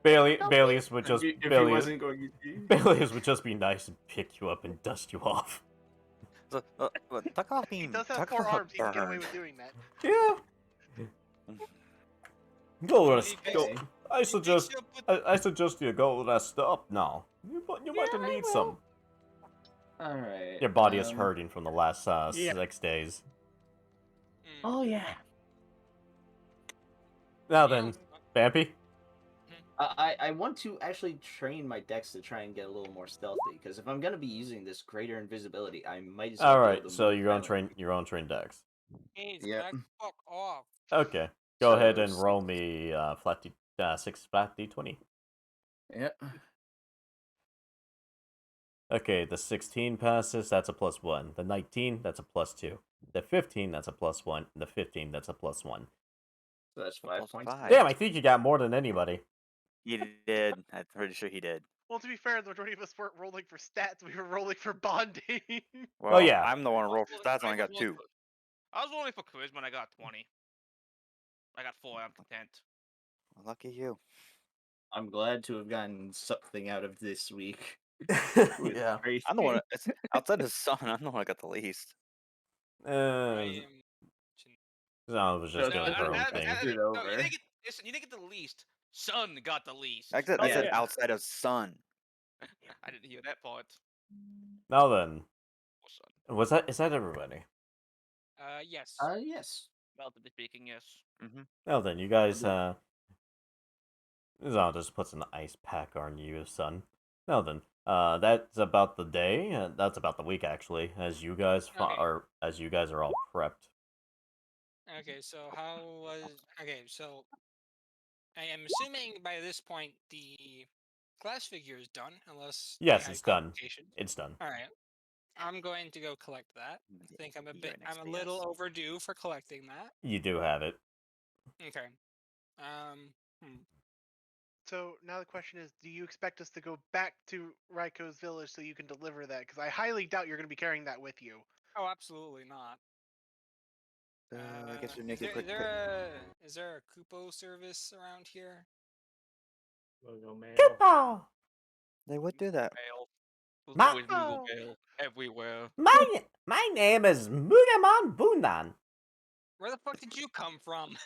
Balius would just If he Balius, wasn't going easy. Balius would just be nice and pick you up and dust you off. Tuck off He being does have tuck 4 off arms. He can get away burned. with doing that. Yeah. Go rest. Okay. Go. I suggest you go rest up now. You might Yeah, I need will. some. Alright. Your body is hurting from the last Yeah. 6 days. Oh yeah. Now then, Vampy. I want to actually train my dex to try and get a little more stealthy, because if I'm gonna be using this greater invisibility, I might as well All be right, able to so move you're on silently. train Dex. Hey, Yeah. back fuck off. Okay, go So, ahead and roll me 6 flat d20. Yeah. Okay, the 16 passes. That's a +1. The 19, that's a +2. The 15, that's a +1. And the 15, that's a +1. So that's Plus 5 points. 5. Damn, I think you got more than anybody. He did. I'm pretty sure he did. Well, to be fair, the majority of us weren't rolling for stats. We were rolling for bonding. Well, yeah. I'm the one who rolled for stats. I only got 2. I was rolling for charisma and I got 20. I got 4. I'm content. Lucky you. I'm glad to have gotten something out of this week. Yeah. I'm the one. It's, outside the sun, I'm the one who got the least. I am. No, it was just No, doing her own thing. It No, over. you didn't get. Listen, you didn't get the least. Sun got the least. I said, Oh, I said yeah. outside of sun. I didn't hear that part. Now then, Oh, Sun. is that everybody? Yes. Yes. Relatively speaking, yes. Mm-hmm. Now then, you guys Zon just puts an ice pack on you, son. Now then, that's about the day. That's about the week, actually. As you guys Okay. are all prepped. Okay, so so I am assuming by this point the class figure is done, unless they Yes, had it's done. complications. It's done. All right, I'm going to go collect that. I think I'm Be right next I'm to a me, little yes. overdue for collecting that. You do have it. Okay. Hmm. So now the question is, do you expect us to go back to Raiko's village so you can deliver that? Because I highly doubt you're going to be carrying that with you. Oh, absolutely not. I guess we Is make a there quick trip. is there a Kupo service around here? Logo mail. Goodbye. They would do that. Mail. There's Ma- always Moogle Oh. mail everywhere. My name is Mugamon Bunan. Where the fuck did you come from?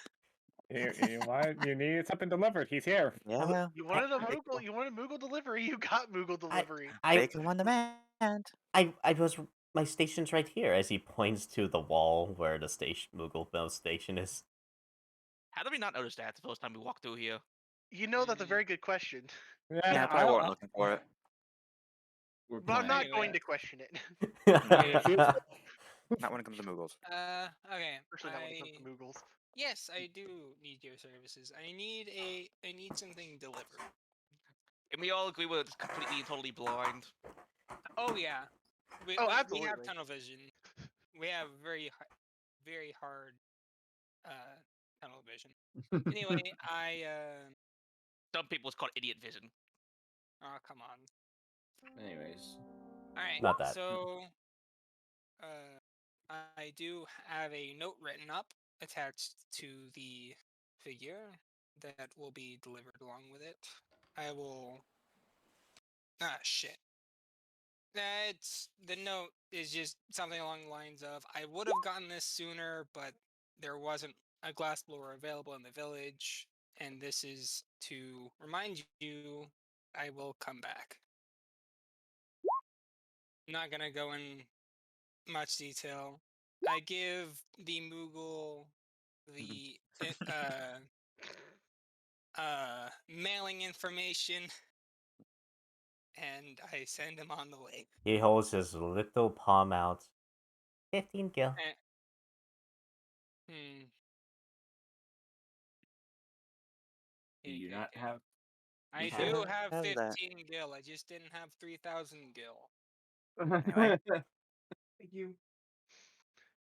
You needed something delivered. He's here. Yeah. You wanted a Moogle. You wanted Moogle delivery. You got Moogle delivery. Bacon on demand. I was my station's right here as he points to the wall where the Moogle Bell station is. How did we not notice that the first time we walked through here? You know that's a very good question, Yeah, I probably weren't looking for it. We're but I'm not Anyway. going to question it. Not when it comes to Moogles. Okay. Especially not when it comes to Moogles. Yes, I do need your services. I need something delivered. And we all agree we're just completely and totally blind. Oh yeah. We have absolutely. tunnel vision. We have very hard tunnel vision. Anyway, Some people it's called idiot vision. oh come on. Anyways. All right. Not that. So I do have a note written up attached to the figure that will be delivered along with it. I will. Ah, shit. The note is just something along the lines of I would have gotten this sooner, but there wasn't a glassblower available in the village, and this is to remind you I will come back. Not gonna go in much detail. I give the Moogle the mailing information, and I send him on the way. He holds his little palm out. 15 gil. Hmm. Do you not have? I you do have- have How's that? 15 gil. I just didn't have 3,000 gil. Anyway. Thank you.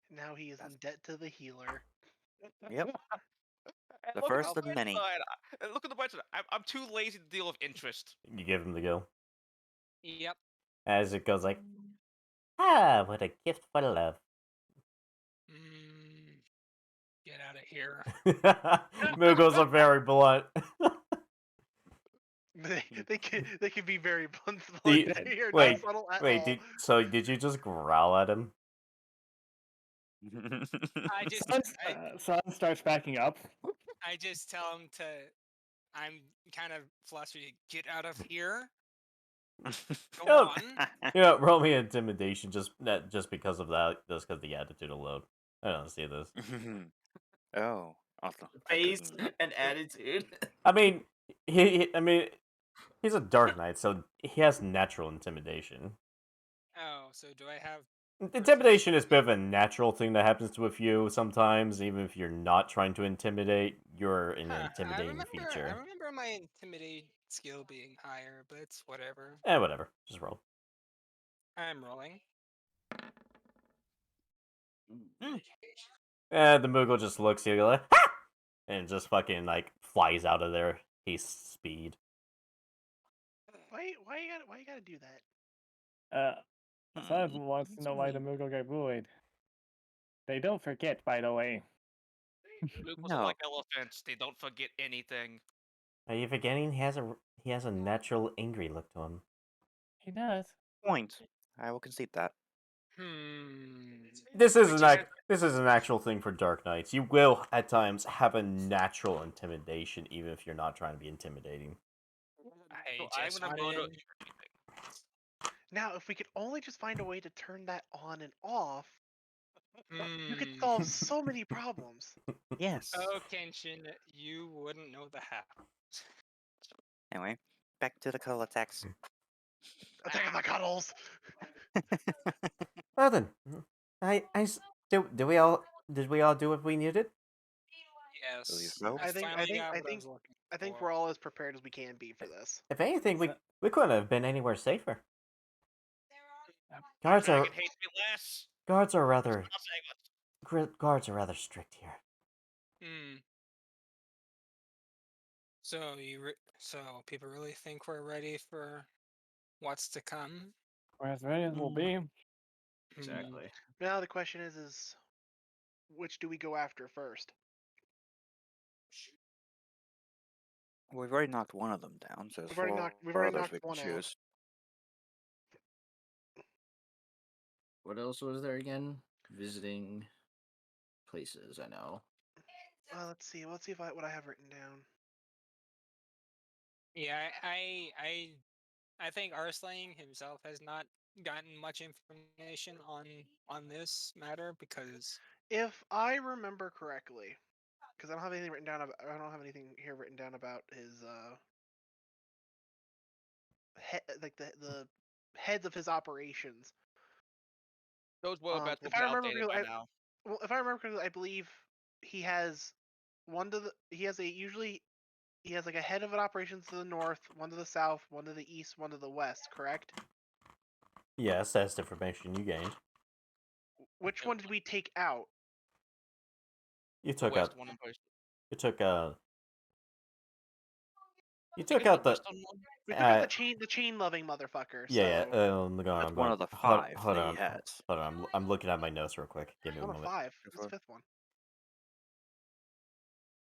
Now he is in debt to the healer. Yep. And The look first at of the bright many. side. Look at the bright side. I'm too lazy to deal with interest. You give him the gil. Yep. As it goes like, ah, what a gift for love. Get out of here. Moogles are very blunt. They can be very blunt. The- They are wait, not subtle at Wait, all. did you just growl at him? I just Sun starts backing up. I just tell him to. I'm kind of flustered. Get out of here. Go Oh. on. Roll me intimidation just because of that, just because the attitude alone. I don't see this. Oh, awesome. Face and attitude. I mean, he's a Dark Knight, so he has natural intimidation. Oh, so do I have? Intimidation is a bit of a natural thing that happens to a few sometimes, even if you're not trying to intimidate, you're an intimidating I feature. remember my intimidate skill being higher, but it's whatever. Whatever. Just roll. I'm rolling. The Moogle just looks at you like, ha! And just fucking, like, flies out of there. He's speed. Why you gotta do that? Sun wants to know why the Moogle got bullied. They don't forget, by the way. Moogles No. are like elephants. They don't forget anything. Are you forgetting? He has a natural angry look to him. He does. Point. I will concede that. This is Which this is an actual thing for Dark Knights. You will at times have a natural intimidation, even if you're not trying to be intimidating. So I'm gonna go to. Now, if we could only just find a way to turn that on and off, you could Hmm. solve so many problems. Yes. Oh, Kenshin, you wouldn't know the half. Anyway, back to the cuddle attacks. Attack of the cuddles. Well then, did we all do what we needed? Yes. so. I finally got what I was looking I think for. we're all as prepared as we can be for this. If anything, we couldn't have been anywhere safer. The dragon hates me less. Guards are rather Los Angeles. guards are rather strict here. Hmm. So so people really think we're ready for what's to come? We're as ready as we'll be. Hmm. Exactly. Now the question is which do we go after first? We've already knocked one of them down, so there's We've already four others knocked we can one out. choose. What else was there again? Visiting places, I know. Let's see. Let's see what I have written down. Yeah, I think Arslang himself has not gotten much information on this matter because If I remember correctly, because I don't have anything written down. I don't have anything here written down about his like the heads of his operations. Those were about to If be I remember outdated by correctly, now. well, if I remember correctly, I believe he has usually he has like a head of an operations to the north, one to the south, one to the east, one to the west. Correct? Yes, that's the information you gained. Which one did we take out? You The took west out. one in person. You took You I think took it's out the the. western one. We took out the chain loving motherfucker. Yeah, So yeah. I'm That's one going. of the Hold, 5 hold that on. he has. Hold on. I'm looking at my notes real quick. Give me a number moment. 5. Go What's for the it. fifth one?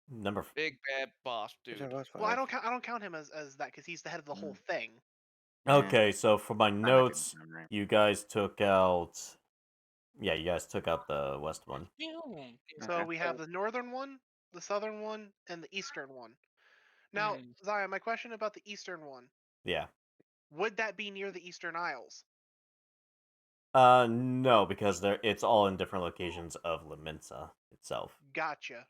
Number. Big bad boss dude. There was Well, I 5. don't count him as that because he's the head of the whole thing. Yeah. Okay, so for my Not my good notes, memory. you guys took out. Yeah, you guys took out the west one. So Okay. we have the northern one, the southern one, and the eastern one. Now, Zion, my question about the eastern one: Yeah. would that be near the Eastern Isles? No, because it's all in different locations of Laminsa itself. Gotcha.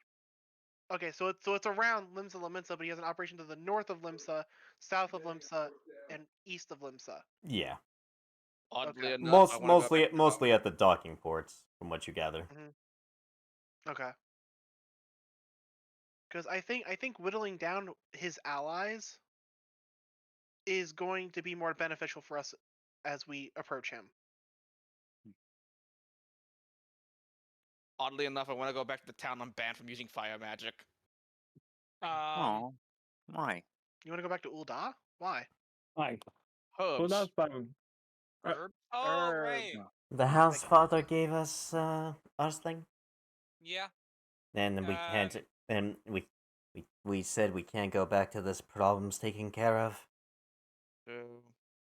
Okay, so it's around Limsa Laminsa, but he has an operation to the north of Limsa, south of Limsa, and east of Limsa. Yeah. Oddly Okay. enough, I wanna go back to Mostly at the docking ports, from what you gather. Okay. Because I think whittling down his allies is going to be more beneficial for us as we approach him. Oddly enough, I want to go back to the town I'm banned from using fire magic. Oh, why? You want to go back to Ul'dah? Why? Fine. Herbs. Well, that's fine. Herb? Oh, right. The house father gave us thing, Yeah. and we can't. And we said we can't go back to this problem's taken care of.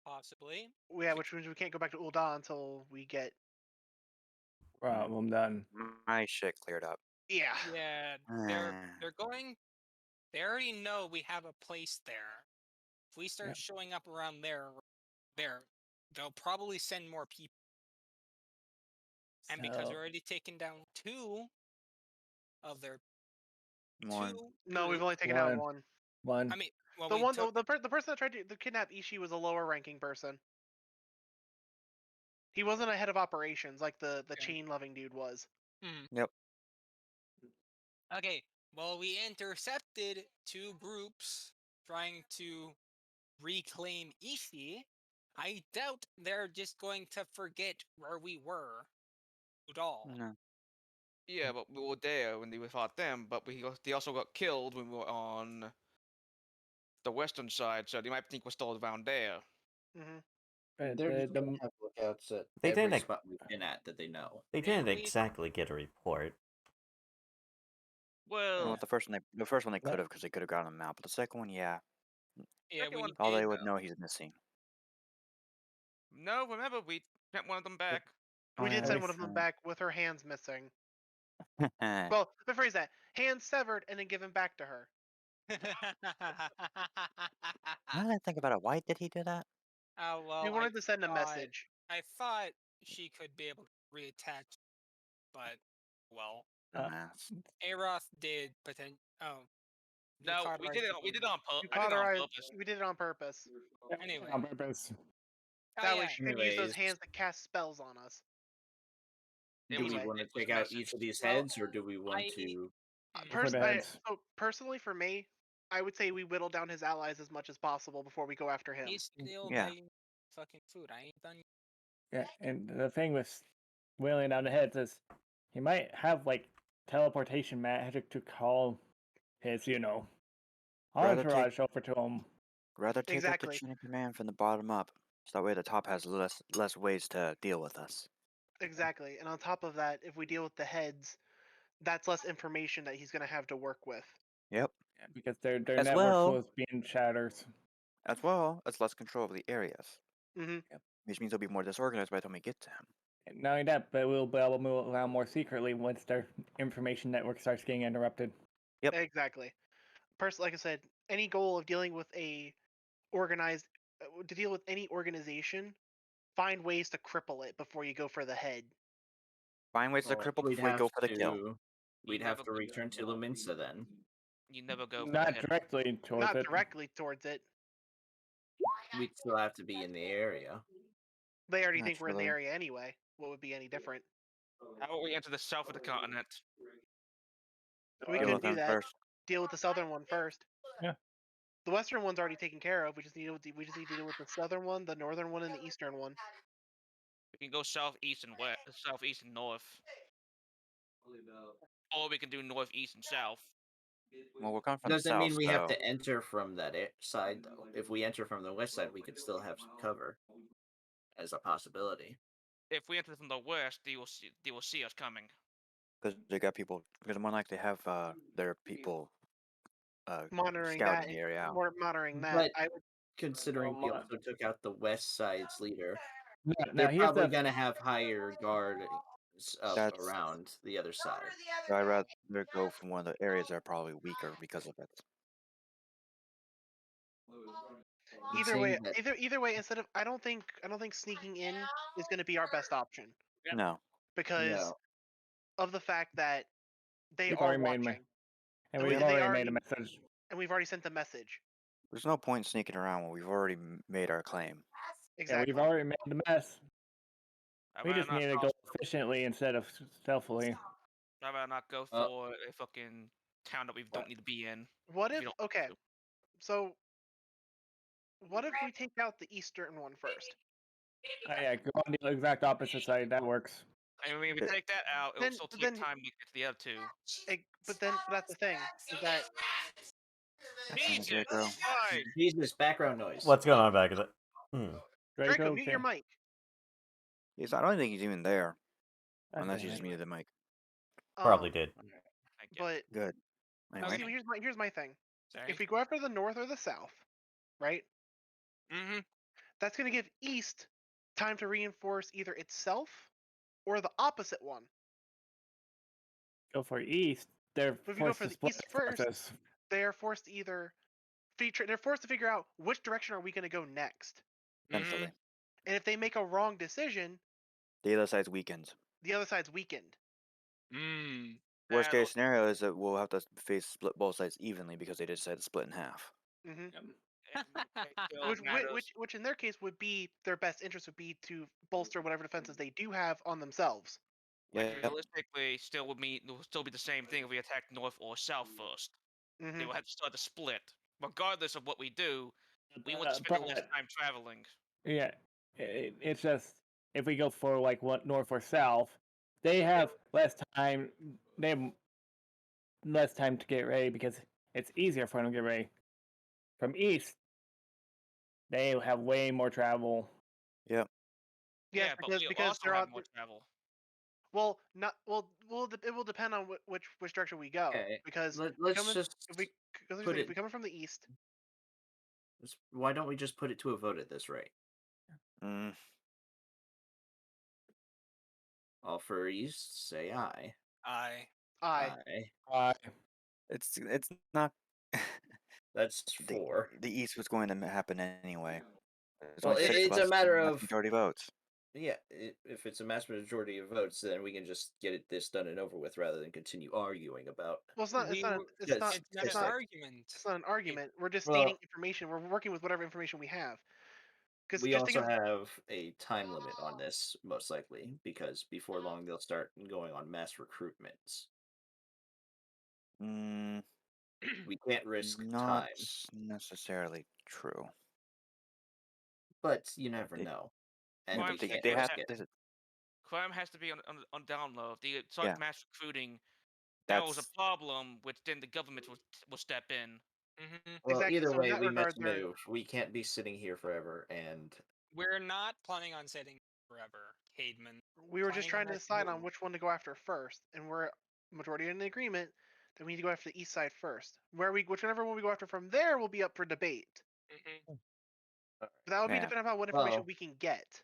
Possibly. Yeah, which means we can't go back to Ul'dah until we get. Problem done. My shit cleared up. Yeah. Yeah, they're going. They already know we have a place there. If we start showing up around there, they'll probably send more people. And because we're already taken down 2 of their 1. 2. No, we've only taken down one. One. I mean, well, The we one, took, the person that tried to kidnap Ishii was a lower ranking person. He wasn't a head of operations like the chain loving dude was. Yep. Okay, well, we intercepted 2 groups trying to reclaim Ishii. I doubt they're just going to forget where we were at all. No. Yeah, but we were there when we fought them, but they also got killed when we were on the western side, so they might think we're still around there. They're just gonna have lookouts at They every didn't. spot we've been at that they know. They didn't exactly get a report. Well, the first one they could have because they could have gotten him out, but the second one, yeah. Yeah, we All did, they would know he's missing. No, remember we sent one of them back. We did yeah, send one of them back with her hands missing. Well, Well, let me phrase that: hands severed and then given back to her. now that I think about it, why did he do that? Oh, well, We wanted to send a message. I thought she could be able to reattach, but, well, Dumbass. Aroth did No, we did it. We did it on You purpose. I did it on cauterized. purpose. We did it on purpose. Anyway. On purpose. Oh, That yeah. way she can use those Anyways. hands to cast spells on us. It Do was- we Anyway. want to it was take out massive. each of these Well, heads, or do we want I- to? For the heads. So personally, for me, I would say we whittle down his allies as much as possible before we go after him. He's still Yeah. begging fucking food. I ain't done. Yeah, and the thing with wheeling down the heads is he might have like teleportation magic to call his, Rather entourage over to him. Rather take Exactly. up the chain of command from the bottom up, so that way the top has less ways to deal with us. Exactly. And on top of that, if we deal with the heads, that's less information that he's going to have to work with. Yep. Yeah, because their As network well- was being shattered. As well as less control of the areas, hmm which means they'll be more disorganized by the time we get to him. And not only that, but we'll be able to move around more secretly once their information network starts getting interrupted. Yep. Exactly. Like I said, any goal of dealing with to deal with any organization, find ways to cripple it before you go for the head. Find ways to Well, cripple we'd before we go have for the kill. to- We'd You have never to go- return to Luminsa then. You never go for Not the head. directly towards Not it. directly towards it. We'd still have to be in the area. They already think we're in the Naturally. area anyway. What would be any different? How about we enter the south of the continent? We Deal could with do them that. first. Deal with the southern one first. Yeah. The western one's already taken care of. We just need to deal with the southern one, the northern one, and the eastern one. We can go southeast and west, southeast and north, or we can do northeast and south. Well, we're coming from the Doesn't south, mean we have so to enter from that side, though. If we enter from the west side, we could still have some cover as a possibility. If we enter from the west, they will see us coming. because they got people. Because more likely they have their people Monitoring scouting that, the area out. more monitoring that. But I would considering we Well, also took out the west side's leader, Now they're here's probably the gonna have higher guard up That's- around the other side. So I'd rather go from one of the areas that are probably weaker because of it. You'd either say way. that- Either way. Instead of, I don't think sneaking in is going to be our best option Yep. No. because No. of the fact that they We've are already made watching, and the we've way they already made a already- message. and we've already sent the message. There's no point in sneaking around when we've already made our claim. Yeah, Exactly. we've already made the mess. I'd We rather just not need to cross- go efficiently instead of stealthily. I'd rather not go Oh. for a fucking town that we don't need to be in. What If if? you don't Okay. want So, what if we take out the eastern one first? Yeah, go on the exact opposite side. That works. I mean, if we take that out, it'll Then- still take then- time to get to the other two. But that's the thing is that Jesus, Draco. why? Jesus, background noise. What's going on back? Is it? Draco, mute your can- mic. I don't think he's even there God unless damn you just it. muted the mic. Probably did. Thank you. But Good. Anyway, see, here's my thing. Sorry. If we go after the north or the south, right? Mm-hmm. That's going to give east time to reinforce either itself or the opposite one. Go for east. They're If you go forced for to the split east their first, forces. They are forced to either they're forced to figure out which direction are we going to go next. essentially, And if they make a wrong decision, the other side's weakened. the other side's weakened. Mm. Worst case scenario is that we'll have to split both sides evenly because they decided to split in half. hmm Which, Which in their case would be their best interest would be to bolster whatever defenses they do have on themselves. which Yep. realistically still would mean it will still be the same thing if we attack north or south first. hmm They will have to start to split. Regardless of what we do, we want to spend less time traveling. Yeah, it's just if we go for like what north or south, they have less time. They have less time to get ready because it's easier for them to get ready. From east, they have way more travel. Yes, Yeah, but we because also they're have on. more travel. Well, not well. It will depend on which direction we go. Okay, Because let's coming- just if we put if it- we coming from the east, Why don't we just put it to a vote at this rate? Mm, All for east, say aye. I aye. it's not. That's the, 4. the East was going to happen anyway. There's Well, only 6 of it's a us, matter and that's of- majority votes. Yeah, if it's a mass majority of votes, then we can just get this done and over with rather than continue arguing about. Well, it's not. It's We not. were- It's not. It's not It's an not. argument. It's not an argument. We're just Well- stating information. We're working with whatever information we have. Because We just think also of have a time limit on this, most likely, because before long they'll start going on mass recruitments. Mm, We can't risk not time, necessarily true. but you never They- know, Yeah, and Crime we but can't they risk have it. Crime has to be on down low. If they start Yeah. mass recruiting, that was a That's problem, which then the government will step in. Hmm. Well, exactly. either So in way, that we regard, must they're move. We can't be sitting here forever, and We're not planning on sitting forever, Cademan. we were just Planning trying to on decide on moving. which one to go after first, and we're majority in the agreement that we need to go after the east side first. Whichever one we go after from there will be up for debate. Mhm. But that would be Yeah. dependent upon what information Well- we can get.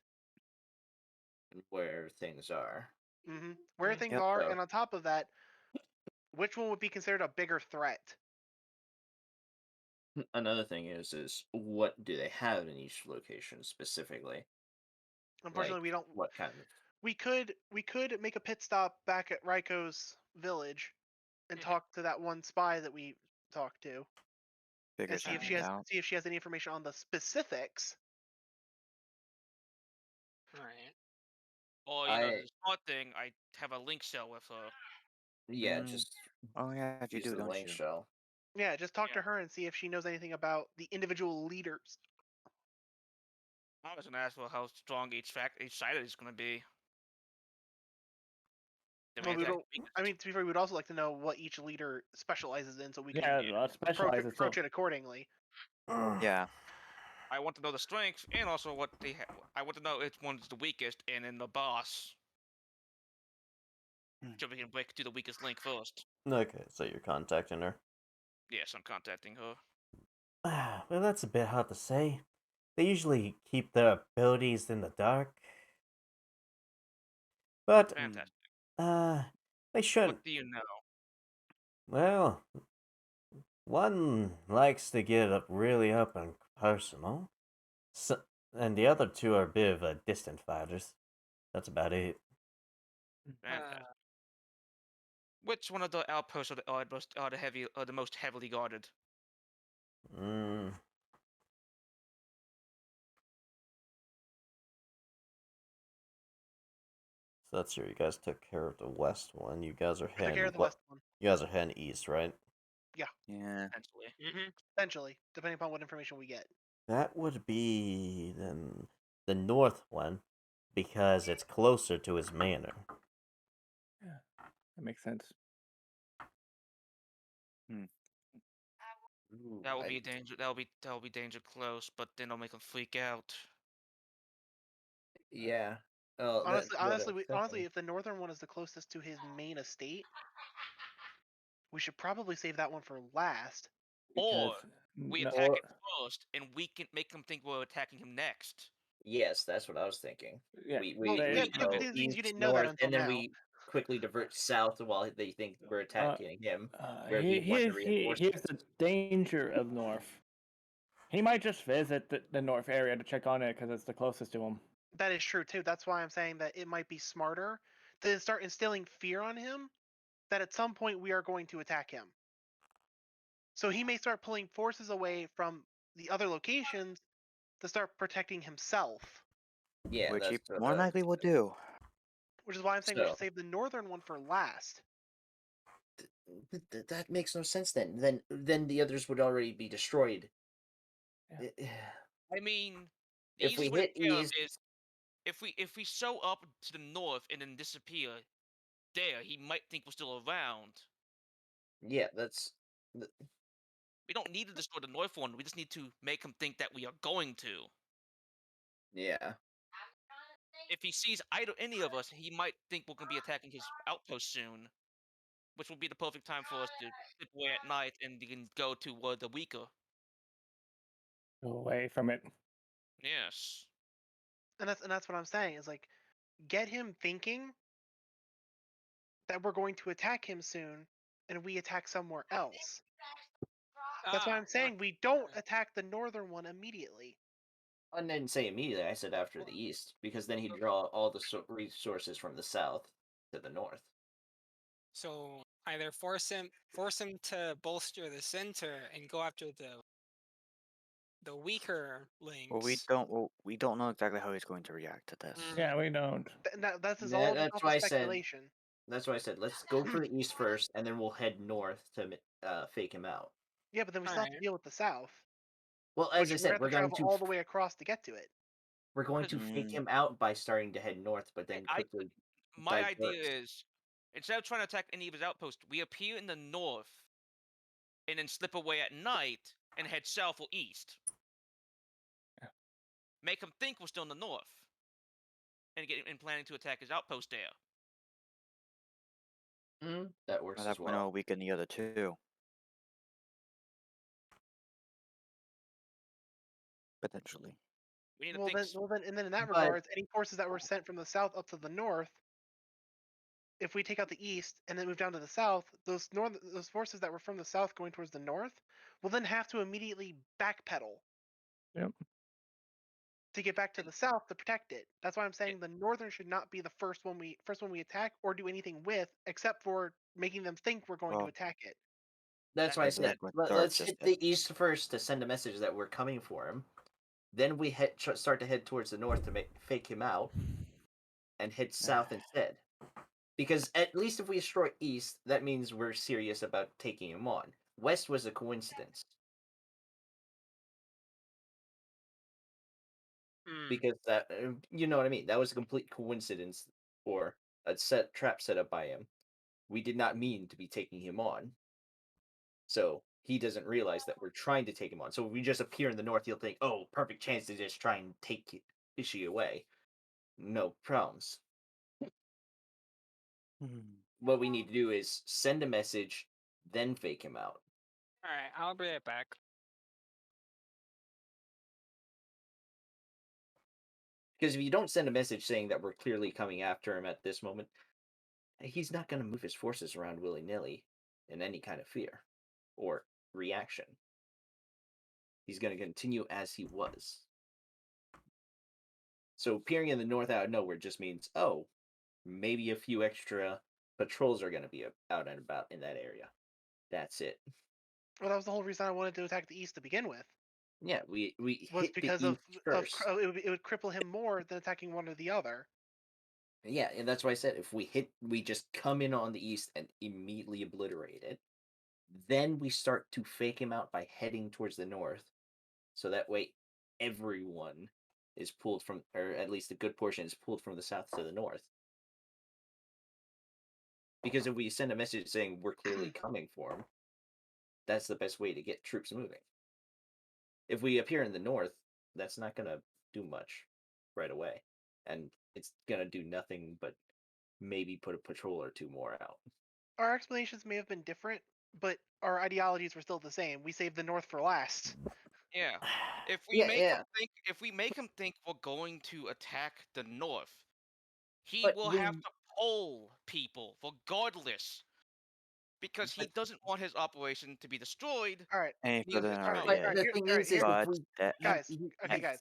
where things are. Where Mhm. things Yep. are, So- and on top of that, which one would be considered a bigger threat? Another thing is what do they have in each location specifically? Unfortunately, Like, we don't. What kind of? We could make a pit stop back at Raiko's village and Mhm. talk to that one spy that we talked to, figure and see if something out. she has any information on the specifics. Right. Or the smart thing, I have a link shell with her. Yeah, Mm, just Oh yeah, you use do, the don't link you? shell. Yeah, just talk to Yeah. her and see if she knows anything about the individual leaders. I was gonna ask for how strong each side is gonna be. Then we Well, attack the I mean, weakest. to be fair, we'd also like to know what each leader specializes in, so we can Yeah, specializes. approach it accordingly. Yeah. I want to know the strength and also what they have. I want to know which one's the weakest, and then the boss. Hmm. So we can break to the weakest link first. Okay, so you're contacting her. Yes, I'm contacting her. Well, that's a bit hard to say. They usually keep their abilities in the dark. But, Fantastic. they shouldn't. What do you know? Well, one likes to get really up and personal. And the other two are a bit of distant fighters. That's about it. Fantastic. Which one of the outposts are the most heavily guarded? Mm. So that's sure you guys took care of the west one. You guys are Took care heading of the west one. You guys are heading east, right? Yeah. Essentially. Essentially, depending upon what information we get. That would be then the north one, because it's closer to his manor. That makes sense. Ooh, That will be danger. That will be danger close, but then it'll make them freak out. Yeah. Oh, Honestly, that's what I was honestly, thinking. if the northern one is the closest to his main estate, we should probably save that one for last. Or Because we no- attack it first, and we can make him think we're attacking him next. Yes, that's what I was thinking. Yeah, We Well, they- yeah, go but the thing is, you east, didn't know that north, until and then now. we quickly divert south while they think we're attacking him, where he, he'd want to here's, reinforce. here's the danger of North. He might just visit the North area to check on it because it's the closest to him. That is true too. That's why I'm saying that it might be smarter to start instilling fear on him that at some point we are going to attack him. So he may start pulling forces away from the other locations to start protecting himself. Yeah, Which he that's what more I was likely will do. Which is why I'm saying we So- should save the northern one for last. That makes no sense then. Then the others would already be destroyed. I mean, the If we easiest way to hit kill him east, is if we show up to the north and then disappear there, he might think we're still around. yeah, that's We don't need to destroy the north one. We just need to make him think that we are going to. yeah. If he sees any of us, he might think we're going to be attacking his outpost soon, which will be the perfect time for us to slip away at night and you can go to the weaker. Go away from it. Yes. And that's what I'm saying is like get him thinking that we're going to attack him soon and we attack somewhere else. That's why I'm saying we don't attack the northern one immediately. I didn't say immediately. I said after the east, because then he'd draw all the resources from the south to the north. So either force him to bolster the center and go after the weaker Well, links. we don't know exactly how he's going to react to this. Yeah, we don't. That's all just That's off why of I said. speculation. That's why I said let's go for the east first, and then we'll head north to fake him out. Yeah, but then we still have to Alright. deal with the south. Well, as Which I we're said, gonna have to travel all the way across to get to it. we're going to fake him out by starting to head north, but then quickly. My idea divert. is, instead of trying to attack any of his outposts, we appear in the north, and then slip away at night and head south or east. Make him think we're still in the north, and planning to attack his outpost there. That works At as that point, well. I'll weaken the other two. Potentially. We need to Well think. then, and then in that But- regards, any forces that were sent from the south up to the north, if we take out the east and then move down to the south, those forces that were from the south going towards the north will then have to immediately backpedal. Yep. To get back to the south to protect it. That's why I'm saying the northern should not be the first one we attack or do anything with, except for making them think we're going to Well, attack it. That's why I Isn't said that what let's Dark just hit said? the east first to send a message that we're coming for him. Then we start to head towards the north to fake him out, and head south instead. Because at least if we destroy east, that means we're serious about taking him on. West was a coincidence. Because that, you know what I mean? That was a complete coincidence or a trap set up by him. We did not mean to be taking him on. So he doesn't realize that we're trying to take him on. So if we just appear in the north, he'll think, oh, perfect chance to just try and take Ishii away. No problems. What we need to do is send a message, then fake him out. Alright, I'll be right back. Because if you don't send a message saying that we're clearly coming after him at this moment, he's not going to move his forces around willy-nilly in any kind of fear or reaction. He's going to continue as he was. So appearing in the north out of nowhere just means, oh, maybe a few extra patrols are going to be out and about in that area. That's it. Well, that was the whole reason I wanted to attack the east to begin with. Yeah, we Was hit because the east first. it would cripple him more than attacking one or the other. Yeah, and that's why I said if we just come in on the east and immediately obliterate it. Then we start to fake him out by heading towards the north. So that way everyone is pulled from, or at least a good portion is pulled from the south to the north. Because if we send a message saying we're clearly coming for him, that's the best way to get troops moving. If we appear in the north, that's not going to do much right away. And it's going to do nothing but maybe put a patrol or two more out. Our explanations may have been different, but our ideologies were still the same. We saved the north for last. Yeah. If we make him think we're going to attack the north, he But will have to poll people regardless. Because he doesn't want his operation to be destroyed. All right. Any He further was than trying to- already But is. the thing Here- is, here- But guys, okay, guys.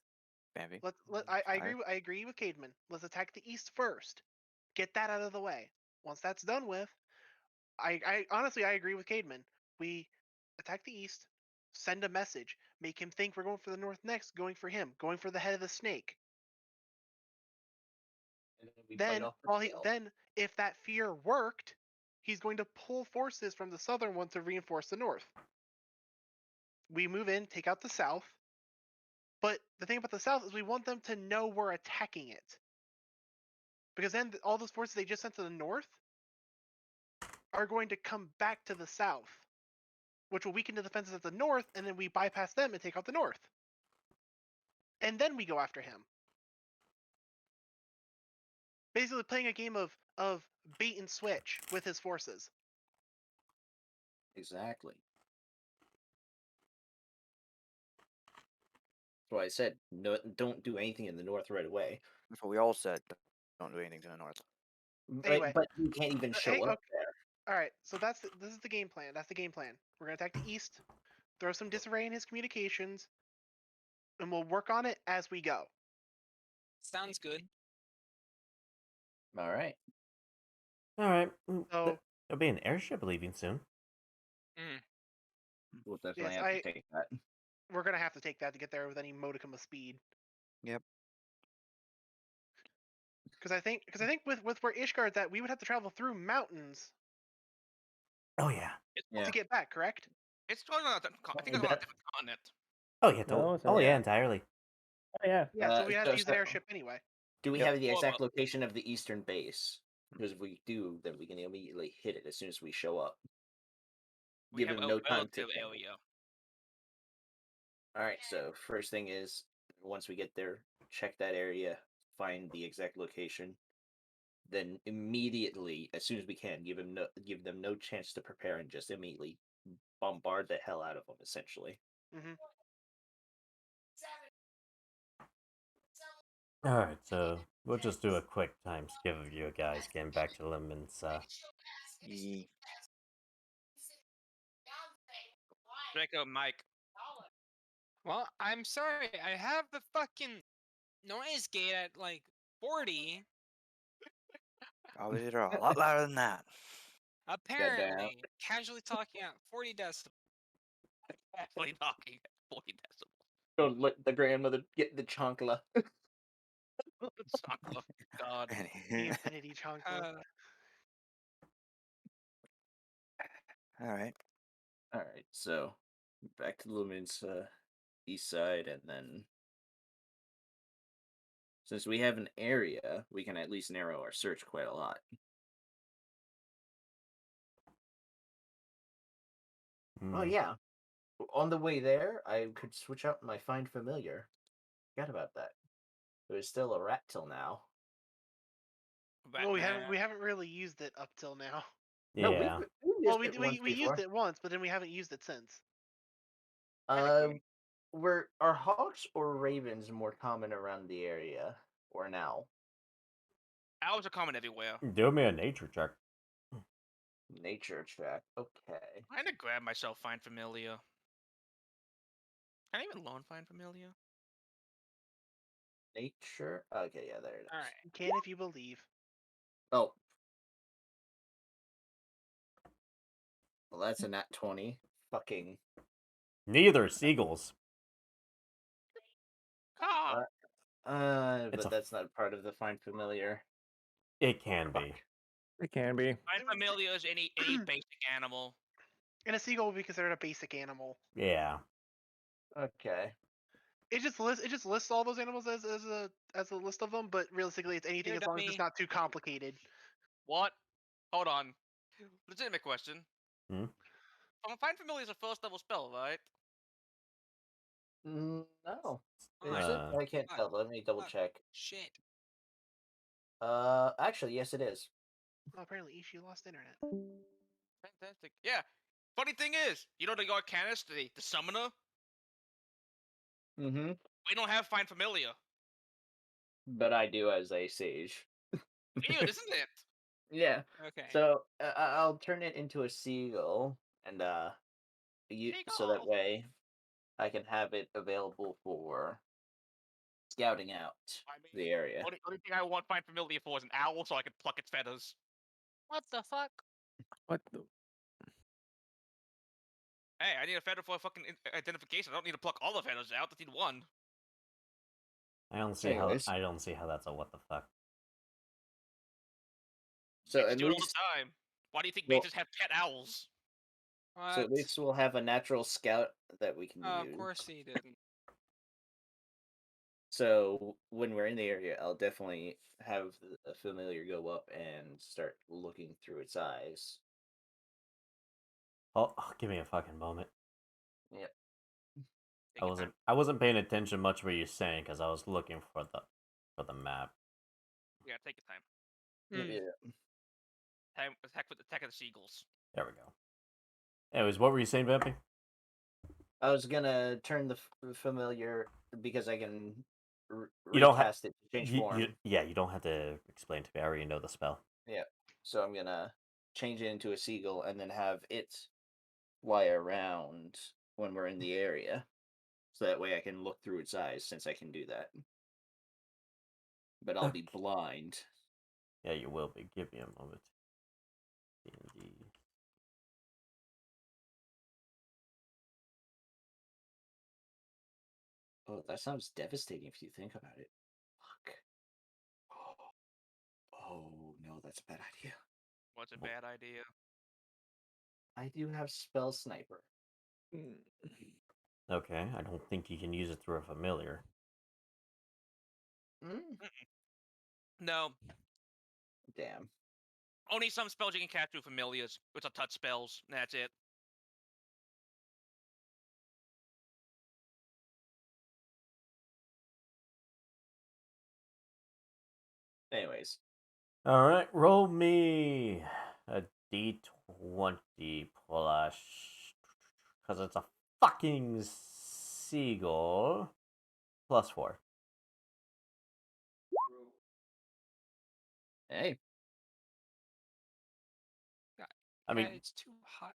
Bambi. I agree with Cademan. Let's attack the east first. Get that out of the way. Once that's done with, I honestly I agree with Cademan. We attack the east, send a message, make him think we're going for the north next, going for him, going for the head of the snake. Then if that fear worked, he's going to pull forces from the southern one to reinforce the north. We move in, take out the south. But the thing about the south is we want them to know we're attacking it. Because then all those forces they just sent to the north are going to come back to the south, which will weaken the defenses at the north, and then we bypass them and take out the north. And then we go after him. Basically playing a game of bait and switch with his forces. Exactly. That's why I said no. Don't do anything in the north right away. That's what we all said. Don't do anything to the north. Anyway. But you can't even show up there. All right, so this is the game plan. That's the game plan. We're gonna attack the east, throw some disarray in his communications, and we'll work on it as we go. Sounds good. All right. All right. So There'll be an airship leaving soon. Mm. We'll definitely Yes, have to take that. we're gonna have to take that to get there with any modicum of speed. Yep. Because I think with where Ishgard's at, we would have to travel through mountains Oh yeah. Yeah. to get back. Correct? It's going on. I think it's on a different continent. Oh yeah. No, it's Oh not. yeah, Yeah. entirely. Oh yeah. Yeah. So we have so- to use an so- airship anyway. Do we Yep. have the Well, exact location of the eastern base? Because if we do, then we can immediately hit it as soon as we show up. We Give have him a no time to relative think. area. All right. So first thing is, once we get there, check that area, find the exact location, then immediately, as soon as we can, give them no chance to prepare, and just immediately bombard the hell out of them. Essentially. Hmm. All right. So we'll just do a quick time skip of you guys getting back to Lemons. Ye- Draco, Mike. Well, I'm sorry. I have the fucking noise gate at like 40. Probably they're a lot louder than that. Apparently, casually talking at 40 decibels. Actually knocking at 40 decibels. Don't let the grandmother get the chancla. Oh, God. The infinity chancla. All right. All right. So back to Lumen's east side, and then since we have an area, we can at least narrow our search quite a lot. Oh Hmm. yeah. On the way there, I could switch out my Find Familiar. Forgot about that. It was still a rat till now. Well, we Batman. haven't really used it up till now. No, Yeah. we've Well, used it once we before. used it once, but then we haven't used it since. Are hawks or ravens more common around the area or now? Owls are common everywhere. Do me a nature check. Nature check. Okay. I'm gonna grab myself Find Familiar. Can I even loan Find Familiar? Nature. Okay, yeah, there it is. All right. You can if you believe. Oh. Well, that's a nat 20. Fucking. Neither seagulls. Ah! It's But a- that's not part of the Find Familiar. It can be. It can be. Find Familiar is any basic animal. And a seagull would be considered a basic animal. Yeah. Okay. It just lists all those animals as a list of them, but realistically, it's anything Here, as long as it's dummy. not too complicated. What? Hold on. Legitimate question. Hmm? Find Familiar is a first level spell, right? No. Is Alright. it? I can't Fuck. tell. Let me double Fuck. check. Shit. Actually, yes, it is. Oh, apparently, Ishi lost internet. Fantastic. Yeah. Funny thing is, you know the Arcanist, the summoner? Mm-hmm. We don't have Find Familiar. But I do as a sage. Weird, isn't it? Yeah. Okay. So I'll turn it into a seagull, and so that Seagull! way I can have it available for scouting out I mean, the area. only thing I want Find Familiar for is an owl so I can pluck its feathers. What the fuck? What? The... Hey, I need a feather for a fucking identification. I don't need to pluck all the feathers out. I just need one. I don't see Anyways. how. I don't see how that's a what the fuck. So Mages at do it all least, the time. Why do you think Well- mages have pet owls? What? so at least we'll have a natural scout that we can Of use. course he didn't. So when we're in the area, I'll definitely have a familiar go up and start looking through its eyes. Oh, give me a fucking moment. Yep. Take your time. I wasn't paying attention much what you're saying because I was looking for the map. Yeah, take your time. Hmm. Yeah. Attack with Attack of the Seagulls. There we go. Anyways, what were you saying, Vampy? I was gonna turn the familiar because I can You don't recast it to change form. You don't have to explain to me. I already know the spell. Yeah. So I'm gonna change it into a seagull and then have it fly around when we're in the area. So that way I can look through its eyes, since I can do that. But I'll be blind. Yeah, you will be. Give me a moment. D&D. Oh, that sounds devastating if you think about it. Fuck. Oh, no, that's a bad idea. What's a bad idea? I do have Spell Sniper. Okay, I don't think you can use it through a familiar. No. Damn. Only some spells you can cast through familiars, which are touch spells. And that's it. Anyways. Alright, roll me a d20 plus. Because it's a fucking seagull. Plus 4. Hey. I mean, it's too hot.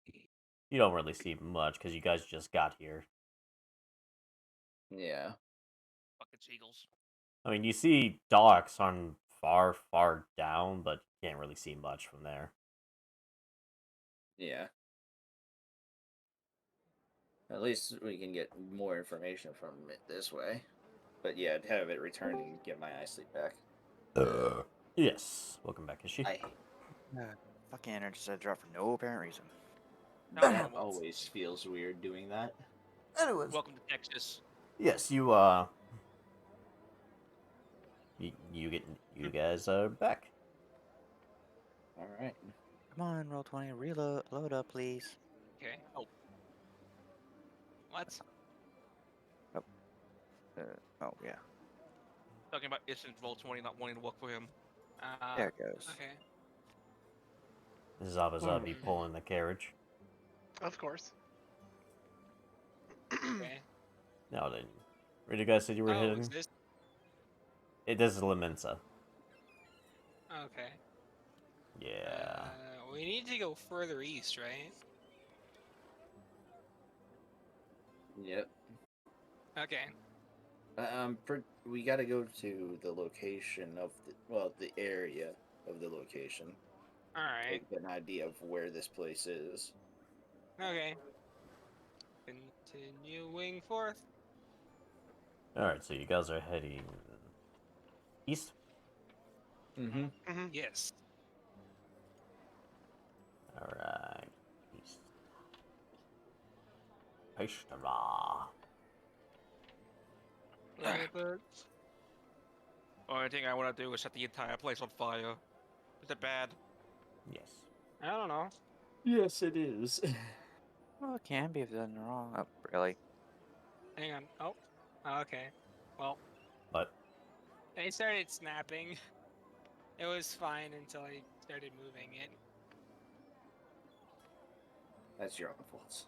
you don't really see much because you guys just got here. Yeah. Fucking seagulls. I mean, you see docks on far, far down, but you can't really see much from there. Yeah. At least we can get more information from it this way. But yeah, to have it return and get my eye sleep back. Yes. Welcome back, Ishi. I Fucking energy decided to drop for no apparent reason. that always feels weird doing that. Anyways. Welcome to Texas. Yes, you guys are back. All right. Come on, roll 20, reload, load up, please. Okay. Oh. What? Oh yeah, Talking about instant roll 20 not wanting to work for him. there it goes. Okay. Zabazabi pulling the carriage. Of course. Okay. Now then, where did you guys say you were Oh, heading? is this? This is Lemensa. Okay. Yeah. We need to go further east, right? Yep. Okay. We got to go to the location of the area of the location. All right. Get an idea of where this place is. Okay. Continuing forth. Alright, so you guys are heading east? Mm-hmm. Yes. Alright. East. Ishtara. Ladybirds. Only thing I want to do is set the entire place on fire. Is it bad? Yes. I don't know. Yes, it is. Well, it can be if done wrong. Oh, really? Hang on. Oh. Okay. Well, But it started snapping. It was fine until I started moving it. That's your own fault.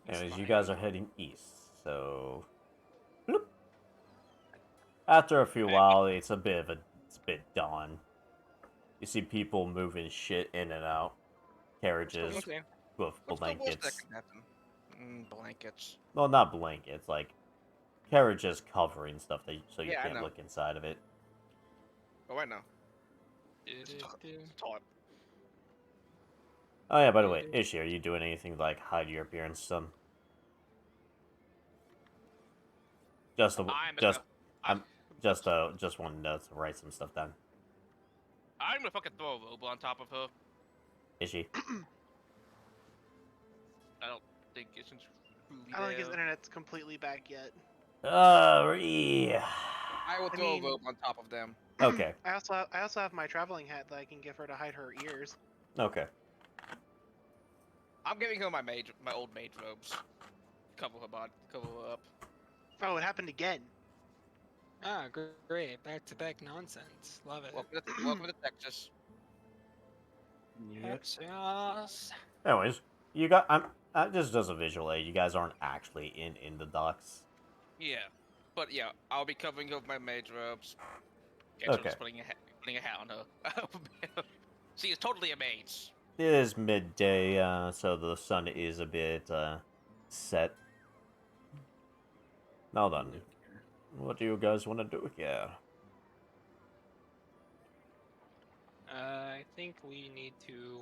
It's anyways, you fine. guys are heading east, so bloop. After a few Hey. while, it's a bit dawn. You see people moving shit in and out. Carriages Okay. with What's the worst that blankets. can happen? Blankets. Well, not blankets, like carriages covering stuff so you Yeah, I can't know. look inside of it. Oh, I know. Do-do-do. Taught. Oh yeah, by the way, Ishi, are you doing anything to, like, hide your appearance some? Just I'm wanted to write some stuff down. I'm gonna fucking throw a robe on top of her. Ishi. I don't think it's truly I don't think his there. internet's completely back yet. Yeah. I will I throw mean- a robe on top of them. Okay. I also have my traveling hat that I can give her to hide her ears. Okay. I'm giving her my old maid robes. Cover her body, cover her up. Oh, it happened again. Ah, great. Back-to-back nonsense. Love it. Welcome to Texas. Texas. Anyways, you got just as a visual aid, you guys aren't actually in the docks. Yeah, but yeah, I'll be covering her with my maid robes. Okay. Just putting a hat on her. She is totally a maid. It is midday, so the sun is a bit set. Now then, what do you guys want to do here? I think we need to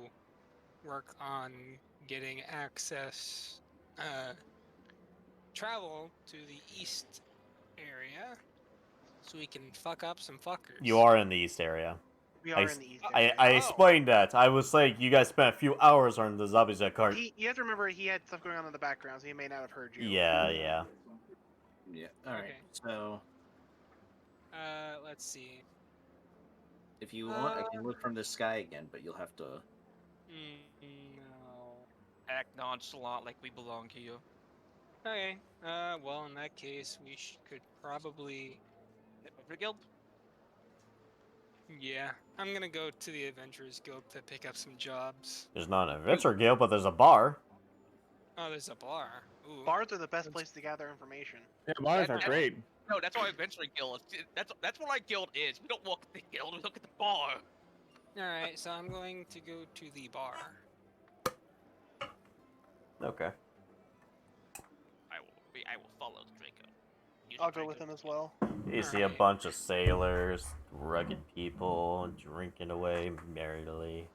work on getting access, travel to the east area, so we can fuck up some fuckers. You are in the east area. We are in the east I area. explained that. I was like, you guys spent a few hours on the zombies that cart. You have to remember he had stuff going on in the background, so he may not have heard you. Yeah, yeah. Yeah. All right. Okay. So Let's see. if you want, I can look from the sky again, but you'll have to. No. Act nonchalant like we belong here. Okay. Well, in that case, we could probably. Adventure Guild? Yeah, I'm gonna go to the Adventurers Guild to pick up some jobs. There's not an adventure guild, but there's a bar. Oh, there's a bar. Ooh. Bars are the best place to gather information. Yeah, bars are That- great. No, that's why Adventure Guild is. That's what our guild is. We don't walk at the guild, we look at the bar. Alright, so I'm going to go to the bar. Okay. I will follow the Draco. Use the I'll go Draco. with him as well. You see a Alright. bunch of sailors, rugged people, drinking away merrily.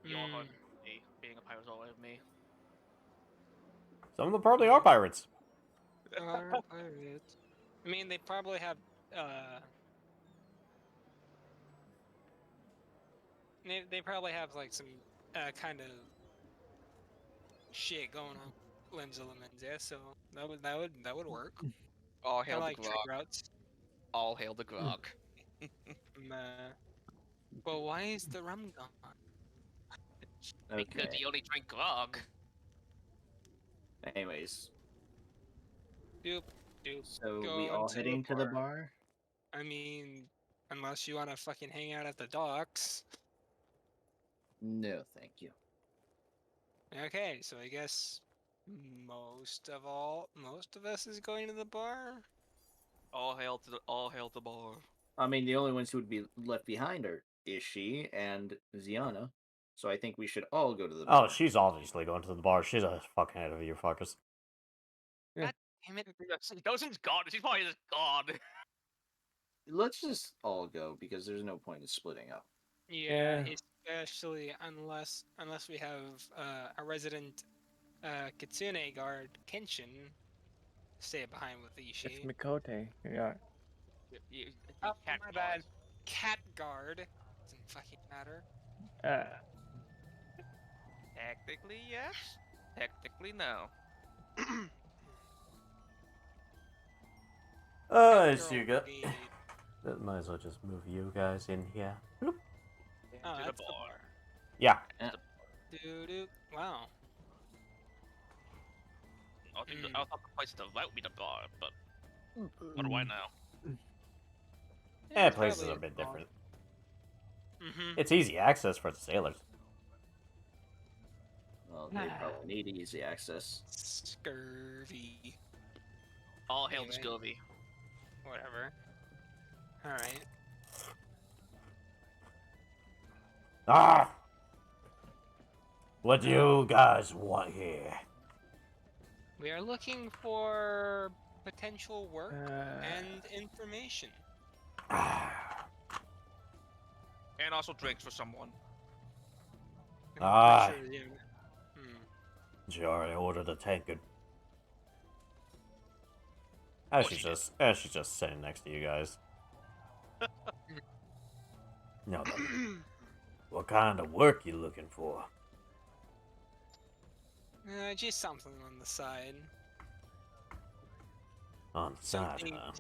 You all Mm, heard me. Being a pirate is all over me. Some of them probably are pirates. bar pirates. I mean, they probably have, They probably have, like, some, kind of shit going on. Limbs elements, yeah, so that would work. All I hail like the trade grog. routes. All hail the grog. But why is the rum gone? Because Okay. you only drink grog. Anyways, Doop. so we Going all to the heading to the bar. bar? I mean, unless you want to fucking hang out at the docks. No, thank you. Okay, so I guess most of us is going to the bar. All hail the bar. I mean, the only ones who would be left behind are Ishi and Ziana. So I think we should all go to the bar. Oh, she's obviously going to the bar. She's a fucking head of you fuckers. Damn it. Dozen's gone. She's probably just gone. Let's just all go because there's no point in splitting up. Yeah, Yeah. especially unless we have a resident Kitsune guard Kenshin stay behind with It's Ishi. Mikote. Yeah. Oh, Cat my guard. bad. Cat guard doesn't fucking matter. Technically, yes. Technically, no. I Girl see you got. brigade. Might as well just move you guys in here. Bloop. Oh, To the that's the bar. bar. Yeah. Doo-doo. Wow. I thought the place to vote me the bar, but what do I know? Yeah, places are a bit different. Mm-hmm. It's easy access for the sailors. Well, they probably need easy access. Scurvy. All hail the Anyway. scurvy. Whatever. Alright. Ah! What do you guys want here? We are looking for potential work and information. Ah. And also drinks for someone. I'm Ah. pretty sure, yeah. Sure, I ordered a tankard. As she's just sitting next to you guys. No, what kind of work you looking for? Just something on the side. On the side, Something, huh?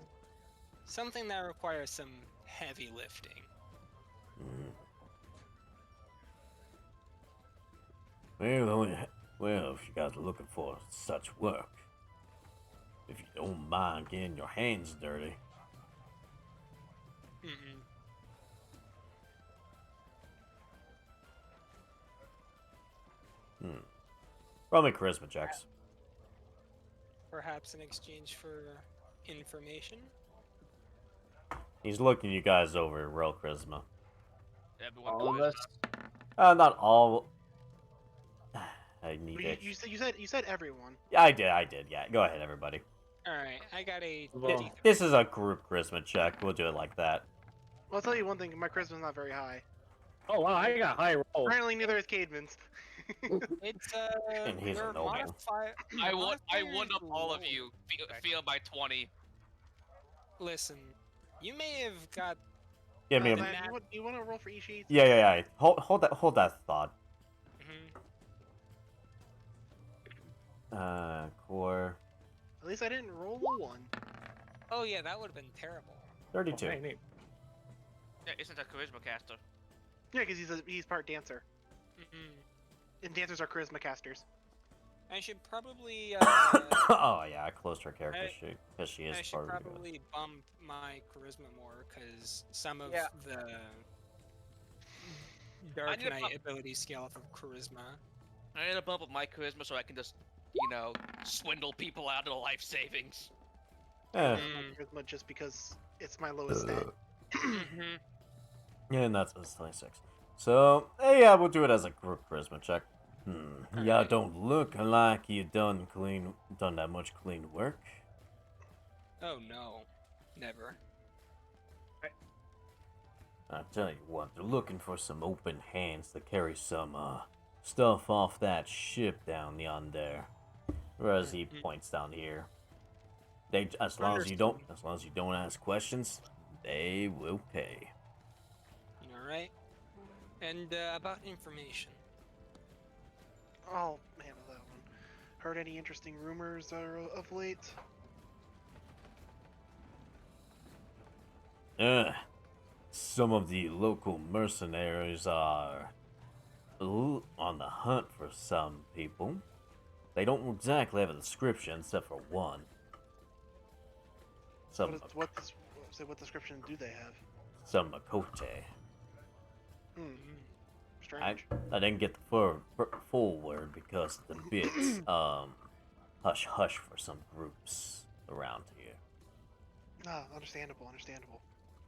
something that requires some heavy lifting. Mm. Well, if you guys are looking for such work, if you don't mind getting your hands dirty, Mm-mm. roll me charisma checks. Perhaps in exchange for information. He's looking you guys over, roll charisma. Everyone All of knows us? Not all. I need But it. you said everyone. Yeah, I did. Yeah, go ahead, everybody. Alright, I got a Well, 53. This is a group charisma check. We'll do it like that. Well, I'll tell you one thing. My charisma's not very high. oh wow, I got high rolls. Apparently, neither is Cademan's. It's And he's a your noble. I won modifier up is all of low. you. Feel by 20. Listen, you may have got Give me a. Lan, you want to roll for Ishii? Yeah. Hold that thought. Core At least I didn't roll a 1. Oh yeah, that would have been terrible. 32. Okay, neat. Yeah, isn't a charisma caster. Yeah, because he's part dancer, Mhm. and dancers are charisma casters. I should probably Oh yeah, I closed her character I- sheet because she is I should part of it. probably bump my charisma more because some of Yeah. the I Dark need to Knight bump- ability scale off of charisma. I need to bump up my charisma so I can just, swindle people out of the life savings. Eh, My charisma just because it's my lowest stat. Mhm. and that's 26. So yeah, we'll do it as a group charisma check. Yeah, Alright. don't look like you done that much clean work. Oh no, never. I tell you what, they're looking for some open hands to carry some stuff off that ship down yonder. Whereas he points down here. As long as you don't ask questions, they will pay. Alright. And about information. I'll handle that one. Heard any interesting rumors of late? Some of the local mercenaries are on the hunt for some people. They don't exactly have a description except for one. Some What description do they have? some Makote. Strange. I didn't get the full word because the bits hush hush for some groups around here. Ah, understandable.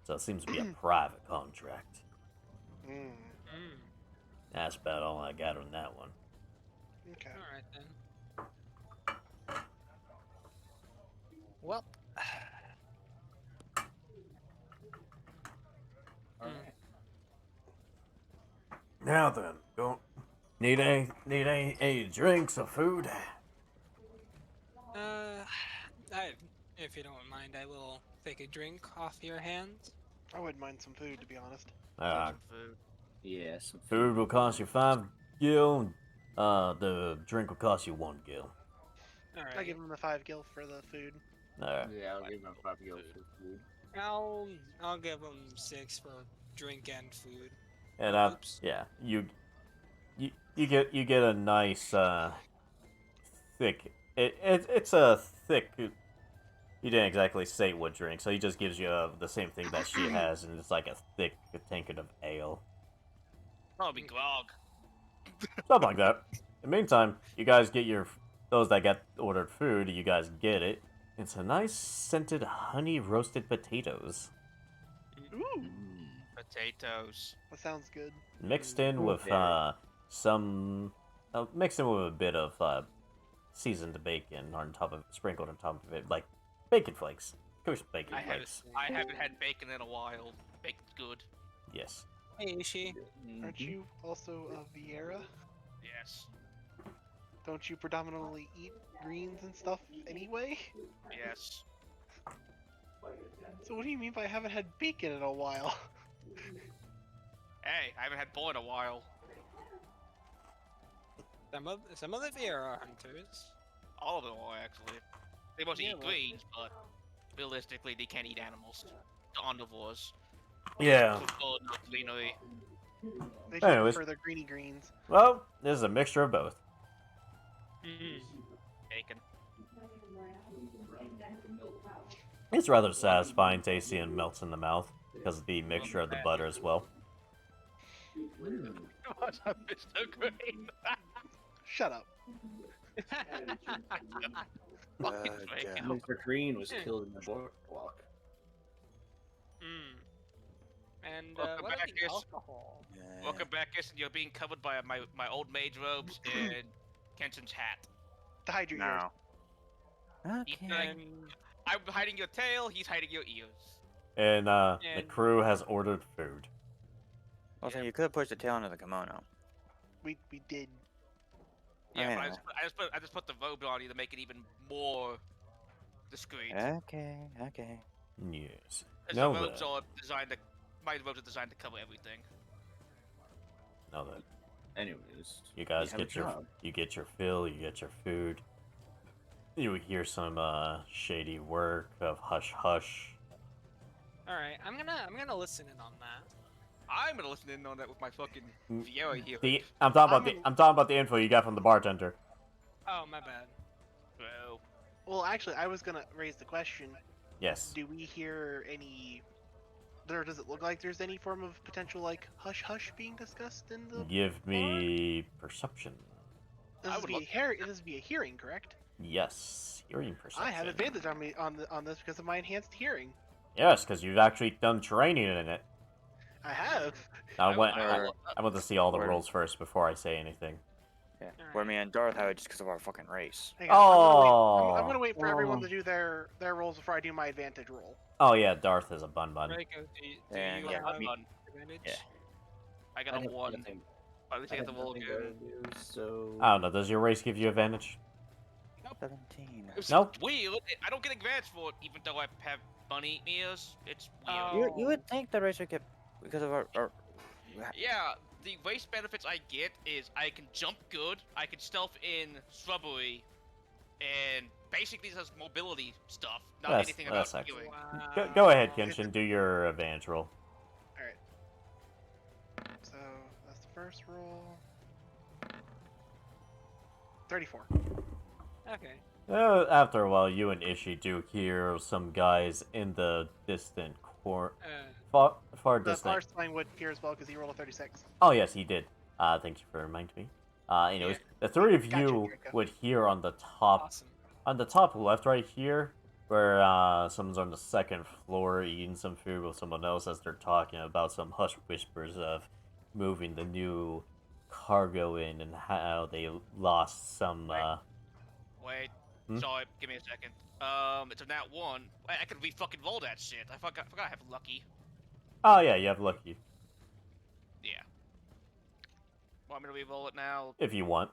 So it seems to be a private contract. Mm. That's about all I got on that one. Okay. Alright then. Well. Alright. Now then, go. Need any drinks or food? If you don't mind, I will take a drink off your hands. I wouldn't mind some food, to be honest. Uh, Food. Yeah, some food will cost you 5 gil. The drink will cost you 1 gil. I Alright. give him the 5 gil for the food. Alright. Yeah, I'll give him 5 gil for food. I'll give them 6 for drink and food. And Oops. yeah, you get a nice thick. It's a thick. He didn't exactly say what drink, so he just gives you the same thing that she has, and it's like a thick tankard of ale, That'll be grog. something like that. In the meantime, you guys get those that got ordered food. You guys get it. It's a nice scented honey roasted potatoes, Ooh, Potatoes. that sounds good. mixed in with mixed in with a bit of seasoned bacon sprinkled on top of it, like bacon flakes. Cooked bacon I flakes. haven't had bacon in a while. Bacon's good. Yes. Hey, Ishi. Aren't you also a Vieira? Yes. Don't you predominantly eat greens and stuff anyway? Yes. So what do you mean by I haven't had bacon in a while? Hey, I haven't had boy in a while. Some of the Viera hunters. All of them are, actually. They mostly Yeah, eat well- greens, but realistically, they can't eat animals. They're omnivores. Yeah. Oh, no, greenery. They just Anyways. prefer their greeny greens. Well, this is a mixture of both. Bacon. It's rather satisfying, tasty, and melts in the mouth because of the mixture of the butter as well. What a Mr. Green. Shut up. Fucking bacon. Mr. Green was killed in the boardwalk. And Welcome what back, about the yes. alcohol? Welcome back, yes, and you're being covered by my old mage robes and Kenson's hat. To hide your ears. No. Okay. And I'm hiding your tail. He's hiding your ears. And the And- crew has ordered food. Also, you could push the tail into the kimono. We did. Yeah, but Anyway. I just put the robe on you to make it even more discreet. Okay, okay. Yes. Because Know the robes that. are designed to, my robes are designed to cover everything. Know that. Anyways, You guys have a get your job. you get your fill. You get your food. You hear some shady work of hush hush. all right, I'm gonna listen in on that. I'm gonna listen in on that with my fucking Mm, Vieira here. I'm talking about the info you got from the bartender. Oh, my bad. Bro. Well, actually, I was gonna raise the question: Yes. do we hear any? Does it look like there's any form of potential like hush hush being discussed in the? Give me perception. This I is would via love- hearing. This is via hearing, correct? Yes. Hearing perception. I have advantage on me on this because of my enhanced hearing. Yes, because you've actually done training in it. I have. I I- want I- I want to see all the Where- rolls first before I say anything. Yeah. Alright. Where me and Darth have it just because of our fucking race. Hang on, Oh. I'm gonna wait for everyone to do their rolls before I do my advantage roll. Oh yeah, Darth is a bun bun. Reiko, do And you yeah, have me- advantage? yeah. I got a have 1. nothing- At least I I get have the roll nothing again. to do, so I don't know. Does your race give you advantage? 17. It's Nope. weird. I don't get advantage for it, even though I have bunny ears. It's weird. Oh. You would think the race would get because of our Yeah, the race benefits I get is I can jump good, I can stealth in shrubbery, and basically this has mobility stuff, not That's- anything that's about actually- healing. Go ahead, Kenshin. Do your advantage roll. All right. So that's the first roll. 34. Okay. After a while, you and Ishi do hear some guys in the distant far The distant. Far's playing would hear as well because he rolled a 36. Oh yes, he did. Thank you for reminding me. Anyways, the three of Gotcha, you Jericho. would hear on the top Awesome. left right here, where someone's on the second floor eating some food with someone else as they're talking about some hush whispers of moving the new cargo in and how they lost some. Wait, Hmm? sorry, give me a second. It's a nat 1. I could re-fucking roll that shit. I forgot I have lucky. Oh yeah, you have lucky Yeah. Want me to re-roll it now? if you want.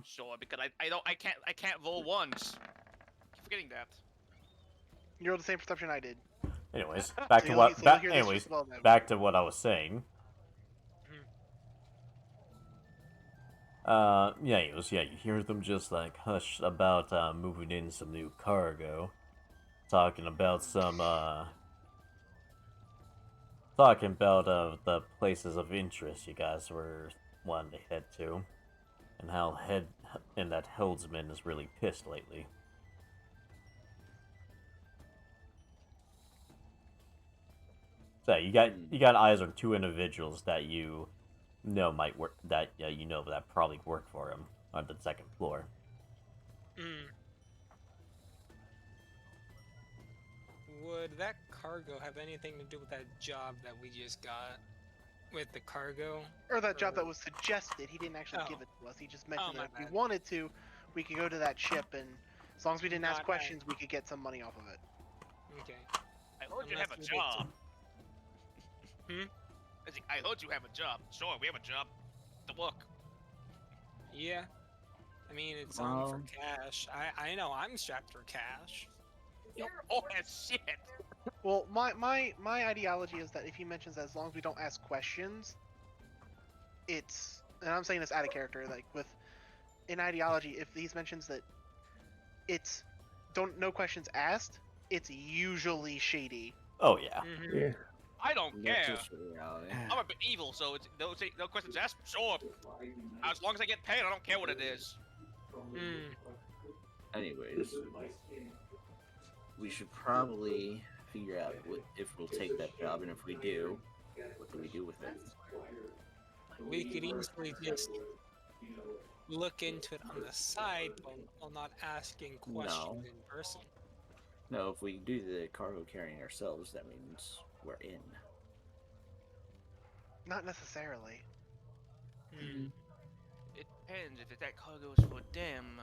Sure, because I can't roll ones. Keep forgetting that. You rolled the same perception I did. Anyways, back to So what. you'll Back, hear this anyways, as well then. back to what I was saying. Yeah, you hear them just like hush about moving in some new cargo, talking about some the places of interest you guys were wanting to head to, and how that Heldsman is really pissed lately. So you got eyes on two individuals that you know might work that that probably work for him on the second floor. Would that cargo have anything to do with that job that we just got with the cargo? Or that job that was suggested. He didn't actually give Oh. it to us. He just mentioned my that if we bad. wanted to, we could go to that ship, and as long as we didn't ask Not questions, we could get some money off of it. Okay. I heard you Unless have a we did job. Hmm? I heard you have a job. Sure, we have a job. To work. Yeah. I mean, it's on for Well- cash. I know I'm strapped for cash. Oh, that shit. Well, my ideology is that if he mentions that as long as we don't ask questions, it's, and I'm saying this out of character, like with in ideology, if he mentions that it's no questions asked, it's usually shady. Oh yeah. Yeah. I don't That's care. just reality. I'm a bit evil, so it's no questions asked. Sure. As long as I get paid, I don't care what it is. Anyways, we should probably figure out if we'll take that job, and if we do, what do we do with it? We could easily just look into it on the side while not asking questions in person. No, if we do the cargo carrying ourselves, that means we're in. Not necessarily. It depends. If that cargo is for them,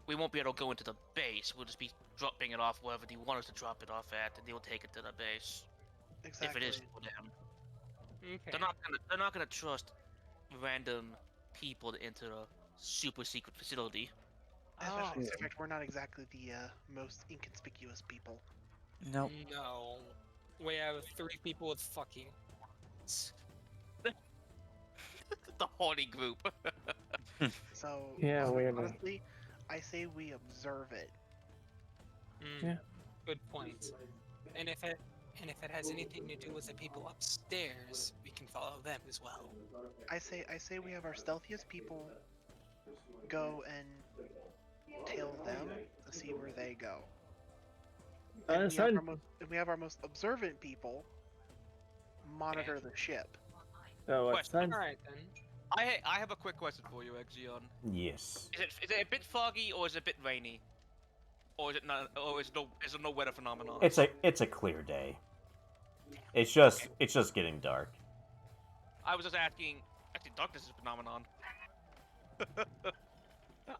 we won't be able to go into the base. We'll just be dropping it off wherever they want us to drop it off at, and they'll take it to the base Exactly. if it is for them. Okay. They're not gonna trust random people to enter a super secret facility. Especially Oh, since, in fact, we're not exactly the most inconspicuous people. Nope. no. We have 3 people with fucking. The horny group. So Yeah, weirdly. honestly, I say we observe it. Yeah. Good point. And if it has anything to do with the people upstairs, we can follow them as well. I say we have our stealthiest people go and tail them to see where they go. And we have our most observant people monitor the ship. So Question. All right then. I have a quick question for you, Exion. Yes. Is it a bit foggy or is it a bit rainy? Or is it not? Or is there no weather phenomenon? It's a clear day. It's just getting dark. I was just asking. Actually, darkness is a phenomenon.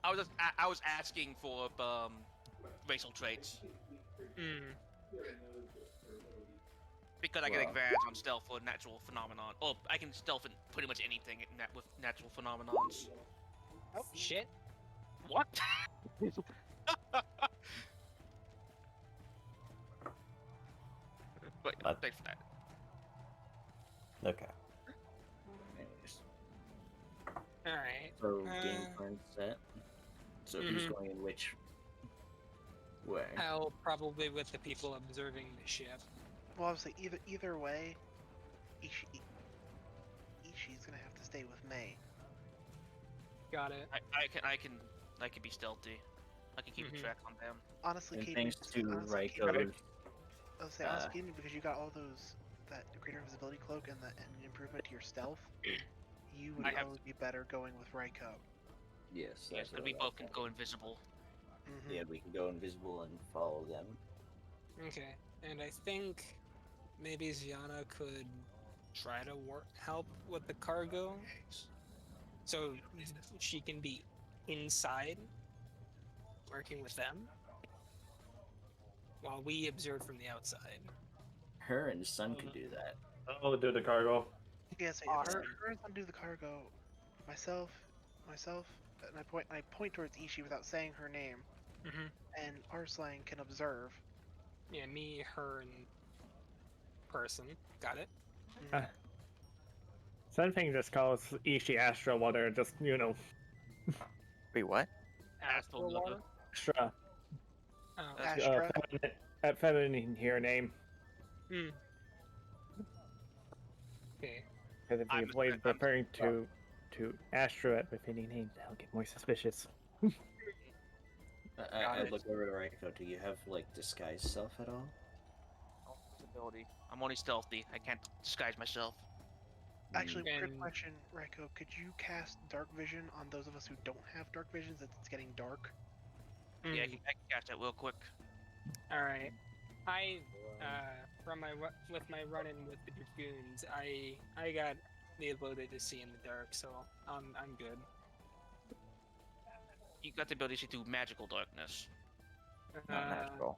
I was asking for racial traits because I get advantage on stealth for natural phenomenon. Or I can stealth in pretty much anything with natural phenomenons. Oh shit. What? But thanks for that. Okay. All right. So game plan set. So who's Mhm. going in which way? I'll probably with the people observing the ship. Well, obviously, either way, Ishi's gonna have to stay with May. Got it. I can be stealthy. I can keep a track on them. Honestly, And Caden, thanks to honestly, Raiko's I'll say, honestly, Caden, because you got all that greater invisibility cloak and an improvement to your stealth, you would probably be better going with Raiko. Yes, Yes, that's but what we I both can thought. go invisible. Mm-hmm. Yeah, we can go invisible and follow them. Okay. And I think maybe Ziana could try to help with the cargo, so she can be inside working with them while we observe from the outside. Her and Sun could do that. I'll do the cargo. Yes, yeah, so her and do the cargo. Myself, and I point towards Ishi without saying her name, and Arslan can observe. Yeah, me, her, and person. Got it. Something just calls Ishi Astro Water, just, Wait, what? Astral water. Astra. Oh. Astra. Feminine here name. Okay. Because if you avoid referring to Astra at befitting names, that'll get more suspicious. I look over to Raiko. Do you have like disguise self at all? Ability. I'm only stealthy. I can't disguise myself. Actually, quick question, Raiko. Could you cast Dark Vision on those of us who don't have Dark Vision since it's getting dark? Yeah, I can catch that real quick. All right. I with my run-in with the Dragoons, I got the ability to see in the dark, so I'm good. You got the ability to do magical darkness. Not natural.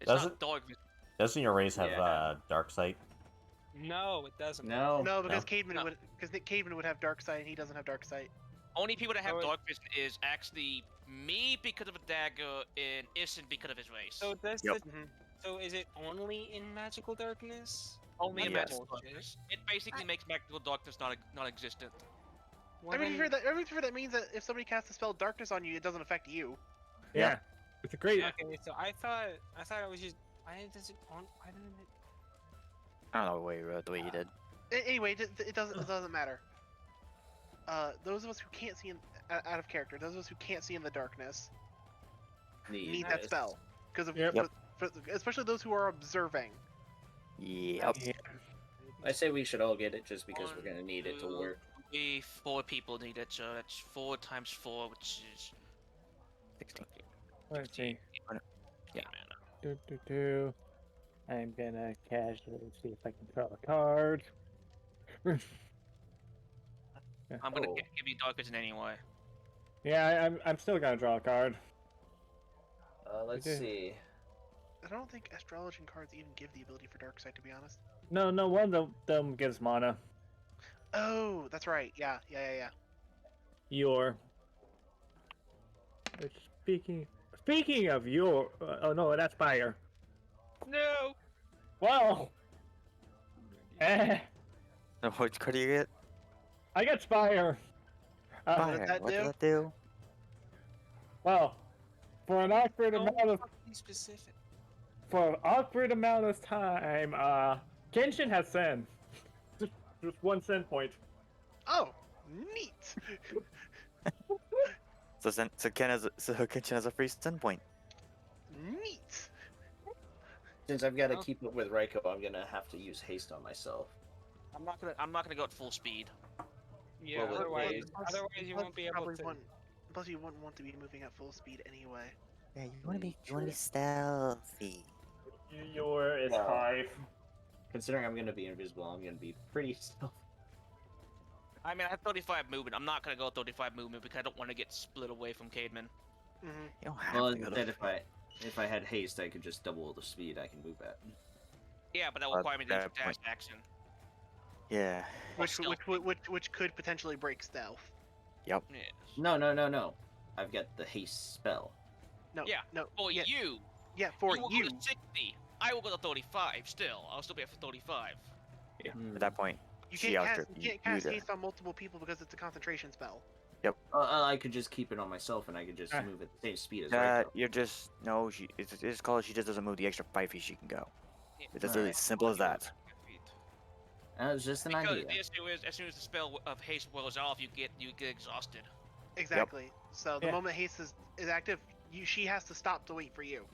It's Does not it? dark. Doesn't your race have dark sight? No, it doesn't. No. No, because No. Cademan would have Dark Sight, and he doesn't have Dark Sight. Only people that have So dark vision is actually me because of a dagger and Isin because of his race. So that's Yep. So is it only in magical darkness? Only in That's magical bullshit. darkness. It basically makes magical darkness non-existent. Well, I'm pretty then- sure that means that if somebody casts a spell Darkness on you, it doesn't affect you. Yeah. It's a great. Okay, so I thought it was just why doesn't it? I don't know the way you did. Anyway, it doesn't matter. Those of us who can't see out of character, those of us who can't see in the darkness, need that spell because of especially those who are observing. Yep. I say we should all get it just because we're gonna need it to work. 4 people need it, so that's 4 times 4, which is 16. Let's see. Yeah. I'm gonna casually see if I can draw a card. I'm gonna give you dark vision anyway. Yeah, I'm still gonna draw a card. Let's Okay. see. I don't think astrology cards even give the ability for dark side, to be honest. No, one of them gives mana. Oh, that's right. Yeah. Your. Speaking of your. Oh no, that's fire. No. Well. Which card do you get? I got Spire. Fire. that What do? does that do? Well, for an awkward Don't amount of be specific. time, Genshin has Sen. Just 1 Sen point. Oh, neat. So Kenshin has a free stun point. Neat. Since I've got to Oh. keep up with Raiko, I'm gonna have to use haste on myself. I'm not gonna go at full speed. Yeah, with otherwise, haste- you won't be able Probably to. Plus, you wouldn't want to be moving at full speed anyway. Yeah, you wanna be stealthy. Your is Yeah. 5. Considering I'm gonna be invisible, I'm gonna be pretty stealthy. I mean, I have 35 movement. I'm not gonna go 35 movement because I don't want to get split away from Cademan. Hmm You don't have Well, to go instead, to if I had haste, I could just double the speed I can move at. Yeah, but that will At require me to that use a dash point. action. Yeah. Or Which could potentially break stealth. Yep. Yes. No. I've got the haste spell. No. Yeah. No. For yeah, you, yeah, for will you. go to 60. I will go to 35 still. I'll still be at 35. At that point, You she can't cast, outdri- you can't you cast do. haste on multiple people because it's a concentration spell. I could just keep it on myself, and I could just Ah. move at the same speed as That Raiko. you're just no. It's called. She just doesn't move the extra 5 feet she can go. Yeah. It's as really simple as that. That was just an Because idea. the issue is, as soon as the spell of haste wears off, you get exhausted. Exactly. So the Yeah. moment haste is active, she has to stop to wait for you.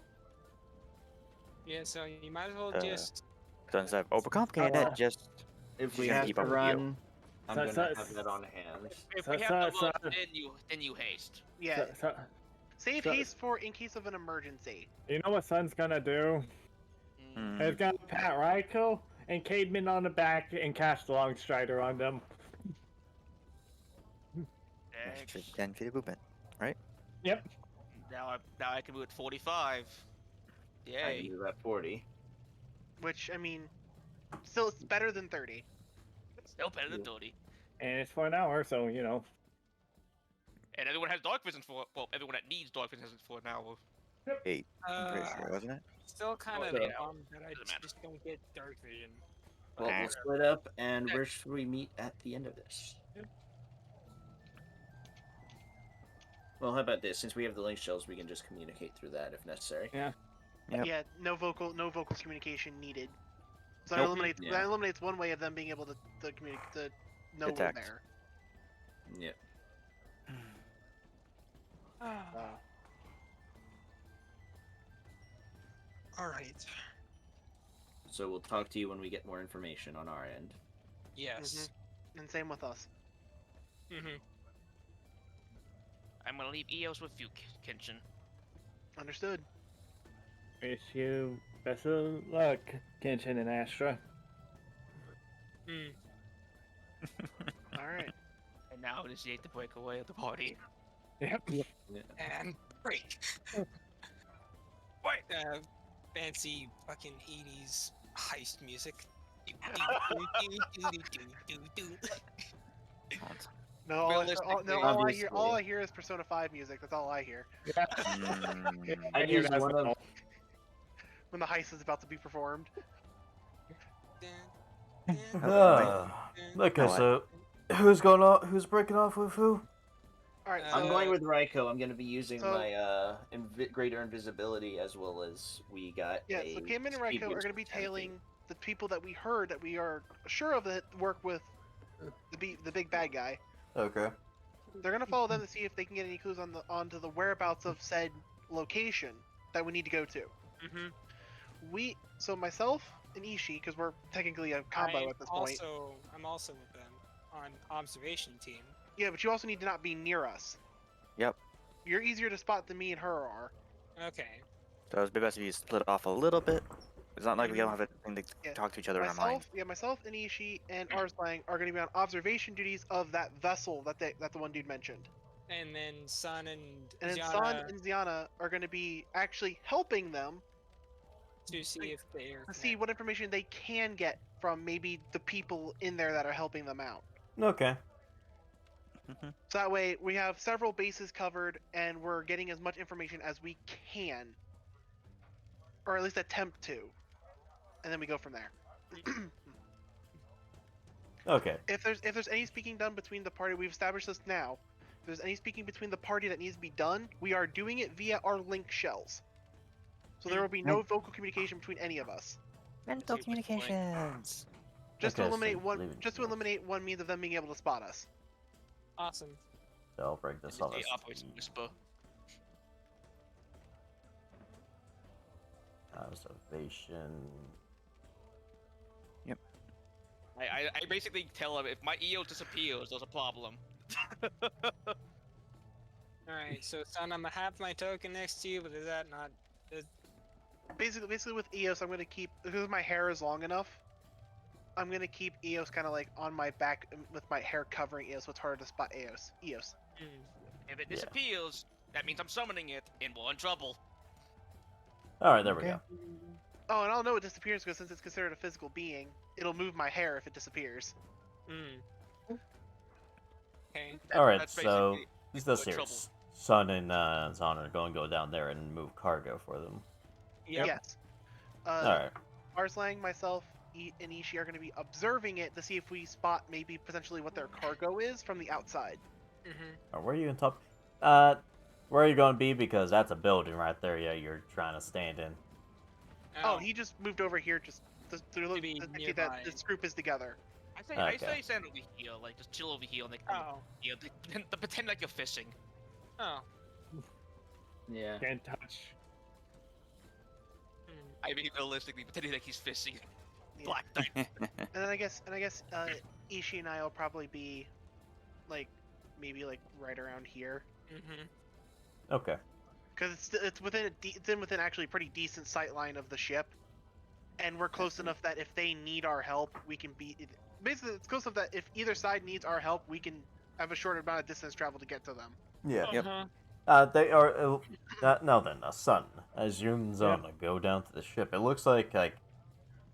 Yeah, so you might as well Uh, just. So instead of overcomplicating it, just If she's we gonna have keep to up with you. run, I'm So- gonna so- have that on hand. If So- we have so- the most, so- then you haste. Yeah. Save so- haste for in case of an emergency. You know what Sun's gonna do? Hmm. He's gonna pat Raiko and Cademan on the back and cast Long Strider on them. Extra 10 feet of movement. Yep. Now I can move at 45. I Yay. can do that 40. Which, I mean, still it's better than 30. Still better than 30. And it's for an hour, so you know. And everyone has dark vision for, well, everyone that needs dark vision has it for an hour. 8. I'm pretty sure, wasn't it? Still kind of So- bummed that I Doesn't matter. just don't get dark vision. Well, Okay. we'll split up, and where should we meet at the end of this? Well, how about this? Since we have the link shells, we can just communicate through that if necessary. Yep. Yeah, no vocal communication needed. So Nope. Yeah. that eliminates one way of them being able to communicate to know we're Detect. there. Yep. All right. So we'll talk to you when we get more information on our end. Yes. And same with us. Mm-hmm. I'm gonna leave EOS with you, Kenshin. Understood. Wish you best of luck, Genshin and Astra. Mm. All right. And now initiate the breakaway of the party. Yep. And break. Fancy fucking 80s heist music. No, all Realistically, all I hear is Persona 5 music. That's all I hear Mm, I hear use that one as of- well. when the heist is about to be performed. Okay, Oh, I- so who's going off? Who's breaking off with who? All right. I'm So, going with Raiko. I'm going to be using So- my greater invisibility as well as we got. yeah. a So Cayman and speed Raiko are boost going to be of 10 feet. tailing the people that we heard that we are sure of that work with the big bad guy. Okay. They're gonna follow them to see if they can get any clues onto the whereabouts of said location that we need to go to. Mm-hmm. So myself and Ishii, because we're technically a combo at this point. I'm also with them on observation team. Yeah, but you also need to not be near us. Yep. You're easier to spot than me and her are. Okay. So it's best if you split off a little bit. It's not like we don't have anything to Yeah. talk to each other in our mind. Myself and Ishii and Arslang are gonna be on observation duties of that vessel that the one dude mentioned. And then Sun and And then Ziana San and Ziana are going to be actually helping them to see if they are to see what information they can get from maybe the people in there that are helping them out. Okay. Mhm. So that way we have several bases covered and we're getting as much information as we can. Or at least attempt to. And then we go from there. Okay. If there's any speaking done between the party, we've established this now. If there's any speaking between the party that needs to be done, we are doing it via our link shells. So there will be no vocal communication between any of us. Mental See what's going. communications. Just Okay, to so eliminate one leave it just to to us. eliminate one means of them being able to spot us. awesome. So I'll break this off. It as operates whisper. observation. I basically tell him if my EO disappears, there's a problem. Alright, so Sun, I'm gonna have my token next to you, but is that not Basically with EOS, I'm gonna keep, because my hair is long enough, I'm gonna keep EOS kind of like on my back with my hair covering EOS, so it's harder to spot EOS. If it Yeah. disappears, that means I'm summoning it, and we're in trouble. All right, there we Okay. go. Oh, and I'll know it disappears because since it's considered a physical being, it'll move my hair if it disappears. Okay. All right, That's so basically this we're does in here. trouble. Sun and Zana are going to go down there and move cargo for them. Yep. Yes. All right. Arslang, myself, and Ishi are going to be observing it to see if we spot maybe potentially what their cargo is from the outside. Where are you in top? Where are you going to be? Because that's a building right there. Yeah, you're trying to stand in. Oh, he just moved over here just to look be to see nearby. that this group is together. I Okay. say stand over here, like just chill over here, like Oh. you know, pretend like you're fishing. Oh. Yeah. Can't touch. I mean, realistically, pretending like he's fishing. Yeah. Black Knight. And then I guess Ishi and I will probably be like maybe like right around here Okay. because it's within within actually pretty decent sight line of the ship, and we're close enough that if they need our help, we can be. Basically, it's close enough that if either side needs our help, we can have a short amount of distance travel to get to them. Yeah. Yep. They are. Now then, Sun, as you and Zana go down to the ship, it looks like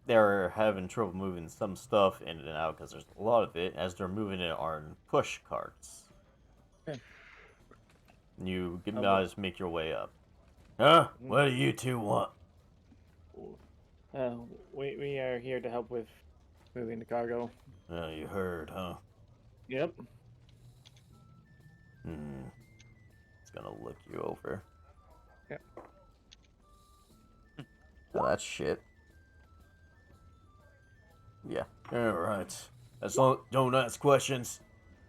they're having trouble moving some stuff in and out because there's a lot of it. As they're moving it on push carts. Okay. You Oh, guys make your way up. Huh? What do you two want? We are here to help with moving the cargo. You heard, huh? Yep. It's gonna look you over. Yep. Oh, that's shit. Yeah. Alright. As long don't ask questions,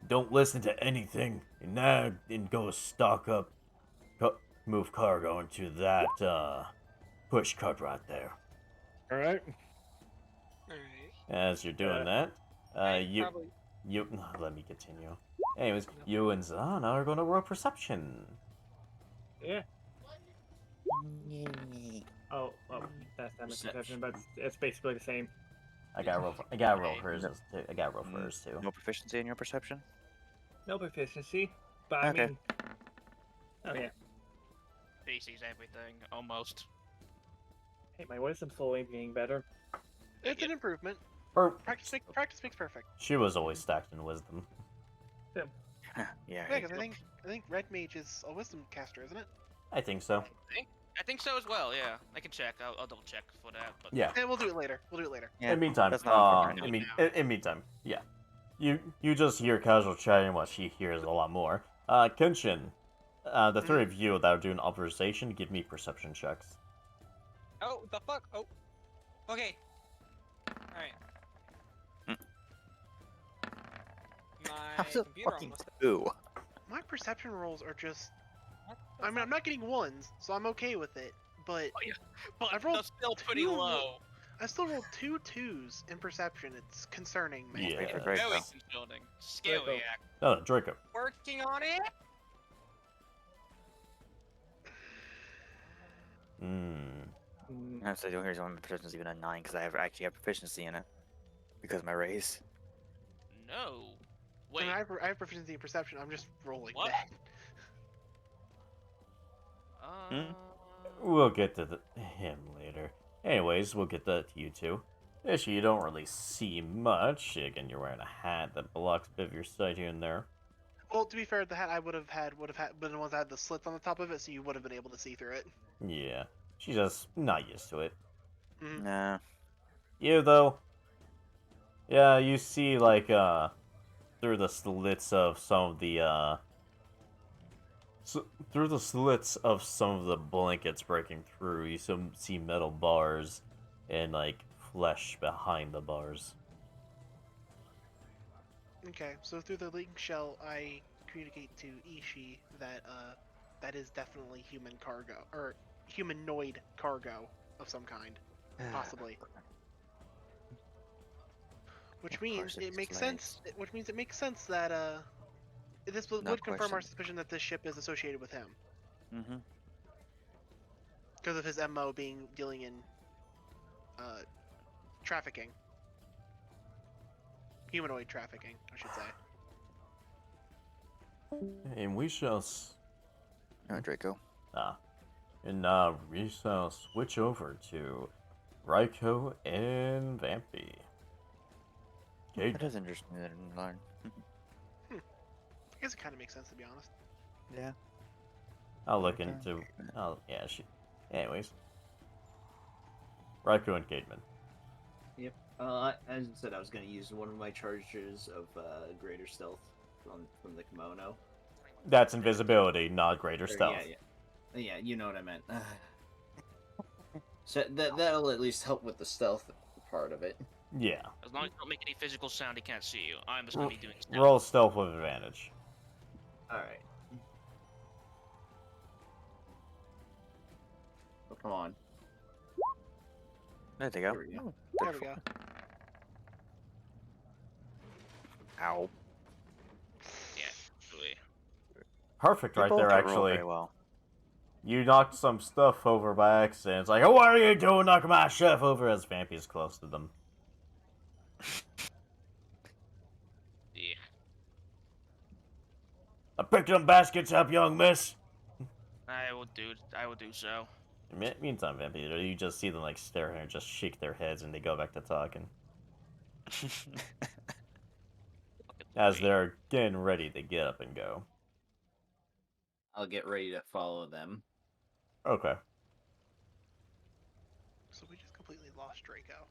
don't listen to anything, and now and go stock up, move cargo into that push cart right there. All right. Alright. As you're doing that, you Probably. let me continue. Anyways, you and Zana are gonna roll perception. Yeah. Oh, that's not a perception, but it's basically the same. I gotta roll hers too. I gotta roll for hers too. No proficiency in your perception? No proficiency, but I Okay. mean. Oh yeah. He sees everything, almost. Hey, my wisdom's slowly getting better. It's an improvement. Or Practice makes perfect. she was always stacked in wisdom. Yeah. Yeah, because I think Red Mage is a wisdom caster, isn't it? I think so. I think so as well. Yeah, I can check. I'll double check for that. But Yeah. And we'll do it later. Yeah, in meantime, that's not important right now. in meantime, yeah. You just hear casual chatting while she hears a lot more. Kenshin, the three of you that are doing observation, give me perception checks. Oh, the fuck? Oh. Okay. Alright. My How's it computer fucking almost. two? My perception rolls are just. What the I mean, I'm not getting ones, so I'm okay with it. But but I've rolled they're still pretty two- low. I still rolled 2 2s in perception. It's concerning me. Yeah. Draco. Very concerning. Scary Draco. act. Oh, Draco. Working on it? I have to do here's one of my proficiency even a 9 because I actually have proficiency in it because of my race. No. I Wait. mean, I have proficiency in perception. I'm just rolling What? bad. We'll get to him later. Anyways, we'll get that to you two. Issue, you don't really see much. Again, you're wearing a hat that blocks a bit of your sight here and there. Well, to be fair, the hat I would have had been the ones that had the slits on the top of it, so you would have been able to see through it. Yeah, she's just not used to it. Mhm. Nah. You though, yeah, you see like through the slits of some of the through the slits of some of the blankets breaking through, you see metal bars and like flesh behind the bars. Okay, so through the link shell, I communicate to Ishii that that is definitely human cargo or humanoid cargo of some kind, possibly. Which Of means course it makes explains. sense. Which means it makes sense that this No would confirm our question. suspicion that this ship is associated with him Mm-hmm. because of his MO being dealing in trafficking, humanoid trafficking, I should say. And we shall No, Draco. we shall switch over to Raiko and Vampy. Okay. That is interesting that I didn't learn. I guess it kind of makes sense, to be honest. Yeah. I'll look Okay. into. Oh yeah, anyways, Raiko and Cademan. Yep. As I said, I was going to use one of my charges of greater stealth from the kimono. That's invisibility, not greater Or, stealth. Yeah, you know what I meant. So that'll at least help with the stealth part of it. Yeah. As long as you don't make any physical sound, he can't see you. I'm just gonna be doing stealth. Roll stealth with advantage. All right. Oh, come on. There they go. There we go. Oh, There we go. Ow. Yeah, actually. Perfect, You right both there. don't roll Actually, very well. you knocked some stuff over by accident. It's like, oh, what are you doing, knocking my chef over? As Vampy is close to them. Yeah. I picked them baskets up, young miss. I will do so. Meantime, Vampy, you just see them like staring and just shake their heads, and they go back to talking as they're getting ready to get up and go. I'll get ready to follow them. Okay. So we just completely lost Draco.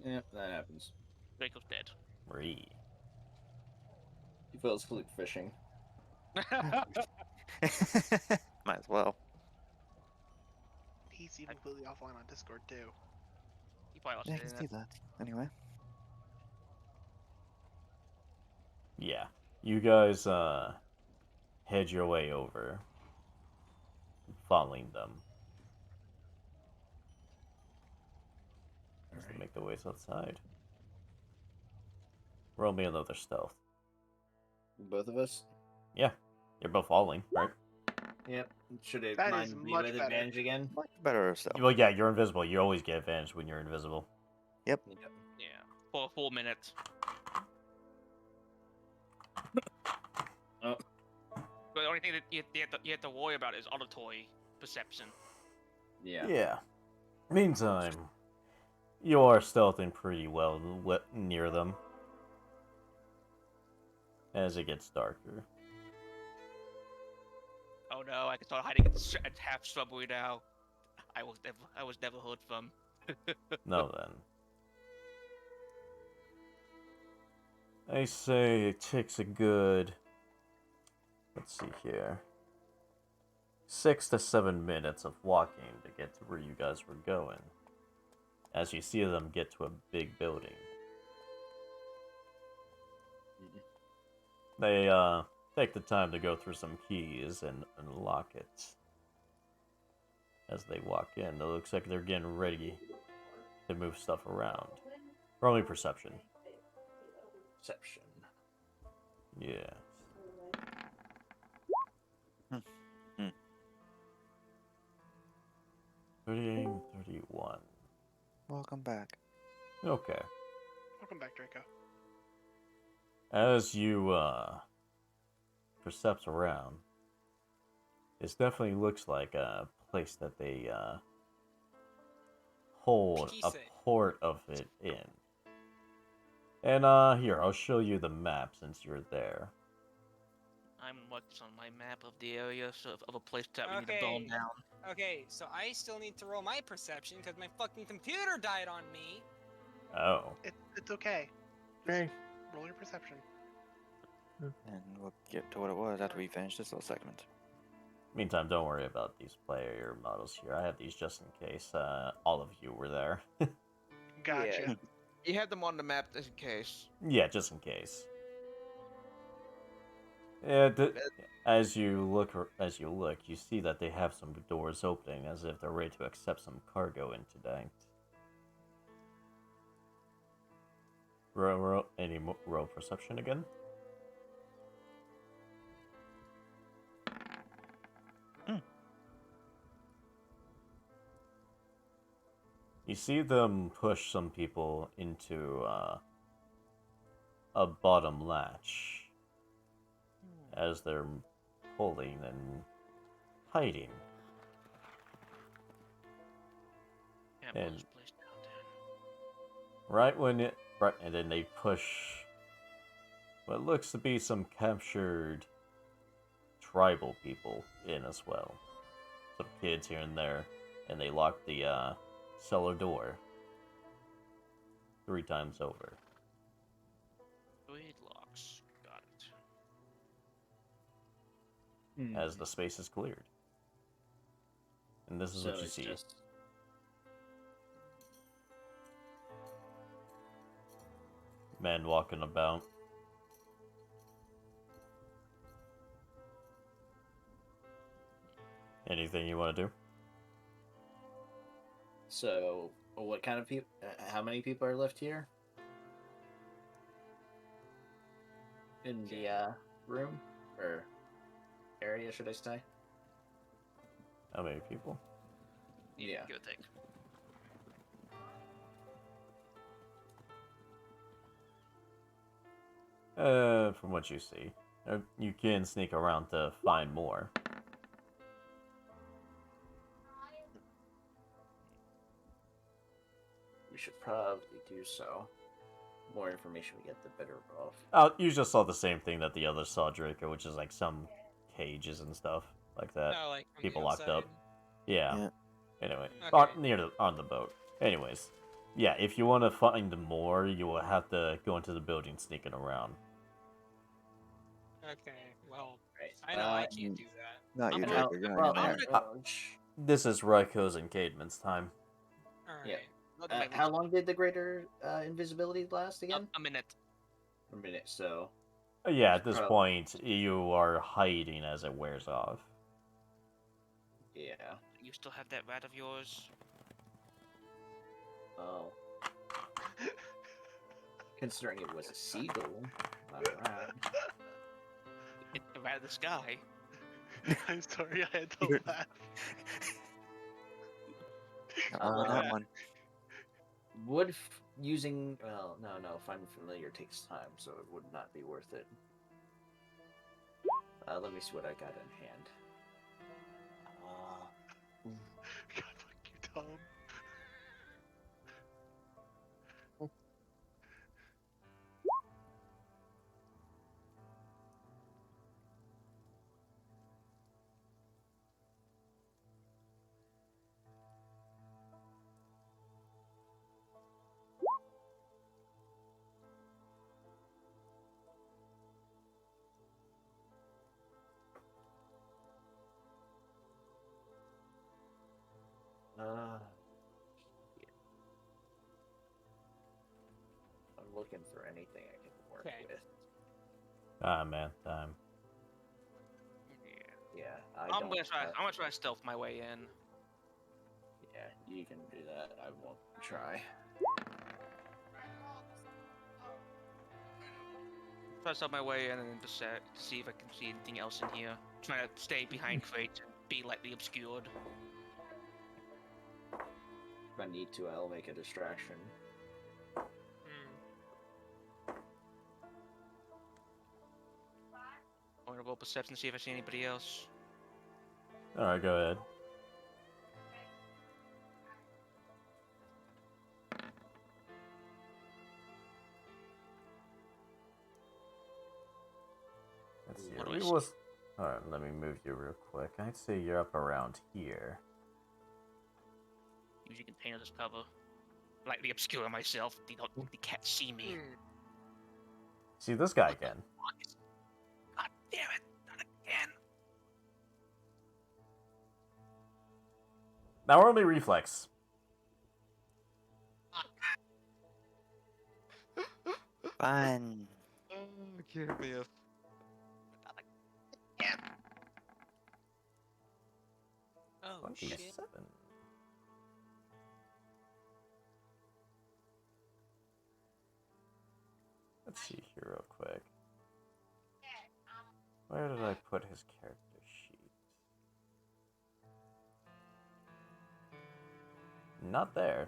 Yep, that happens. Draco's dead. Marie. He fell asleep fishing. Might as well. He's even completely offline on Discord too. He probably lost Yeah, I his can see internet. that. Anyway. Yeah. You guys head your way over, following them. As they make their ways outside. Roll me another stealth. Both of us? Yeah. You're both falling, right? Yep. Should it That mind is me much with better. advantage again? Much better stuff. Well, yeah, you're invisible. You always get advantage when you're invisible. Yep. Yeah. For 4 minutes. Oh. But the only thing that you have to worry about is auditory perception. Yeah. Yeah. Meantime, you are stealthing pretty well near them as it gets darker. Oh no, I can start hiding at half shrubbery now. I was never heard from. No, then. I say it takes a good, let's see here, 6 to 7 minutes of walking to get to where you guys were going, as you see them get to a big building. They take the time to go through some keys and unlock it. As they walk in, it looks like they're getting ready to move stuff around. Roll me perception. Perception. Yeah. 38, 31. Welcome back. Okay. Welcome back, Draco. As you percept around, This definitely looks like a place that they hold a Peace. port of it in. And here, I'll show you the map since you're there. I'm what's on my map of the area of a place that we need to bomb Okay. down. Okay, so I still need to roll my perception because my fucking computer died on me. Oh. It's okay. Just Okay. roll your perception. And we'll get to what it was after we finish this little segment. Meantime, don't worry about these player models here. I have these just in case all of you were there. Gotcha. Yeah. You have them on the map just in case. Yeah, just in case. Yeah, as you look, you see that they have some doors opening, as if they're ready to accept some cargo in today. Roll perception again. You see them push some people into a bottom latch as they're pulling and hiding. Yeah, And- this place down there. And then they push what looks to be some captured tribal people in as well. Some kids here and there, and they lock the cellar door 3 times over. Weed locks. Got it. As the space is cleared. And this is So what you it's see. just Men walking about. Anything you want to do? so. What kind of people? How many people are left here? In the room or area, should I say? How many people? Yeah. Good thing. From what you see. You can sneak around to find more. We should probably do so. The more information we get, the better we're off. You just saw the same thing that the others saw, Draco, which is like some cages and stuff like that. No, like from People the locked up. outside. Yeah. Yeah. Anyway, Okay. on the boat. Anyways, yeah. If you want to find more, you will have to go into the building sneaking around. Okay, well, Right. I know I can't do that. Not I'm you, gonna- Draco. You're not well, even there. This is Raiko's and Cademan's time. Alright. Yeah. Not to make How long did the greater invisibility last again? a minute. A minute. So Yeah, at this Pro. point, you are hiding as it wears off. yeah. You still have that rat of yours? Oh. Considering it was a seagull, not a rat. It's the rat of the sky. I'm sorry, I had to You're- laugh. On that one. Would using no, finding familiar takes time, so it would not be worth it. Let me see what I got in hand. God, fuck you, Tom. Yeah. I'm looking for anything I can work Okay. with. Ah, man, time. Yeah. Yeah, I'm gonna try to stealth my way in. Yeah, you can do that. I won't try. Try to stealth my way in and then just see if I can see anything else in here. Trying to stay behind crates and be lightly obscured. If I need to, I'll make a distraction. Hmm. I'm gonna roll perception to see if I see anybody else. Alright, go ahead. Let's see. What do We I see? was. Alright, let me move you real quick. I'd say you're up around here. Use your container as cover. Lightly obscure myself. They can't see me. Hmm. See this guy again. God damn it! Not again. Now we're only reflex. Fun. Oh, give me a. Oh shit. 27. Let's see here real quick. Where did I put his character sheet? Not there.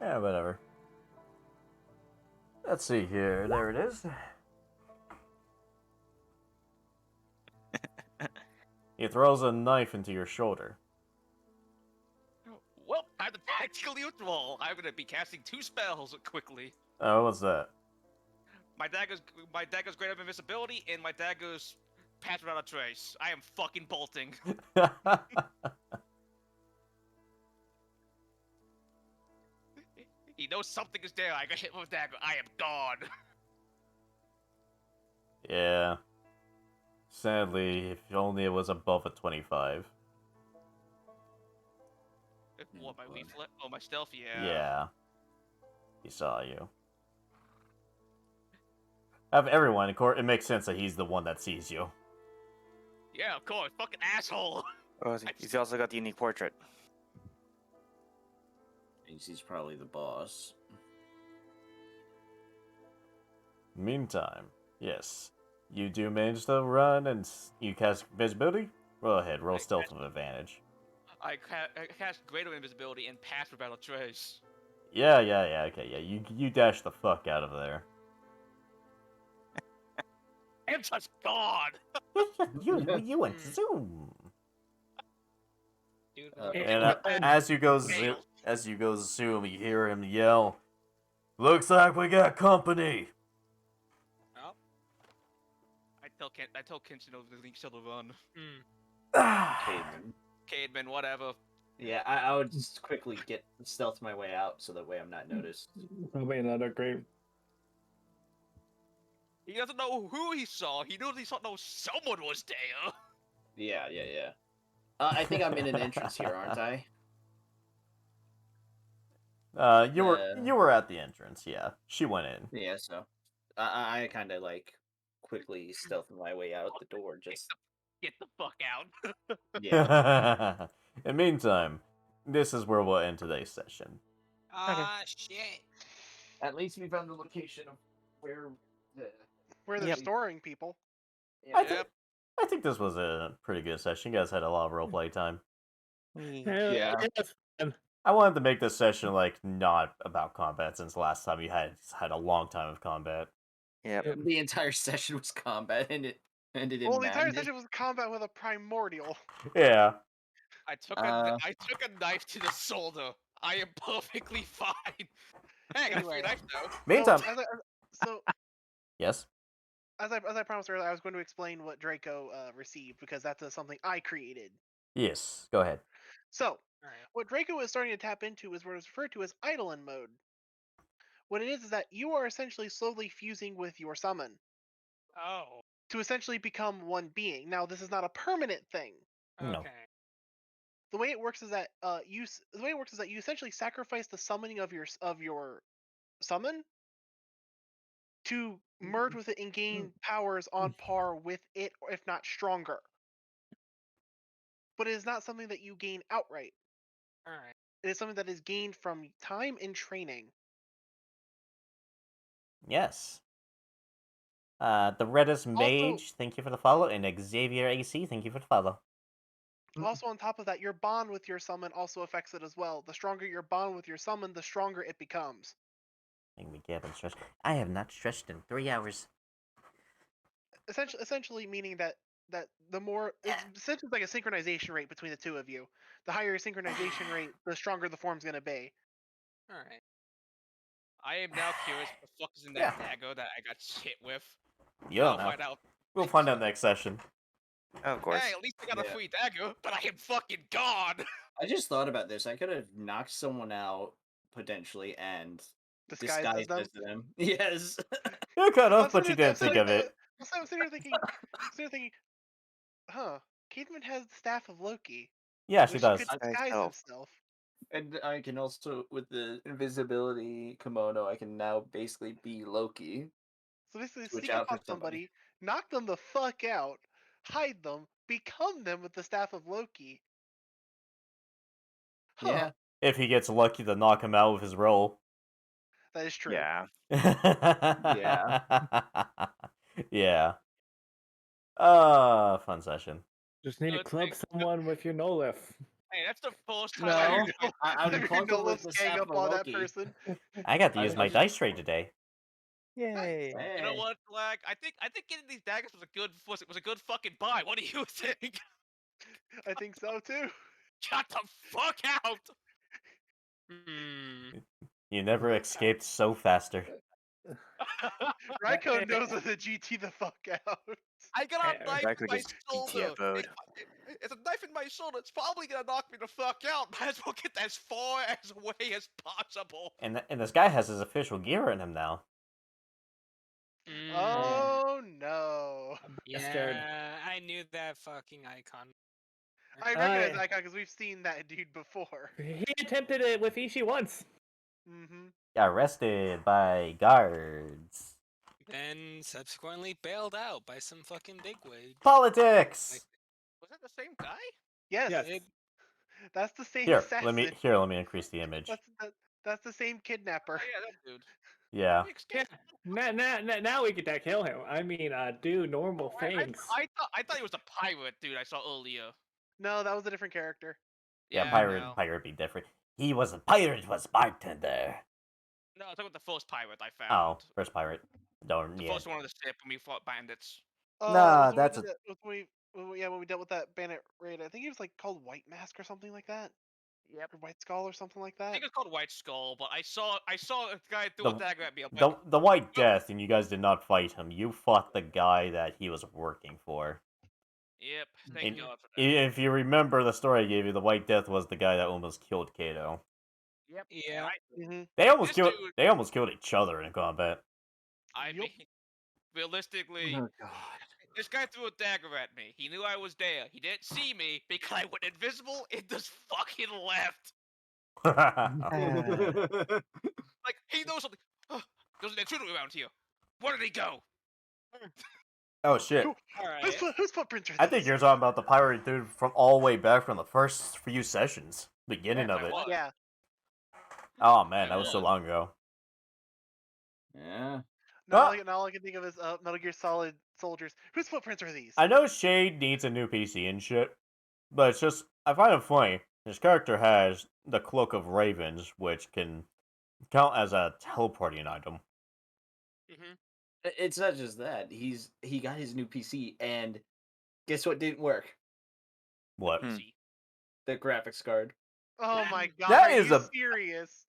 Yeah, whatever. Let's see here. There it is. He throws a knife into your shoulder. Well, time to tactical neutral. I'm gonna be casting 2 spells quickly. Oh, what's that? My dagger's great up invisibility, and my dagger's pass without a trace. I am fucking bolting. He knows something is there. I got hit with a dagger. I am gone. Yeah. Sadly, if only it was above a 25. What, my reflex? Oh, my stealth? Yeah. Yeah. He saw you. Of everyone, of course, it makes sense that he's the one that sees you. Yeah, of course. Fucking asshole. Oh, he's also got the unique portrait. He's probably the boss. Meantime, yes. You do manage to run and you cast visibility? Roll ahead, roll stealth with advantage. I cast greater invisibility and pass without a trace. Yeah, okay, yeah. You dash the fuck out of there. I'm just gone. You went zoom. Dude, And as you go zoom, you hear him yell, "Looks like we got company." oh. I tell Kenshin over the link shall run. Cademan. Cademan, whatever. Yeah, I would just quickly get stealth my way out so that way I'm not noticed. Probably another great. He doesn't know who he saw. He knows someone was there. Yeah. I think I'm in an entrance here, aren't I? You were at the entrance. Yeah, she went in. Yeah, so I kind of like quickly stealth my way out the door. Just Get the fuck out. yeah. In the meantime, this is where we'll end today's session. Ah, shit. At least we found the location of where they're Yep. storing people. Yeah. I think this was a pretty good session. You guys had a lot of roleplay time. Yeah. I wanted to make this session like not about combat since last time you had a long time of combat. Yep. The entire session was combat, and it ended in Well, the entire madness. session was combat with a primordial. Yeah. I took a knife to the shoulder. I am perfectly fine. Hey, I got a free Anyway. knife though. Meantime, So yes. as I promised earlier, I was going to explain what Draco received because that's something I created. Yes. Go ahead. So Alright. what Draco is starting to tap into is what is referred to as Eidolon Mode. What it is that you are essentially slowly fusing with your summon Oh. to essentially become one being. Now, this is not a permanent thing. No. Okay. The way it works is that you essentially sacrifice the summoning of your summon to merge with it and gain powers on par with it, or if not stronger. But it is not something that you gain outright. Alright. It is something that is gained from time and training. Yes. The Redis Mage, thank you for the follow, and Xavier AC, thank you for the follow. Also, on top of that, your bond with your summon also affects it as well. The stronger your bond with your summon, the stronger it becomes. Make me get stretched. I have not stretched in 3 hours. Essentially meaning that the more essentially like a synchronization rate between the two of you. The higher your synchronization rate, the stronger the form's gonna be. All right. I am now curious what the fuck is in that Yeah. dagger that I got hit with. You'll I'll know. find out. We'll find out next session. Of course. Hey, at least I got a Yeah. free dagger, but I am fucking gone. I just thought about this. I could have knocked someone out potentially and Disguised as them. them. Yes. You could I'm have, but you didn't think of it. I'm sitting here thinking, huh? Cademan has the staff of Loki. Yeah, she which does. could Disguise disguise self. himself. And I can also, with the invisibility kimono, I can now basically be Loki. So basically, Switch sneak up out for on somebody, knock them the fuck out, hide them, become them with the staff of Loki. Huh, Yeah. If he gets lucky to knock him out with his roll. that is true. Yeah. Yeah. Yeah. Fun session. Just need to Good club thing. someone with your Nolif. Hey, that's the first time No, I You're heard I would You're club them no with the gang staff up of on that Loki. person. I got to use I my just- dice tray today. Yay. You know Hey. what, Flag? I think getting these daggers was a good fucking buy. What do you think? I think so too. Shut the fuck out! Hmm. You never escaped so faster. Raiko knows how to GT the fuck out. I got a knife Raiko in my just shoulder. GTFO'd. It's a knife in my shoulder. It's probably gonna knock me the fuck out. Might as well get as far as away as possible. And this guy has his official gear in him now. Oh no! Bastard. Yeah, I knew that fucking icon. I recognize I- Icon because we've seen that dude before. He attempted it with Ishii once. Mm-hmm. Got arrested by guards. Then subsequently bailed out by some fucking bigwig. Politics. Was that the same guy? Yes, Yes. that's the same Here, assassin. let me increase the image. That's the same kidnapper. Oh, yeah, that dude. Yeah. Now we get to kill him. I mean, do normal I things. thought he was the pirate dude I saw earlier. No, that was a different character. Yeah, I know. pirate be different. He was a pirate, was bartender. No, I'm talking about the first pirate I Oh, found. first pirate. Don't The yeah. first one on the ship when we fought bandits. Nah, when we that's did that- when we dealt with that bandit raid. I think he was like called White Mask or something like that. Yep. Or White Skull or something like I that. think it's called White Skull, but I saw a guy threw a The- dagger at me. I'm like, The White Death, and you guys did not fight him. You fought the guy that he was working for. yep, thank And God for that. if you remember the story I gave you, the White Death was the guy that almost killed Kato. Yep. Yeah. Mm-hmm. They almost This killed. dude- They almost killed each other in combat. I Yup. mean, realistically, Oh god. this guy threw a dagger at me. He knew I was there. He didn't see me because I went invisible and just fucking left. Like, he knows something. There's an intruder around here. Where did he go? Oh shit! All right. Whose footprints are I think these? you're talking about the pirate dude from all the way back from the first few sessions, beginning Yes, of I it. was. Yeah. Oh man, that was so long ago. Yeah. Now, Ah! all I can think of is Metal Gear Solid soldiers. Whose footprints are these? I know Shade needs a new PC and shit, but it's just I find it funny. His character has the Cloak of Ravens, which can count as a teleporting item. Mm-hmm. It's not just that. He got his new PC and guess what didn't work? What? Hmm. The graphics card. Oh my god, That are is you a- serious?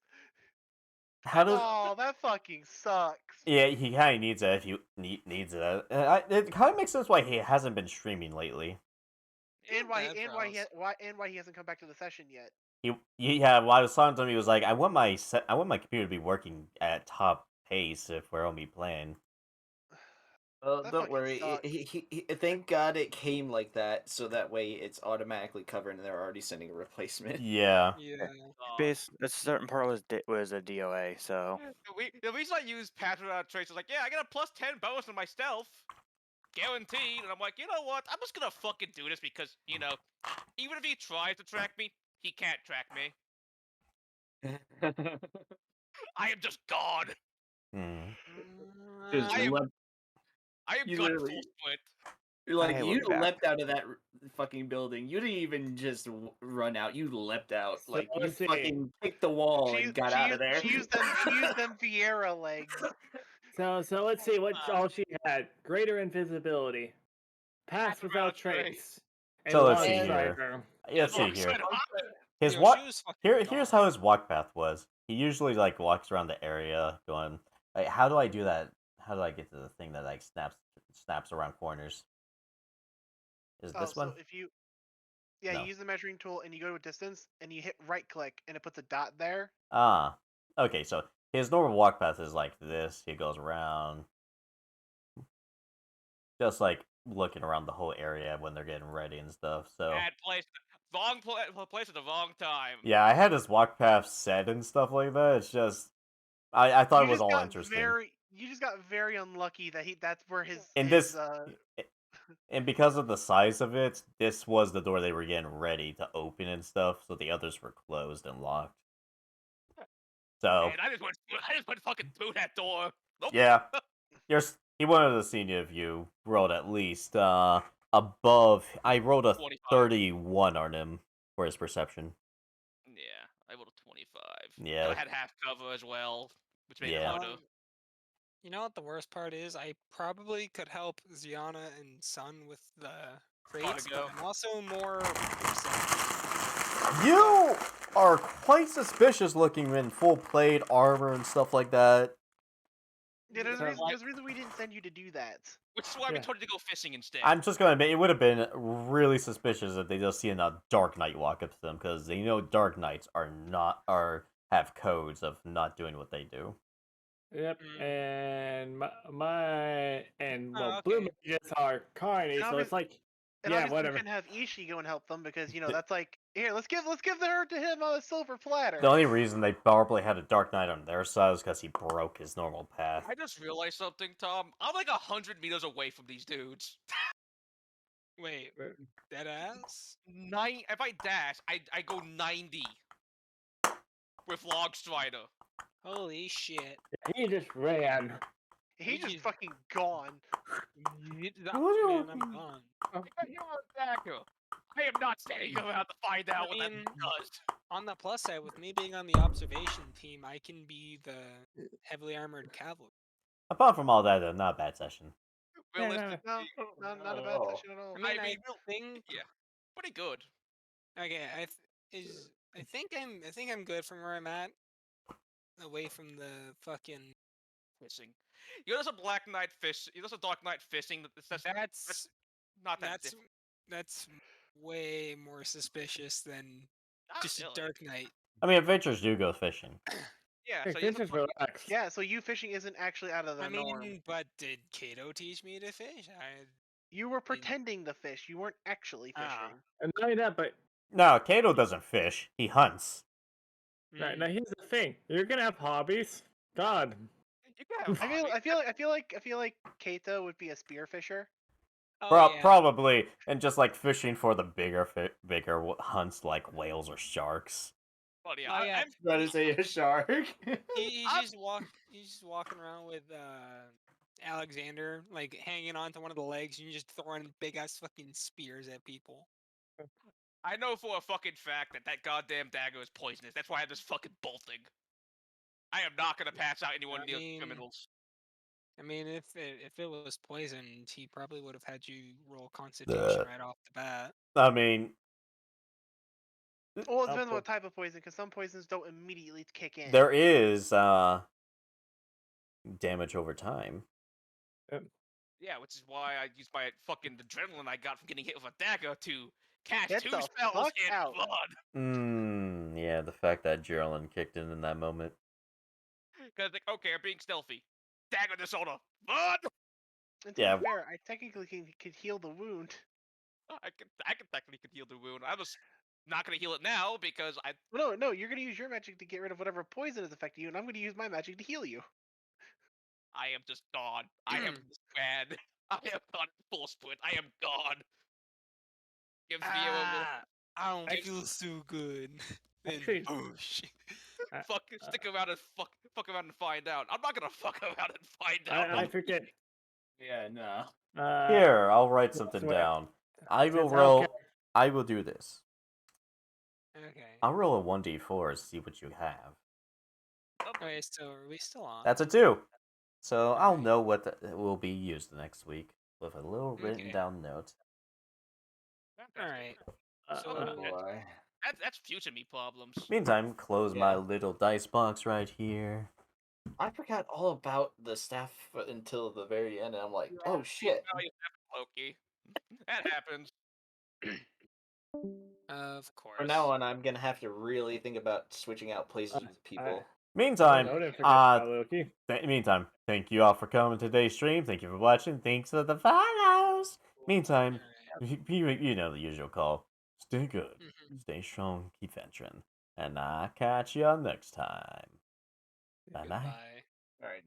How does? Oh, that fucking sucks. Yeah, he kind of needs it if you needs it. It kind of makes sense why he hasn't been streaming lately. And why he hasn't come back to the session yet. Yeah, while I was talking to him, he was like, "I want my computer to be working at top pace if we're only playing." Well, That don't fucking worry. sucks. Thank God it came like that, so that way it's automatically covered and they're already sending a replacement. Yeah. Yeah. A certain part was a DOA, so The reason I use Patriot Trace is like, yeah, I got a plus 10 bonus on my stealth. Guaranteed. And I'm like, you know what? I'm just gonna fucking do this because, you know, even if he tries to track me, he can't track me. I am just gone. Hmm. Just I am- left- I am You gone literally- full sprint. Like, Hey, you we're back. leapt out of that fucking building. You didn't even just run out. You leapt out. So Like, you let's see. fucking picked the wall and got out of there. She used them Vieira legs. So let's see what all she had. Greater invisibility, pass Pass without without trace. trace, and So let's long see here. strider. Let's see Alongside here. of- His Yo, walk she was fucking here's gone. how his walk path was. He usually like walks around the area going like, how do I do that? How do I get to the thing that like snaps around corners? Is it Oh, this so one? if you No. you use the measuring tool and you go to a distance and you hit right click and it puts a dot there. Ah. Okay, so his normal walk path is like this. He goes around just like looking around the whole area when they're getting ready and stuff. So Bad place. Wrong place at the wrong time. yeah, I had his walk path set and stuff like that. It's just I thought You it was just all got interesting. You just got very unlucky that that's where his And his this and because of the size of it, this was the door they were getting ready to open and stuff, so the others were closed and locked. So Man, I just went fucking through that door. Nope. yeah, he wanted to see if you rolled at least above. I rolled a 25. 31 on him for his perception. Yeah, I rolled a 25. Yeah. I had half cover as well, which made Yeah. it harder. You know what the worst part is? I probably could help Ziana and Sun with the crates, go. but I'm also more upset. You are quite suspicious looking in full plate armor and stuff like that. Yeah, there's So, a reason we didn't send you to do that. Which is why we Yeah. told you to go fishing instead. I'm just gonna admit, it would have been really suspicious if they just seen a Dark Knight walk up to them, because they know Dark Knights have codes of not doing what they do. Yep, and Oh, Blue okay. Mages are carny, And so it's like And yeah, obviously whatever. we couldn't have Ishii go and help them because that's like here let's give her to him on a silver platter. The only reason they probably had a Dark Knight on their side is because he broke his normal path. I just realized something, Tom. I'm like 100 meters away from these dudes. Wait, dead ass? If I dash, I go 90 with Log Strider. Holy shit. He just ran. He's just He's- fucking gone. Man, What I'm gone. I am not standing around to find out what that mean, does. On the plus side, with me being on the observation team, I can be the heavily armored cavalry. Apart from all that, not a bad session. Yeah, no, Realistically, No, not a bad session at all. I mean, I mean, think yeah, pretty good. okay. I think I'm good from where I'm at. Away from the fucking. Fishing. You know, there's a Black Knight fish. You know, there's a Dark Knight fishing. That's not that. that's different. that's way more suspicious than Not just really. a Dark Knight. I mean, adventurers do go fishing. Yeah, Hey, so you just relax. Yeah, so you fishing isn't actually out of the I norm. mean, but did Kato teach me to fish? You were pretending to fish. You weren't actually Ah. fishing. And not only that, but No, Kato doesn't fish. He hunts. now here's the thing: you're gonna have hobbies. God, you can have I feel like Keita would be a spearfisher. Oh, yeah. Probably, and just like fishing for the bigger hunts like whales or sharks. But yeah, Oh, yeah. I'm Trying to say a shark. He's just walking around with Alexander, like hanging onto one of the legs, and you just throwing big ass fucking spears at people. I know for a fucking fact that goddamn dagger is poisonous. That's why I'm just fucking bolting. I am not gonna pass out anyone near criminals. I mean, if it was poisoned, he probably would have had you roll Constitution right off the bat. I mean, Well, it depends on what type of poison, because some poisons don't immediately kick in. there is damage over time. Yeah, which is why I used my fucking adrenaline I got from getting hit with a dagger to cast Get 2 the spells fuck in out. blood. Yeah, the fact that Geraldine kicked in that moment. Because like, okay, I'm being stealthy. Dagger disorder. Blood. And to Yeah. be fair, I technically could heal the wound. I can technically heal the wound. I'm just not gonna heal it now because I. No, you're gonna use your magic to get rid of whatever poison is affecting you, and I'm gonna use my magic to heal you. I am just gone. I am just bad. I am gone full sprint. I am gone. Gives me I don't I- feel so good. Then Actually- boosh. stick around and fuck around and find out. I'm not gonna fuck around and find out. I forget. Yeah, no. Here, I'll write something swear. down. I will Since roll. Outcast- I will do this. Okay. I'll roll a 1d4 to see what you have. Okay, so are we still on? That's a 2. So I'll Alright. know what will be used next week with a little written Okay. down note. Alright. So Oh boy. that's future me problems. Meantime, close my Yeah. little dice box right here. I forgot all about the staff until the very end, and I'm like, oh shit. Value Loki. That happens. Of course. From now on, I'm gonna have to really think about switching out places with people. Meantime, Odin forgets about Loki. meantime, thank you all for coming to today's stream. Thank you for watching. Thanks for the follows. Meantime, you know the usual call. Stay good, Mhm. stay strong, keep venturing, and I'll catch you next time. Bye bye. Goodbye. All right.